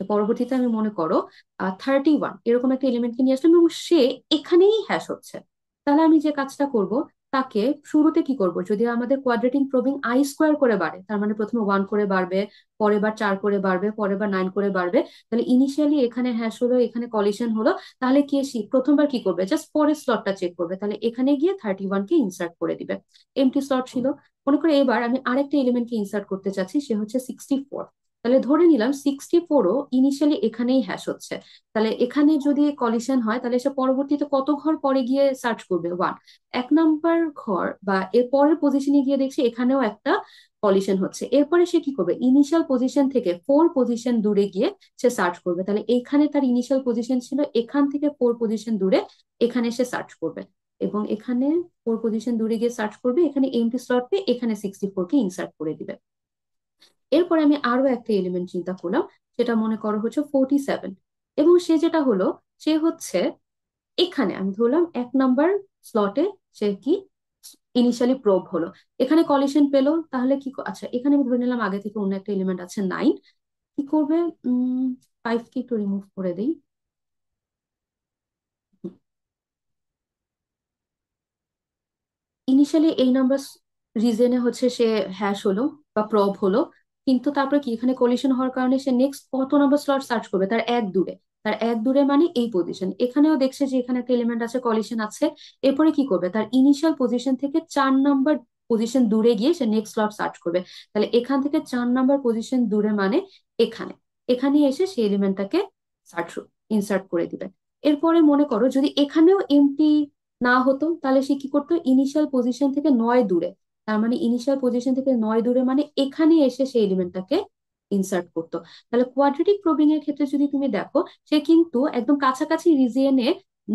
তো পরবর্তীতে আমি মনে করো 31 এরকম একটা এলিমেন্টকে নিয়ে আসলাম এবং সে এখানেই হ্যাশ হচ্ছে। তাহলে আমি যে কাজটা করব, তাকে শুরুতে কি করব, যদি আমাদের কোয়াড্রেটিক প্রবিং আই স্কোয়ার করে বাড়ে, তার মানে প্রথমে 1 করে বাড়বে, পরে বার 4 করে বাড়বে, পরে বার 9 করে বাড়বে, তাহলে ইনিশিয়ালি এখানে হ্যাশ হলো, এখানে কলিশন হলো, তাহলে কে প্রথমবার কি করবে, জাস্ট পরের স্লটটা চেক করবে, তাহলে এখানে গিয়ে 31কে ইনসার্ট করে দিবে। এমটি স্লট ছিল। মনে করে এবার আমি আরেকটা এলিমেন্টকে ইনসার্ট করতে চাচ্ছি, সে হচ্ছে 64। তাহলে ধরে নিলাম 64ও ইনিশিয়ালি এখানেই হ্যাশ হচ্ছে। তাহলে এখানে যদি কলিশন হয়, তাহলে সে পরবর্তীতে কত ঘর পরে গিয়ে সার্চ করবে, 1। 1 নাম্বার ঘর বা এর পরের পজিশনে গিয়ে দেখছি এখানেও একটা কলিশন হচ্ছে, এরপরে সে কি করবে, ইনিশিয়াল পজিশন থেকে 4 পজিশন দূরে গিয়ে সে সার্চ করবে। তাহলে এখানে তার ইনিশিয়াল পজিশন ছিল, এখান থেকে 4 পজিশন দূরে এখানে সে সার্চ করবে, এবং এখানে 4 পজিশন দূরে গিয়ে সার্চ করবে, এখানে এমটি স্লট পেয়ে এখানে 64কে ইনসার্ট করে দিবে। এরপরে আমি আরো একটা এলিমেন্ট চিন্তা করলাম, সেটা মনে করো হচ্ছে 47, এবং সে যেটা হলো, সে হচ্ছে এখানে আমি ধরলাম 1 নাম্বার স্লটে সে কি ইনিশিয়ালি প্রোব হলো, এখানে কলিশন পেলো, তাহলে কি আচ্ছা এখানে আমি ধরে নিলাম আগে থেকে অন্য একটা এলিমেন্ট আছে 9, কি করবে, 5কে একটু রিমুভ করে দিই। ইনিশিয়ালি এই নাম্বার রিজনে হচ্ছে সে হ্যাশ হলো বা প্রব হলো, কিন্তু তারপরে কি এখানে কলিশন হওয়ার কারণে সে নেক্সট কত নম্বর স্লট সার্চ করবে, তার এক দূরে। তার এক দূরে মানে এই পজিশন, এখানেও দেখছে যে এখানে একটা এলিমেন্ট আছে, কলিশন আছে, এরপরে কি করবে, তার ইনিশিয়াল পজিশন থেকে 4 নাম্বার পজিশন দূরে গিয়ে সে নেক্সট স্লট সার্চ করবে। তাহলে এখান থেকে 4 নাম্বার পজিশন দূরে মানে এখানে, এখানে এসে সেই এলিমেন্টটাকে সার্চ ইনসার্ট করে দিবে। এরপরে মনে করো যদি এখানেও এমটি না হতো, তাহলে সে কি করতো, ইনিশিয়াল পজিশন থেকে 9 দূরে, তার মানে ইনিশিয়াল পজিশন থেকে 9 দূরে মানে এখানে এসে সেই এলিমেন্টটাকে ইনসার্ট করতো। তাহলে কোয়াড্রেটিক প্রবিং এর ক্ষেত্রে যদি তুমি দেখো, সে কিন্তু একদম কাছাকাছি রিজিয়নে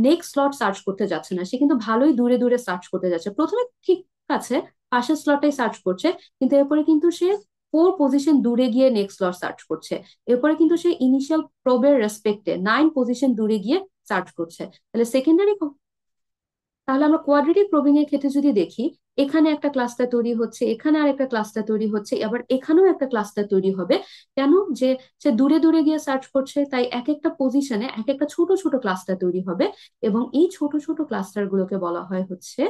নেক্সট স্লট সার্চ করতে যাচ্ছে না, সে কিন্তু ভালোই দূরে দূরে সার্চ করতে যাচ্ছে। প্রথমে ঠিক আছে, পাশের স্লটটাই সার্চ করছে, কিন্তু এরপরে কিন্তু সে 4 পজিশন দূরে গিয়ে নেক্সট স্লট সার্চ করছে। এরপরে কিন্তু সে ইনিশিয়াল প্রবের রেসপেক্টে 9 পজিশন দূরে গিয়ে সার্চ করছে। তাহলে সেকেন্ডারি, তাহলে আমরা কোয়াড্রেটিক প্রবিং এর ক্ষেত্রে যদি দেখি, এখানে একটা ক্লাস্টার তৈরি হচ্ছে, এখানে আর একটা ক্লাস্টার তৈরি হচ্ছে, আবার এখানেও একটা ক্লাস্টার তৈরি হবে। কেন, যে সে দূরে দূরে গিয়ে সার্চ করছে, তাই এক একটা পজিশনে এক একটা ছোট ছোট ক্লাস্টার তৈরি হবে, এবং এই ছোট ছোট ক্লাস্টার গুলোকে বলা হয় হচ্ছে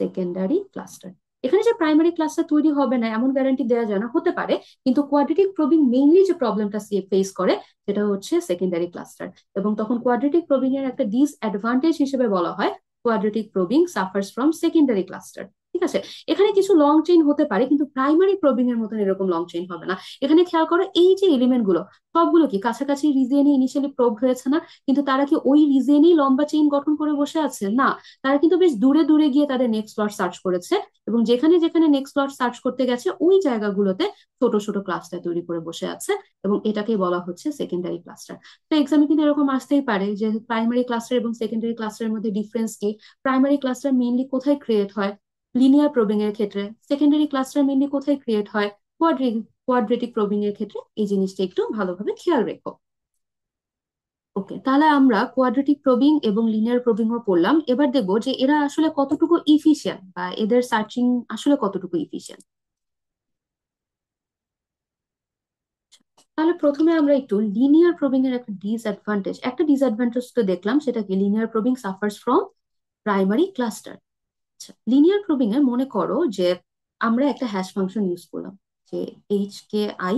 সেকেন্ডারি ক্লাস্টার। এখানে যে প্রাইমারি ক্লাস্টার তৈরি হবে না এমন গ্যারান্টি দেওয়া যায় না, হতে পারে, কিন্তু কোয়াড্রেটিক প্রবিং মেইনলি যে প্রবলেমটা ফেস করে সেটা হচ্ছে সেকেন্ডারি ক্লাস্টার। এবং তখন কোয়াড্রেটিক প্রবিং এর একটা ডিসঅ্যাডভান্টেজ হিসেবে বলা হয় quadratic probing suffers from secondary cluster. ঠিক আছে, এখানে কিছু লং চেইন হতে পারে, কিন্তু প্রাইমারি প্রবিং এর মতন এরকম লং চেইন হবে না। এখানে খেয়াল করো, এই যে এলিমেন্ট গুলো সবগুলো কি কাছাকাছি রিজিয়নে ইনিশিয়ালি প্রোব হয়েছে না, কিন্তু তারা কি ওই রিজিয়নেই লম্বা চেইন গঠন করে বসে আছে না, তারা কিন্তু বেশ দূরে দূরে গিয়ে তাদের নেক্সট স্লট সার্চ করেছে, এবং যেখানে যেখানে নেক্সট স্লট সার্চ করতে গেছে ওই জায়গাগুলোতে ছোট ছোট ক্লাস্টার তৈরি করে বসে আছে, এবং এটাকেই বলা হচ্ছে সেকেন্ডারি ক্লাস্টার। তো এক্সামে কিন্তু এরকম আসতেই পারে যে প্রাইমারি ক্লাস্টার এবং সেকেন্ডারি ক্লাস্টারের মধ্যে ডিফারেন্স কি, প্রাইমারি ক্লাস্টার মেইনলি কোথায় ক্রিয়েট হয় লিনিয়ার প্রবিং এর ক্ষেত্রে, সেকেন্ডারি ক্লাস্টার মেইনলি কোথায় ক্রিয়েট হয় কোয়াড্রেটিক প্রবিং এর ক্ষেত্রে, এই জিনিসটা একটু ভালোভাবে খেয়াল রেখো। ওকে, তাহলে আমরা কোয়াড্রেটিক প্রবিং এবং লিনিয়ার প্রবিং ও পড়লাম, এবার দেখবো যে এরা আসলে কতটুকু ইফিশিয়েন্ট বা এদের সার্চিং আসলে কতটুকু ইফিশিয়েন্ট। তাহলে প্রথমে আমরা একটু লিনিয়ার প্রবিং এর একটা ডিসঅ্যাডভান্টেজ তো দেখলাম, সেটা কি, linear probing suffers from primary cluster. আচ্ছা, লিনিয়ার প্রবিং এ মনে করো যে আমরা একটা হ্যাশ ফাংশন ইউজ করলাম, যে HKI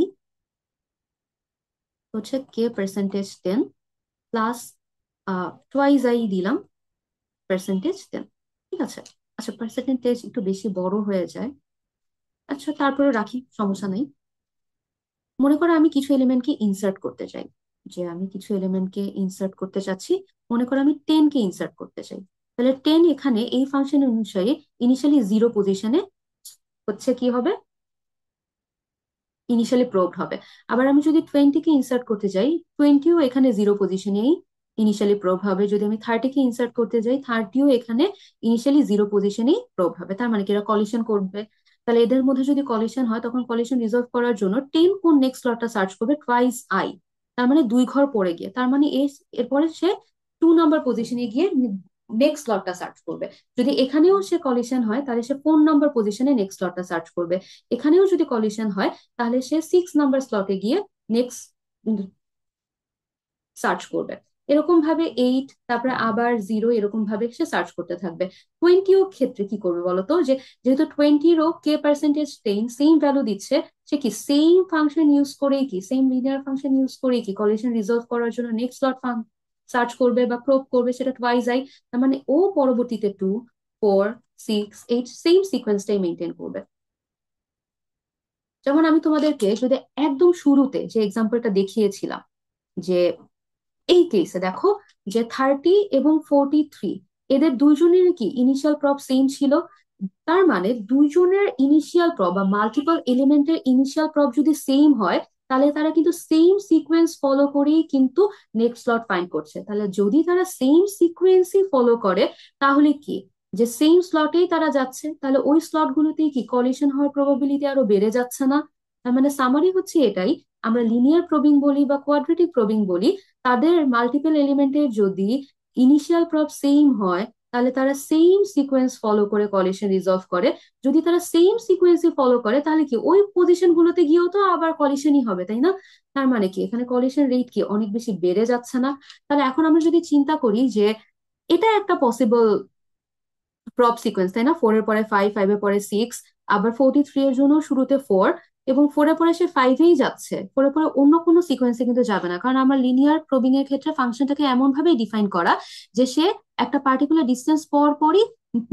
হচ্ছে K%10 প্লাস টুয়াইস আই দিলাম %10। ঠিক আছে, আচ্ছা পার্সেন্টেজ একটু বেশি বড় হয়ে যায়, আচ্ছা তারপরে রাখি, সমস্যা নাই। মনে করো আমি কিছু এলিমেন্টকে ইনসার্ট করতে চাই, যে আমি কিছু এলিমেন্টকে ইনসার্ট করতে চাচ্ছি, মনে করো আমি 10কে ইনসার্ট করতে চাই, তাহলে 10 এখানে এই ফাংশন অনুসারে ইনিশিয়ালি 0 পজিশনে হচ্ছে কি হবে, ইনিশিয়ালি প্রোবড হবে। আবার আমি যদি 20কে ইনসার্ট করতে চাই, 20ও এখানে 0 পজিশনেই ইনিশিয়ালি প্রোব হবে। যদি আমি 30কে ইনসার্ট করতে যাই, 30ও এখানে ইনিশিয়ালি 0 পজিশনেই প্রোব হবে। তার মানে কি এরা কলিশন করবে। তাহলে এদের মধ্যে যদি কলিশন হয়, তখন কলিশন রিজলভ করার জন্য 10 কোন নেক্সট স্লটটা সার্চ করবে, টুয়াইস আই, তার মানে 2 ঘর পড়ে গিয়ে, তার মানে এরপরে সে 2 নাম্বার পজিশনে গিয়ে নেক্সট স্লটটা সার্চ করবে। যদি এখানেও সে কলিশন হয় তাহলে সে 4 নাম্বার পজিশনে নেক্সট স্লটটা সার্চ করবে। এখানেও যদি কলিশন হয় তাহলে সে 6 নাম্বার স্লটে গিয়ে নেক্সট সার্চ করবে। এরকম ভাবে 8, তারপরে আবার 0, এরকম ভাবে সে সার্চ করতে থাকবে। 20ও ক্ষেত্রে কি করবে বলতো, যে যেহেতু 20-রও কে পার্সেন্টেজ টেন সেম ভ্যালু দিচ্ছে, সে কি সেম ফাংশন ইউজ করেই কি সেম লিনিয়ার ফাংশন ইউজ করেই কি কলিশন রিজলভ করার জন্য নেক্সট স্লট সার্চ করবে বা প্রোব করবে, সেটা টুয়াইস আই। তার মানে ও পরবর্তীতে 2, 4, 6, 8 সেম সিকোয়েন্সটাই মেনটেন করবে। যেমন আমি তোমাদেরকে যদি একদম শুরুতে যে এক্সাম্পলটা দেখিয়েছিলাম, যে এই কেসে দেখো যে 30 এবং 43, এদের দুইজনের কি ইনিশিয়াল প্রব সেম ছিল। তার মানে দুইজনের ইনিশিয়াল প্রব বা মাল্টিপল এলিমেন্টের ইনিশিয়াল প্রব যদি সেম হয়, তাহলে তারা কিন্তু সেম সিকোয়েন্স ফলো করেই কিন্তু নেক্সট স্লট ফাইন্ড করছে। তাহলে যদি তারা সেম সিকোয়েন্সই ফলো করে, তাহলে কি যে সেম স্লটেই তারা যাচ্ছে, তাহলে ওই স্লট গুলোতেই কি কলিশন হওয়ার প্রবাবিলিটি আরো বেড়ে যাচ্ছে না? তার মানে সামারি হচ্ছে এটাই, আমরা লিনিয়ার প্রবিং বলি বা কোয়াড্রেটিক প্রবিং বলি, তাদের মাল্টিপল এলিমেন্টের যদি ইনিশিয়াল প্রব সেম হয়, তাহলে তারা সেম সিকোয়েন্স ফলো করে কলিশন রিজলভ করে। যদি তারা সেম সিকোয়েন্সই ফলো করে, তাহলে কি ওই পজিশন গুলোতে গিয়েও তো আবার কলিশনই হবে, তাই না? তার মানে কি এখানে কলিশন রেট কি অনেক বেশি বেড়ে যাচ্ছে না? তাহলে এখন আমরা যদি চিন্তা করি যে এটা একটা পসিবল প্রপ সিকোয়েন্স, তাই না? 4-এর পরে 5, 5-এর পরে 6, আবার 43 এর জন্য শুরুতে 4, এবং 4-এর পরে সে 5-এই যাচ্ছে, 4-এর পরে অন্য কোনো সিকোয়েন্সে কিন্তু যাবে না, কারণ আমার লিনিয়ার প্রবিং এর ক্ষেত্রে ফাংশনটাকে এমন ভাবেই ডিফাইন করা যে সে একটা পার্টিকুলার ডিস্টেন্স পর পরই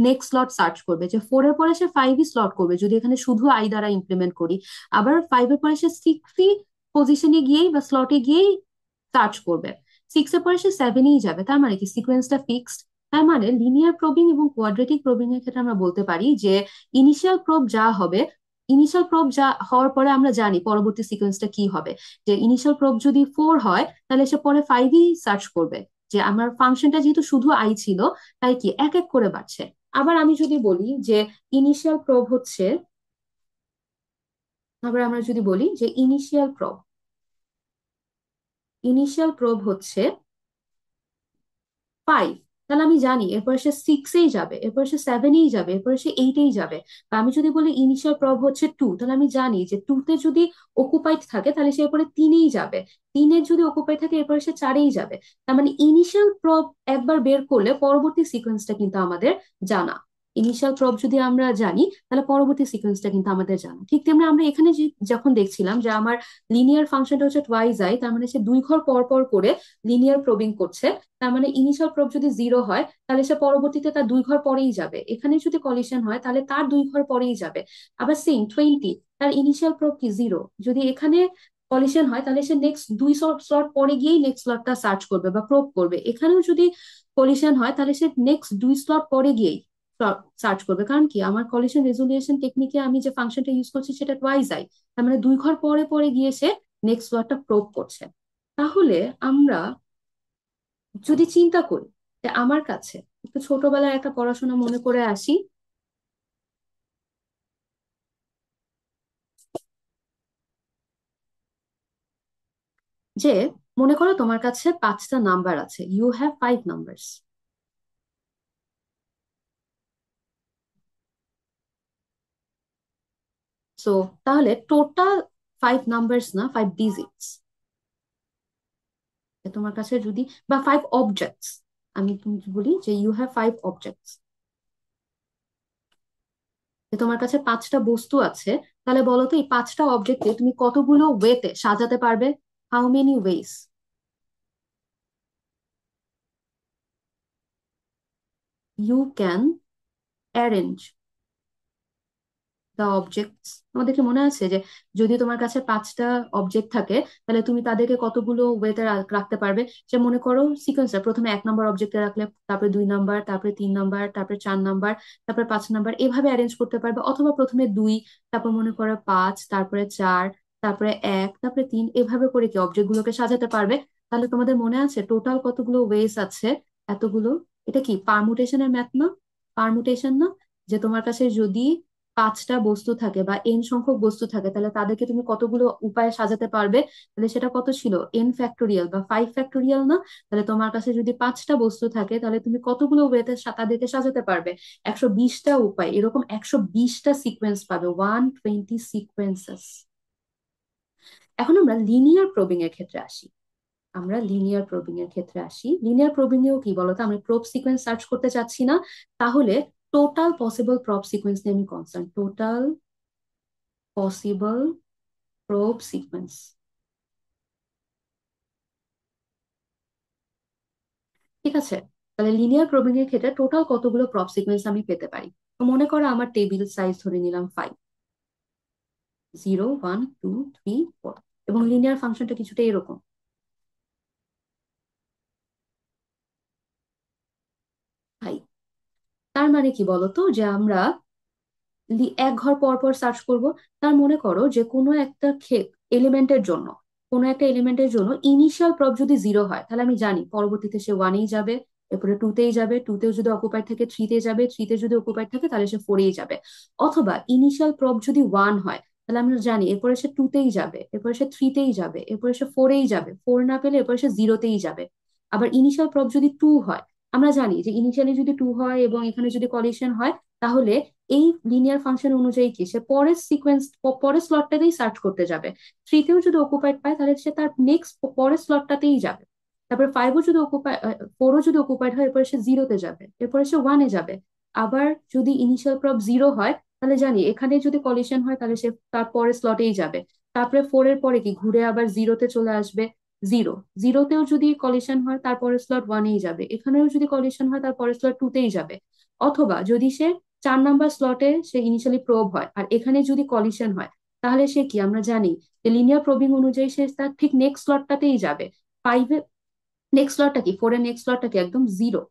নেক্সট স্লট সার্চ করবে। যে 4-এর পরে সে 5-ই স্লট করবে যদি এখানে শুধু আই দ্বারা ইমপ্লিমেন্ট করি, আবার 5-এর পরে সে 6-ই পজিশনে গিয়েই বা স্লটে গিয়েই সার্চ করবে, 6-এর পরে সে 7-এই যাবে। তার মানে কি সিকোয়েন্সটা ফিক্সড। তার মানে লিনিয়ার প্রবিং এবং কোয়াড্রেটিক প্রবিং এর ক্ষেত্রে আমরা বলতে পারি যে ইনিশিয়াল প্রব যা হবে, ইনিশিয়াল প্রব যা হওয়ার পরে আমরা জানি পরবর্তী সিকোয়েন্সটা কি হবে। যে ইনিশিয়াল প্রব যদি 4 হয়, তাহলে সে পরে 5-ই সার্চ করবে। যে আমার ফাংশনটা যেহেতু শুধু আই ছিল, তাই কি এক এক করে বাড়ছে। আবার আমি যদি বলি যে ইনিশিয়াল প্রব হচ্ছে, আবার আমরা যদি বলি যে ইনিশিয়াল প্রব হচ্ছে 5, তাহলে আমি জানি এরপরে সে 6-এই যাবে, এরপরে সে 7-এই যাবে, এরপরে সে 8-এই যাবে। বা আমি যদি বলি ইনিশিয়াল প্রব হচ্ছে 2, তাহলে আমি জানি যে 2-তে যদি অকুপাইড থাকে তাহলে সে এরপরে 3-এই যাবে, 3-এর যদি অকুপাইড থাকে এরপরে সে 4-এই যাবে। তার মানে ইনিশিয়াল প্রব একবার বের করলে পরবর্তী সিকোয়েন্সটা কিন্তু আমাদের জানা। ইনিশিয়াল প্রব যদি আমরা জানি, তাহলে পরবর্তী সিকোয়েন্সটা কিন্তু আমাদের জানা। ঠিক তেমনি আমরা এখানে যখন দেখছিলাম যে আমার লিনিয়ার ফাংশনটা হচ্ছে টুয়াইস আই, তার মানে সে 2 ঘর পর পর করে লিনিয়ার প্রবিং করছে। তার মানে ইনিশিয়াল প্রব যদি 0 হয়, তাহলে সে পরবর্তীতে তার 2 ঘর পরেই যাবে। এখানে যদি কলিশন হয় তাহলে তার 2 ঘর পরেই যাবে। আবার সেম 20, তার ইনিশিয়াল প্রব কি 0, যদি এখানে কলিশন হয় তাহলে সে নেক্সট 2 স্লট পরে গিয়েই নেক্সট স্লটটা সার্চ করবে বা প্রোব করবে। এখানেও যদি কলিশন হয় তাহলে সে নেক্সট 2 স্লট পরে গিয়েই সার্চ করবে, কারণ কি আমার কলিশন রেজুলিউশন টেকনিকে আমি যে ফাংশনটা ইউজ করছি সেটা টুয়াইস আই। তার মানে 2 ঘর পরে পরে গিয়ে সে নেক্সট স্লটটা প্রোব করছে। তাহলে আমরা যদি চিন্তা করি যে আমার কাছে একটু ছোটবেলার একটা পড়াশোনা মনে করে আসি, যে মনে করো তোমার কাছে 5টা নাম্বার আছে, ইউ হ্যাভ 5 নাম্বারস। সো তাহলে টোটাল 5 নাম্বারস না, 5 ডিজিটস তোমার কাছে যদি, বা 5 অবজেক্টস, আমি তুমি বলি যে ইউ হ্যাভ 5 অবজেক্টস, যে তোমার কাছে 5টা বস্তু আছে, তাহলে বলো তো এই 5টা অবজেক্টে তুমি কতগুলো ওয়েতে সাজাতে পারবে? How many ways you can arrange the objects? আমাদেরকে মনে আছে যে যদি তোমার কাছে 5টা অবজেক্ট থাকে, তাহলে তুমি তাদেরকে কতগুলো ওয়েতে রাখতে পারবে? যে মনে করো সিকোয়েন্সটা প্রথমে 1 নম্বর অবজেক্টে রাখলে, তারপরে 2 নাম্বার, তারপরে 3 নাম্বার, তারপরে 4 নাম্বার, তারপরে 5 নাম্বার, এভাবে অ্যারেঞ্জ করতে পারবে। অথবা প্রথমে 2, তারপর মনে করো 5, তারপরে 4, তারপরে 1, তারপরে 3, এভাবে করে কি অবজেক্ট গুলোকে সাজাতে পারবে। তাহলে তোমাদের মনে আছে টোটাল কতগুলো ওয়েস আছে? এতগুলো। এটা কি পারমুটেশনের ম্যাথ না? পারমুটেশন না? যে তোমার কাছে যদি পাঁচটা বস্তু থাকে বা এন সংখ্যক বস্তু থাকে, তাহলে তাদেরকে তুমি কতগুলো উপায়ে সাজাতে পারবে? তাহলে সেটা কত ছিল? এন ফ্যাক্টোরিয়াল বা 5 ফ্যাক্টোরিয়াল না? তাহলে তোমার কাছে যদি পাঁচটা বস্তু থাকে তাহলে তুমি কতগুলো ওয়েতে তাদেরকে সাজাতে পারবে? 120টা উপায়, এরকম 120টা সিকোয়েন্স পাবে, 120 সিকোয়েন্সেস। এখন আমরা লিনিয়ার প্রবিং এর ক্ষেত্রে আসি। লিনিয়ার প্রবিং এও কি বলতো, আমি প্রোব সিকোয়েন্স সার্চ করতে চাচ্ছি না, তাহলে টোটাল পসিবল প্রব সিকোয়েন্স নিয়ে আমি concern. Total possible probe sequence. ঠিক আছে, তাহলে লিনিয়ার প্রবিং এর ক্ষেত্রে টোটাল কতগুলো প্রব সিকোয়েন্স আমি পেতে পারি? তো মনে করো আমার টেবিল সাইজ ধরে নিলাম 5, 0 1 2 3 4, এবং লিনিয়ার ফাংশনটা কিছুটা এরকম। ভাই, তার মানে কি বলতো, যে আমরা এক ঘর পর পর সার্চ করব। তার মনে করো যে এলিমেন্টের জন্য কোনো একটা এলিমেন্টের জন্য ইনিশিয়াল প্রব যদি 0 হয়, তাহলে আমি জানি পরবর্তীতে সে 1-এই যাবে, এরপরে 2-তেই যাবে, 2-তেও যদি অকুপাইড থাকে 3-তে যাবে, 3-তে যদি অকুপাইড থাকে তাহলে সে 4-এই যাবে। অথবা ইনিশিয়াল প্রব যদি 1 হয়, তাহলে আমরা জানি এরপরে সে 2-তেই যাবে, এরপরে সে 3-তেই যাবে, এরপরে সে 4-এই যাবে, 4 না পেলে এরপরে সে 0-তেই যাবে। আবার ইনিশিয়াল প্রব যদি 2 হয়, আমরা জানি যে ইনিশিয়ালি যদি 2 হয় এবং এখানে যদি কলিশন হয়, তাহলে এই লিনিয়ার ফাংশন অনুযায়ী কি সে পরের স্লটটাতেই সার্চ করতে যাবে। 3-তেও যদি অকুপাইড পায় তাহলে সে তার নেক্সট পরের স্লটটাতেই যাবে। তারপর 5-ও যদি অকুপাই 4-ও যদি অকুপাইড হয়, এরপরে সে 0-তে যাবে, এরপরে সে 1-এ যাবে। আবার যদি ইনিশিয়াল প্রব 0 হয়, তাহলে জানি এখানে যদি কলিশন হয় তাহলে সে তার পরের স্লটেই যাবে। তারপরে 4-এর পরে কি ঘুরে আবার 0-তে চলে আসবে। 0, 0-তেও যদি কলিশন হয় তারপরের স্লট 1-এই যাবে, এখানেও যদি কলিশন হয় তারপরের স্লট 2-তেই যাবে। অথবা যদি সে 4 নাম্বার স্লটে সে ইনিশিয়ালি প্রোব হয় আর এখানে যদি কলিশন হয়, তাহলে সে কি, আমরা জানি যে লিনিয়ার প্রবিং অনুযায়ী সে তার ঠিক নেক্সট স্লটটাতেই যাবে। 5-এর নেক্সট স্লটটা কি, 4-এর নেক্সট স্লটটা কি, একদম 0,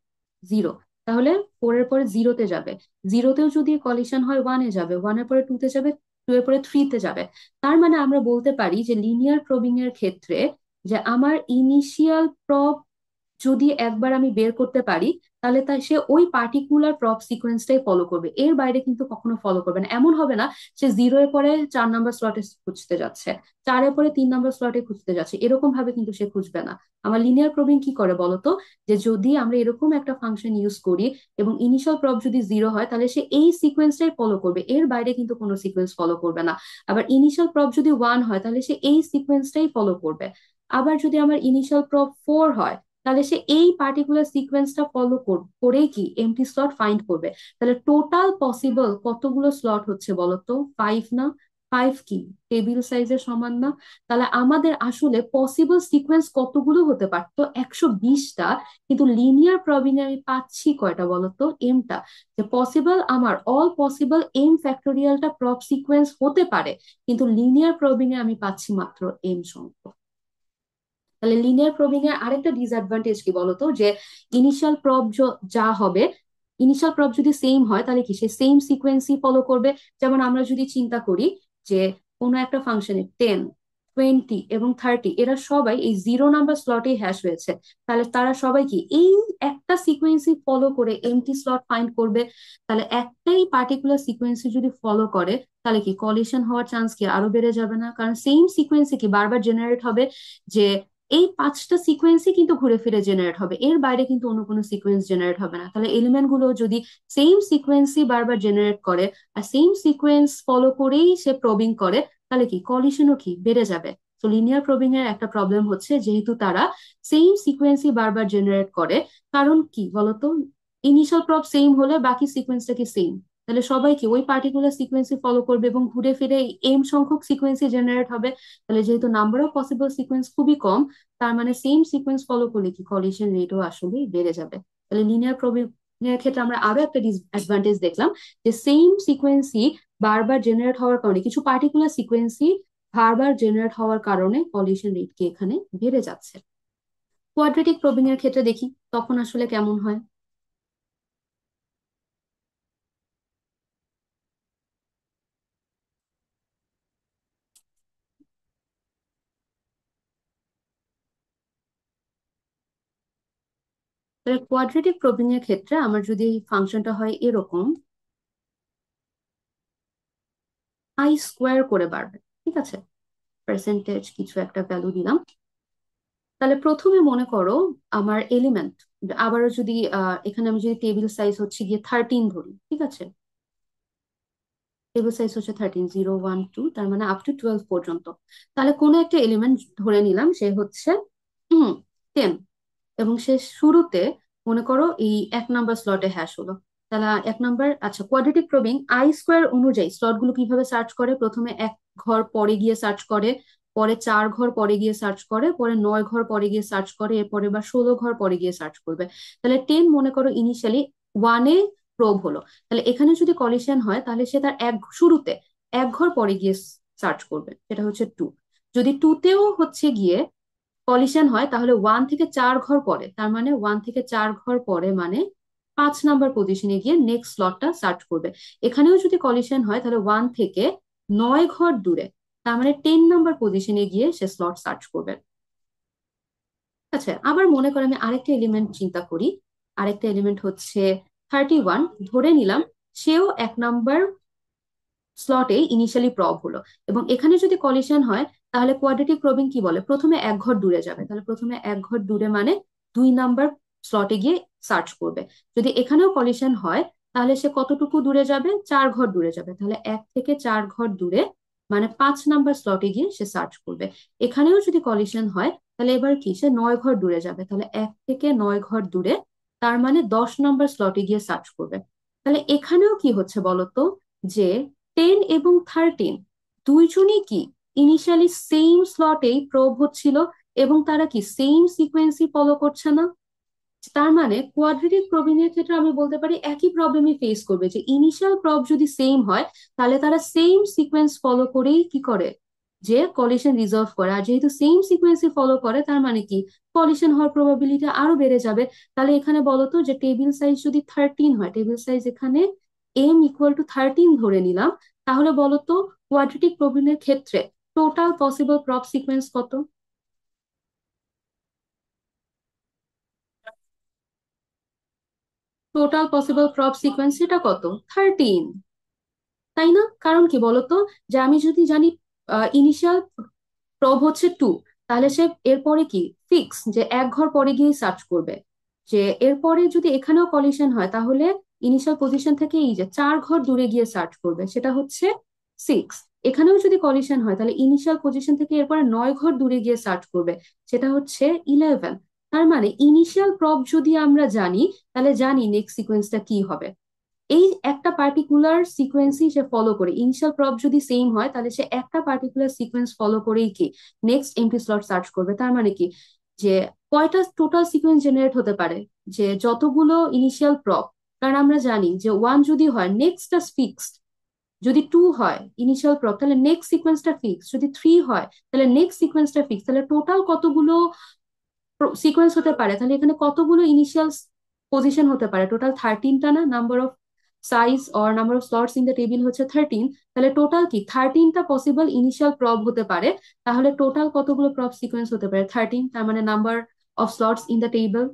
0। তাহলে 4-এর পরে 0-তে যাবে, 0-তেও যদি কলিশন হয় 1-এ যাবে, 1-এর পরে 2-তে যাবে, 2-এর পরে 3-তে যাবে। তার মানে আমরা বলতে পারি যে লিনিয়ার প্রবিং এর ক্ষেত্রে যে আমার ইনিশিয়াল প্রব যদি একবার আমি বের করতে পারি, তাহলে তাই সে ওই পার্টিকুলার প্রপ সিকোয়েন্সটাই ফলো করবে, এর বাইরে কিন্তু কখনো ফলো করবে না। এমন হবে না সে 0-এর পরে 4 নাম্বার স্লটে খুঁজতে যাচ্ছে, 4-এর পরে 3 নাম্বার স্লটে খুঁজতে যাচ্ছে, এরকম ভাবে কিন্তু সে খুঁজবে না। আমার লিনিয়ার প্রবিং কি করে বলতো, যে যদি আমরা এরকম একটা ফাংশন ইউজ করি এবং ইনিশিয়াল প্রব যদি 0 হয়, তাহলে সে এই সিকোয়েন্সটাই ফলো করবে, এর বাইরে কিন্তু কোনো সিকোয়েন্স ফলো করবে না। আবার ইনিশিয়াল প্রব যদি 1 হয়, তাহলে সে এই সিকোয়েন্সটাই ফলো করবে। আবার যদি আমার ইনিশিয়াল প্রব 4 হয়, তাহলে সে এই পার্টিকুলার সিকোয়েন্সটা ফলো করেই কি এমটি স্লট ফাইন্ড করবে। তাহলে টোটাল পসিবল কতগুলো স্লট হচ্ছে বলতো? 5 না? 5 কি টেবিল সাইজের সমান না? তাহলে আমাদের আসলে পসিবল সিকোয়েন্স কতগুলো হতে পারতো? 120টা। কিন্তু লিনিয়ার প্রবিং এ আমি পাচ্ছি কয়টা বলতো? এমটা। যে পসিবল আমার অল পসিবল এম ফ্যাক্টোরিয়ালটা প্রব সিকোয়েন্স হতে পারে, কিন্তু লিনিয়ার প্রবিং এ আমি পাচ্ছি মাত্র এম সংখ্যক। তাহলে লিনিয়ার প্রবিং এর আরেকটা ডিসঅ্যাডভান্টেজ কি বলতো, যে ইনিশিয়াল প্রব যা হবে, ইনিশিয়াল প্রব যদি সেম হয় তাহলে কি সে সেম সিকোয়েন্সই ফলো করবে। যেমন আমরা যদি চিন্তা করি যে কোনো একটা ফাংশনে 10, 20 এবং 30 এরা সবাই এই 0 নাম্বার স্লটে হ্যাশ হয়েছে, তাহলে তারা সবাই কি এই একটা সিকোয়েন্সই ফলো করে এমটি স্লট ফাইন্ড করবে। তাহলে একটাই পার্টিকুলার সিকোয়েন্সই যদি ফলো করে, তাহলে কি কলিশন হওয়ার চান্স কি আরো বেড়ে যাবে না? কারণ সেম সিকোয়েন্সে কি বারবার জেনারেট হবে, যে এই পাঁচটা সিকোয়েন্সই কিন্তু ঘুরে ফিরে জেনারেট হবে, এর বাইরে কিন্তু অন্য কোনো সিকোয়েন্স জেনারেট হবে না। তাহলে এলিমেন্ট গুলো যদি সেম সিকোয়েন্সই বারবার জেনারেট করে আর সেম সিকোয়েন্স ফলো করেই সে প্রবিং করে, তাহলে কি কলিশনও কি বেড়ে যাবে। তো লিনিয়ার প্রবিং এর একটা প্রবলেম হচ্ছে, যেহেতু তারা সেম সিকোয়েন্সই বারবার জেনারেট করে, কারণ কি বলতো, ইনিশিয়াল প্রব সেম হলে বাকি সিকোয়েন্সটা কি সেম, তাহলে সবাই কি ওই পার্টিকুলার সিকোয়েন্সই ফলো করবে এবং ঘুরে ফিরে এম সংখ্যক সিকোয়েন্সই জেনারেট হবে। তাহলে যেহেতু নাম্বার অফ পসিবল সিকোয়েন্স খুবই কম, তার মানে সেম সিকোয়েন্স ফলো করলে কি কলিশন রেটও আসলে বেড়ে যাবে। তাহলে লিনিয়ার প্রবিং এর ক্ষেত্রে আমরা আরো একটা ডিসঅ্যাডভান্টেজ দেখলাম, যে সেম সিকোয়েন্সই বারবার জেনারেট হওয়ার কারণে, কিছু পার্টিকুলার সিকোয়েন্সই বারবার জেনারেট হওয়ার কারণে কলিশন রেট কি এখানে বেড়ে যাচ্ছে। কোয়াড্রেটিক প্রবিং এর ক্ষেত্রে দেখি তখন আসলে কেমন হয়। তাহলে কোয়াড্রেটিক প্রবিং এর ক্ষেত্রে আমার যদি এই ফাংশনটা হয় এরকম, আই স্কোয়ার করে বাড়বে। ঠিক আছে, পার্সেন্টেজ কিছু একটা ভ্যালু দিলাম। তাহলে প্রথমে মনে করো আমার এলিমেন্ট, আবারও যদি এখানে আমি যদি টেবিল সাইজ হচ্ছে গিয়ে 13 ধরি, ঠিক আছে, টেবিল সাইজ হচ্ছে 13, 0 1 2, তার মানে আপ টু 12 পর্যন্ত। তাহলে কোনো একটা এলিমেন্ট ধরে নিলাম সে হচ্ছে 10, এবং সে শুরুতে মনে করো এই 1 নাম্বার স্লটে হ্যাশ হলো। তাহলে 1 নাম্বার, আচ্ছা, কোয়াড্রেটিক প্রবিং আই স্কোয়ার অনুযায়ী স্লট গুলো কিভাবে সার্চ করে, প্রথমে 1 ঘর পরে গিয়ে সার্চ করে, পরে 4 ঘর পরে গিয়ে সার্চ করে, পরে 9 ঘর পরে গিয়ে সার্চ করে, এরপরে বা 16 ঘর পরে গিয়ে সার্চ করবে। তাহলে 10 মনে করো ইনিশিয়ালি 1-এ প্রোব হলো, তাহলে এখানে যদি কলিশন হয় তাহলে সে তার শুরুতে 1 ঘর পরে গিয়ে সার্চ করবে, সেটা হচ্ছে 2। যদি 2-তেও হচ্ছে গিয়ে কলিশন হয় তাহলে 1 থেকে 4 ঘর পরে, তার মানে 1 থেকে 4 ঘর পরে মানে 5 নাম্বার পজিশনে গিয়ে নেক্সট স্লটটা সার্চ করবে। এখানেও যদি কলিশন হয় তাহলে 1 থেকে 9 ঘর দূরে, তার মানে 10 নাম্বার পজিশনে গিয়ে সে স্লট সার্চ করবে। আচ্ছা, আবার মনে করে আমি আরেকটা এলিমেন্ট চিন্তা করি। আরেকটা এলিমেন্ট হচ্ছে 31, ধরে নিলাম সেও 1 নাম্বার স্লটে ইনিশিয়ালি প্রব হলো, এবং এখানে যদি কলিশন হয় তাহলে কোয়াড্রেটিক প্রবিং কি বলে, প্রথমে 1 ঘর দূরে যাবে। তাহলে প্রথমে 1 ঘর দূরে মানে 2 নাম্বার স্লটে গিয়ে সার্চ করবে। যদি এখানেও কলিশন হয় তাহলে সে কতটুকু দূরে যাবে, 4 ঘর দূরে যাবে। তাহলে 1 থেকে 4 ঘর দূরে মানে 5 নাম্বার স্লটে গিয়ে সে সার্চ করবে। এখানেও যদি কলিশন হয় তাহলে এবার কি, সে 9 ঘর দূরে যাবে। তাহলে 1 থেকে 9 ঘর দূরে, তার মানে 10 নাম্বার স্লটে গিয়ে সার্চ করবে। তাহলে এখানেও কি হচ্ছে বলতো, যে 10 এবং 13 দুইজনই কি ইনিশিয়ালি সেম স্লটেই প্রোব হচ্ছিল, এবং তারা কি সেম সিকোয়েন্সই ফলো করছে না। তার মানে কোয়াড্রেটিক প্রবিং এর ক্ষেত্রে আমি বলতে পারি একই প্রবলেমই ফেস করবে, যে ইনিশিয়াল প্রব যদি সেম হয় তাহলে তারা সেম সিকোয়েন্স ফলো করেই কি করে, যে কলিশন রিজলভ করে। আর যেহেতু সেম সিকোয়েন্সই ফলো করে তার মানে কি কলিশন হওয়ার প্রবাবিলিটি আরো বেড়ে যাবে। তাহলে এখানে বলতো যে টেবিল সাইজ যদি 13 হয়, টেবিল সাইজ এখানে m = 13 ধরে নিলাম, তাহলে বলতো কোয়াড্রেটিক প্রবিং এর ক্ষেত্রে টোটাল পসিবল প্রব সিকোয়েন্স কত? টোটাল পসিবল প্রব সিকোয়েন্স এটা কত? 13, তাই না? কারণ কি বলতো, যে আমি যদি জানি ইনিশিয়াল প্রব হচ্ছে 2, তাহলে সে এরপরে কি ফিক্স যে 1 ঘর পরে গিয়ে সার্চ করবে। যে এরপরে যদি এখানেও কলিশন হয় তাহলে ইনিশিয়াল পজিশন থেকে এই যে 4 ঘর দূরে গিয়ে সার্চ করবে, সেটা হচ্ছে 6। এখানেও যদি কলিশন হয় তাহলে ইনিশিয়াল পজিশন থেকে এরপরে 9 ঘর দূরে গিয়ে সার্চ করবে, সেটা হচ্ছে 11। তার মানে ইনিশিয়াল প্রব যদি আমরা জানি তাহলে জানি নেক্সট সিকোয়েন্সটা কি হবে। এই একটা পার্টিকুলার সিকোয়েন্সই সে ফলো করে, ইনিশিয়াল প্রব যদি সেম হয় তাহলে সে একটা পার্টিকুলার সিকোয়েন্স ফলো করেই কি নেক্সট এমটি স্লট সার্চ করবে। তার মানে কি, যে কয়টা টোটাল সিকোয়েন্স জেনারেট হতে পারে, যে যতগুলো ইনিশিয়াল প্রব, কারণ আমরা জানি যে 1 যদি হয় নেক্সটটা ফিক্সড, যদি 2 হয় ইনিশিয়াল প্রব তাহলে নেক্সট সিকোয়েন্সটা ফিক্স, যদি 3 হয় তাহলে নেক্সট সিকোয়েন্সটা ফিক্স। তাহলে টোটাল কতগুলো সিকোয়েন্স হতে পারে, তাহলে এখানে কতগুলো ইনিশিয়াল পজিশন হতে পারে, টোটাল 13টা না? Number of size or number of slots in the table হচ্ছে 13, তাহলে টোটাল কি 13টা পসিবল ইনিশিয়াল প্রব হতে পারে। তাহলে টোটাল কতগুলো প্রব সিকোয়েন্স হতে পারে, 13, তার মানে number of slots in the table.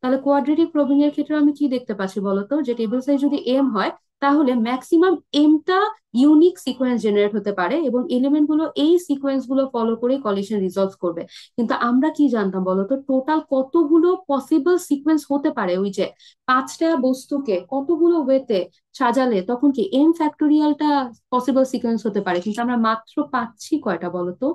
তাহলে কোয়াড্রেটিক প্রবিং এর ক্ষেত্রে আমি কি দেখতে পাচ্ছি বলতো, যে টেবিল সাইজ যদি এম হয় তাহলে ম্যাক্সিমাম এমটা ইউনিক সিকোয়েন্স জেনারেট হতে পারে, এবং এলিমেন্ট গুলো এই সিকোয়েন্স গুলো ফলো করে কলিশন রিজলভ করবে। কিন্তু আমরা কি জানতাম বলতো, টোটাল কতগুলো পসিবল সিকোয়েন্স হতে পারে, ওই যে 5টা বস্তুকে কতগুলো ওয়েতে সাজালে তখন কি m ফ্যাক্টোরিয়ালটা পসিবল সিকোয়েন্স হতে পারে, কিন্তু আমরা মাত্র পাচ্ছি কয়টা বলতো,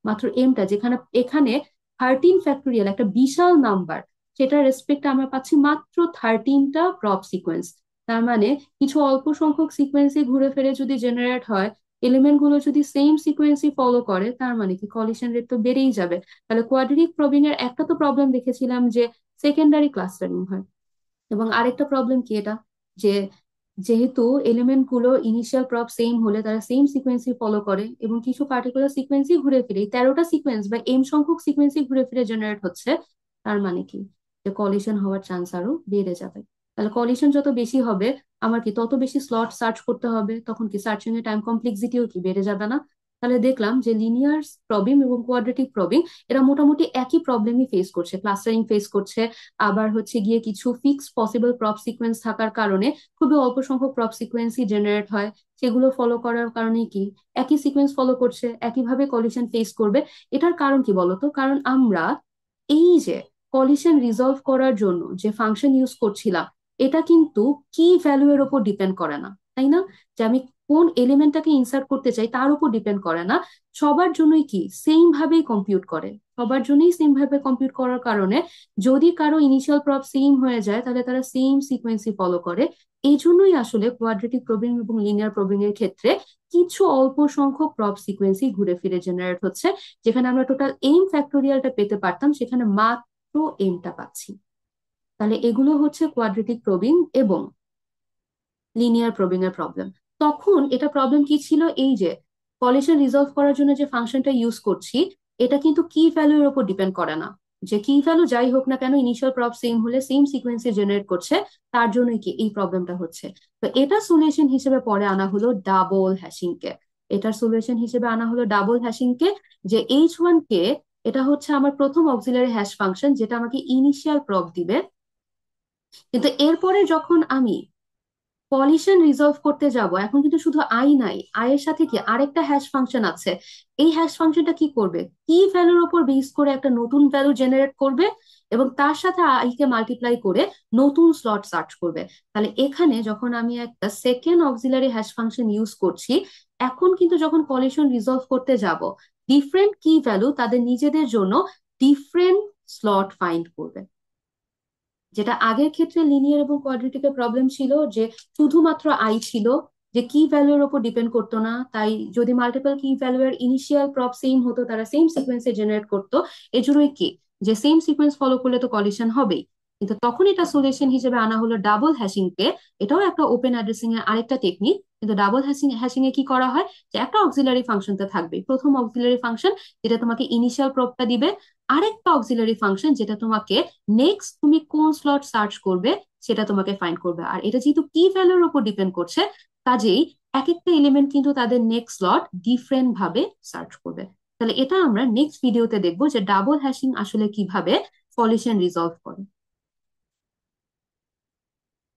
মাত্র এমটা। যেখানে এখানে 13 ফ্যাক্টোরিয়াল একটা বিশাল নাম্বার, সেটার রেসপেক্টে আমরা পাচ্ছি মাত্র 13টা প্রব সিকোয়েন্স। তার মানে কিছু অল্প সংখ্যক সিকোয়েন্সই ঘুরে ফিরে যদি জেনারেট হয়, এলিমেন্ট গুলো যদি সেম সিকোয়েন্সই ফলো করে, তার মানে কি কলিশন রেট তো বেড়েই যাবে। তাহলে কোয়াড্রেটিক প্রবিং এর একটা তো প্রবলেম দেখেছিলাম যে সেকেন্ডারি ক্লাস্টারিং হয়, এবং আরেকটা প্রবলেম কি এটা, যে যেহেতু এলিমেন্ট গুলো ইনিশিয়াল প্রব সেম হলে তারা সেম সিকোয়েন্সই ফলো করে, এবং কিছু পার্টিকুলার সিকোয়েন্সই ঘুরে ফিরে, এই 13টা সিকোয়েন্স বা এম সংখ্যক সিকোয়েন্সই ঘুরে ফিরে জেনারেট হচ্ছে, তার মানে কি যে কলিশন হওয়ার চান্স আরো বেড়ে যাবে। তাহলে কলিশন যত বেশি হবে আমার কি তত বেশি স্লট সার্চ করতে হবে, তখন কি সার্চিং এর টাইম কমপ্লেক্সিটিও কি বেড়ে যাবে না? তাহলে দেখলাম যে লিনিয়ার প্রবলেম এবং কোয়াড্রেটিক প্রবলেম এরা মোটামুটি একই প্রবলেমই ফেস করছে, ক্লাস্টারিং ফেস করছে। আবার হচ্ছে গিয়ে কিছু ফিক্স পসিবল প্রপ সিকোয়েন্স থাকার কারণে খুবই অল্প সংখ্যক প্রপ সিকোয়েন্সই জেনারেট হয়, সেগুলো ফলো করার কারণে কি একই সিকোয়েন্স ফলো করছে, একইভাবে কলিশন ফেস করবে। এটার কারণ কি বলতো? কারণ আমরা এই যে কলিশন রিজলভ করার জন্য যে ফাংশন ইউজ করছিলাম, এটা কিন্তু কি ভ্যালু এর উপর ডিপেন্ড করে না, তাই না? যে আমি কোন এলিমেন্টটাকে ইনসার্ট করতে চাই তার উপর ডিপেন্ড করে না, সবার জন্যই কি সেম ভাবেই কম্পিউট করে। সবার জন্যই সেম ভাবে কম্পিউট করার কারণে যদি কারো ইনিশিয়াল প্রপ সেম হয়ে যায় তাহলে তারা সেম সিকোয়েন্সই ফলো করে। এই জন্যই আসলে কোয়াড্রেটিক প্রবলেম এবং লিনিয়ার প্রবলেম এর ক্ষেত্রে কিছু অল্প সংখ্যক প্রপ সিকোয়েন্সই ঘুরে ফিরে জেনারেট হচ্ছে। যেখানে আমরা টোটাল এম ফ্যাক্টোরিয়ালটা পেতে পারতাম, সেখানে মাত্র এমটা পাচ্ছি। তাহলে এগুলো হচ্ছে কোয়াড্রেটিক প্রবলেম এবং লিনিয়ার প্রবলেম এর প্রবলেম। তখন এটা প্রবলেম কি ছিল, এই যে কলিশন রিজলভ করার জন্য যে ফাংশনটা ইউজ করছি, এটা কিন্তু কি ভ্যালু এর উপর ডিপেন্ড করে না। যে কি ভ্যালু যাই হোক না কেন, ইনিশিয়াল প্রপ সেম হলে সেম সিকোয়েন্সে জেনারেট করছে, তার জন্যই কি এই প্রবলেমটা হচ্ছে। তো এটা সলিউশন হিসেবে পরে আনা হলো ডাবল হ্যাশিং কে। এটার সলিউশন হিসেবে আনা হলো ডাবল হ্যাশিং কে। যে H1 কে, এটা হচ্ছে আমার প্রথম অক্সিলারি হ্যাশ ফাংশন যেটা আমাকে ইনিশিয়াল প্রপ দিবে। কিন্তু এরপরে যখন আমি কলিশন রিজলভ করতে যাব, এখন কিন্তু শুধু আই নাই, আই এর সাথে কি আরেকটা হ্যাশ ফাংশন আছে। এই হ্যাশ ফাংশনটা কি করবে, কি ভ্যালুর উপর বেস করে একটা নতুন ভ্যালু জেনারেট করবে এবং তার সাথে আই কে মাল্টিপ্লাই করে নতুন স্লট সার্চ করবে। তাহলে এখানে যখন আমি একটা second auxiliary hash function use করছি, এখন কিন্তু যখন কলিশন রিজলভ করতে যাব, ডিফারেন্ট কি ভ্যালু তাদের নিজেদের জন্য ডিফারেন্ট স্লট ফাইন্ড করবে। যেটা আগের ক্ষেত্রে লিনিয়ার এবং কোয়াড্রেটিকের প্রবলেম ছিল যে শুধুমাত্র আই ছিল, যে কি ভ্যালুর উপর ডিপেন্ড করতো না, তাই যদি মাল্টিপল কি ভ্যালু এর ইনিশিয়াল প্রপ সেম হতো তারা সেম সিকোয়েন্সে জেনারেট করতো। এজন্যই কি যে সেম সিকোয়েন্স ফলো করলে তো কলিশন হবেই। কিন্তু তখন এটা সলিউশন হিসেবে আনা হলো ডাবল হ্যাশিং কে। এটাও একটা ওপেন অ্যাড্রেসিং এর আরেকটা টেকনিক, কিন্তু ডাবল হ্যাশিং হ্যাশিং এ কি করা হয়, যে একটা অক্সিলারি ফাংশন তো থাকবে, প্রথম অক্সিলারি ফাংশন যেটা তোমাকে ইনিশিয়াল প্রপটা দিবে, আরেকটা অক্সিলারি ফাংশন যেটা তোমাকে নেক্সট তুমি কোন স্লট সার্চ করবে সেটা তোমাকে ফাইন্ড করবে। আর এটা যেহেতু কি ভ্যালুর উপর ডিপেন্ড করছে, কাজেই এক একটা এলিমেন্ট কিন্তু তাদের নেক্সট স্লট ডিফারেন্ট ভাবে সার্চ করবে। তাহলে এটা আমরা নেক্সট ভিডিওতে দেখবো যে ডাবল হ্যাশিং আসলে কিভাবে সলিউশন রিজলভ করে।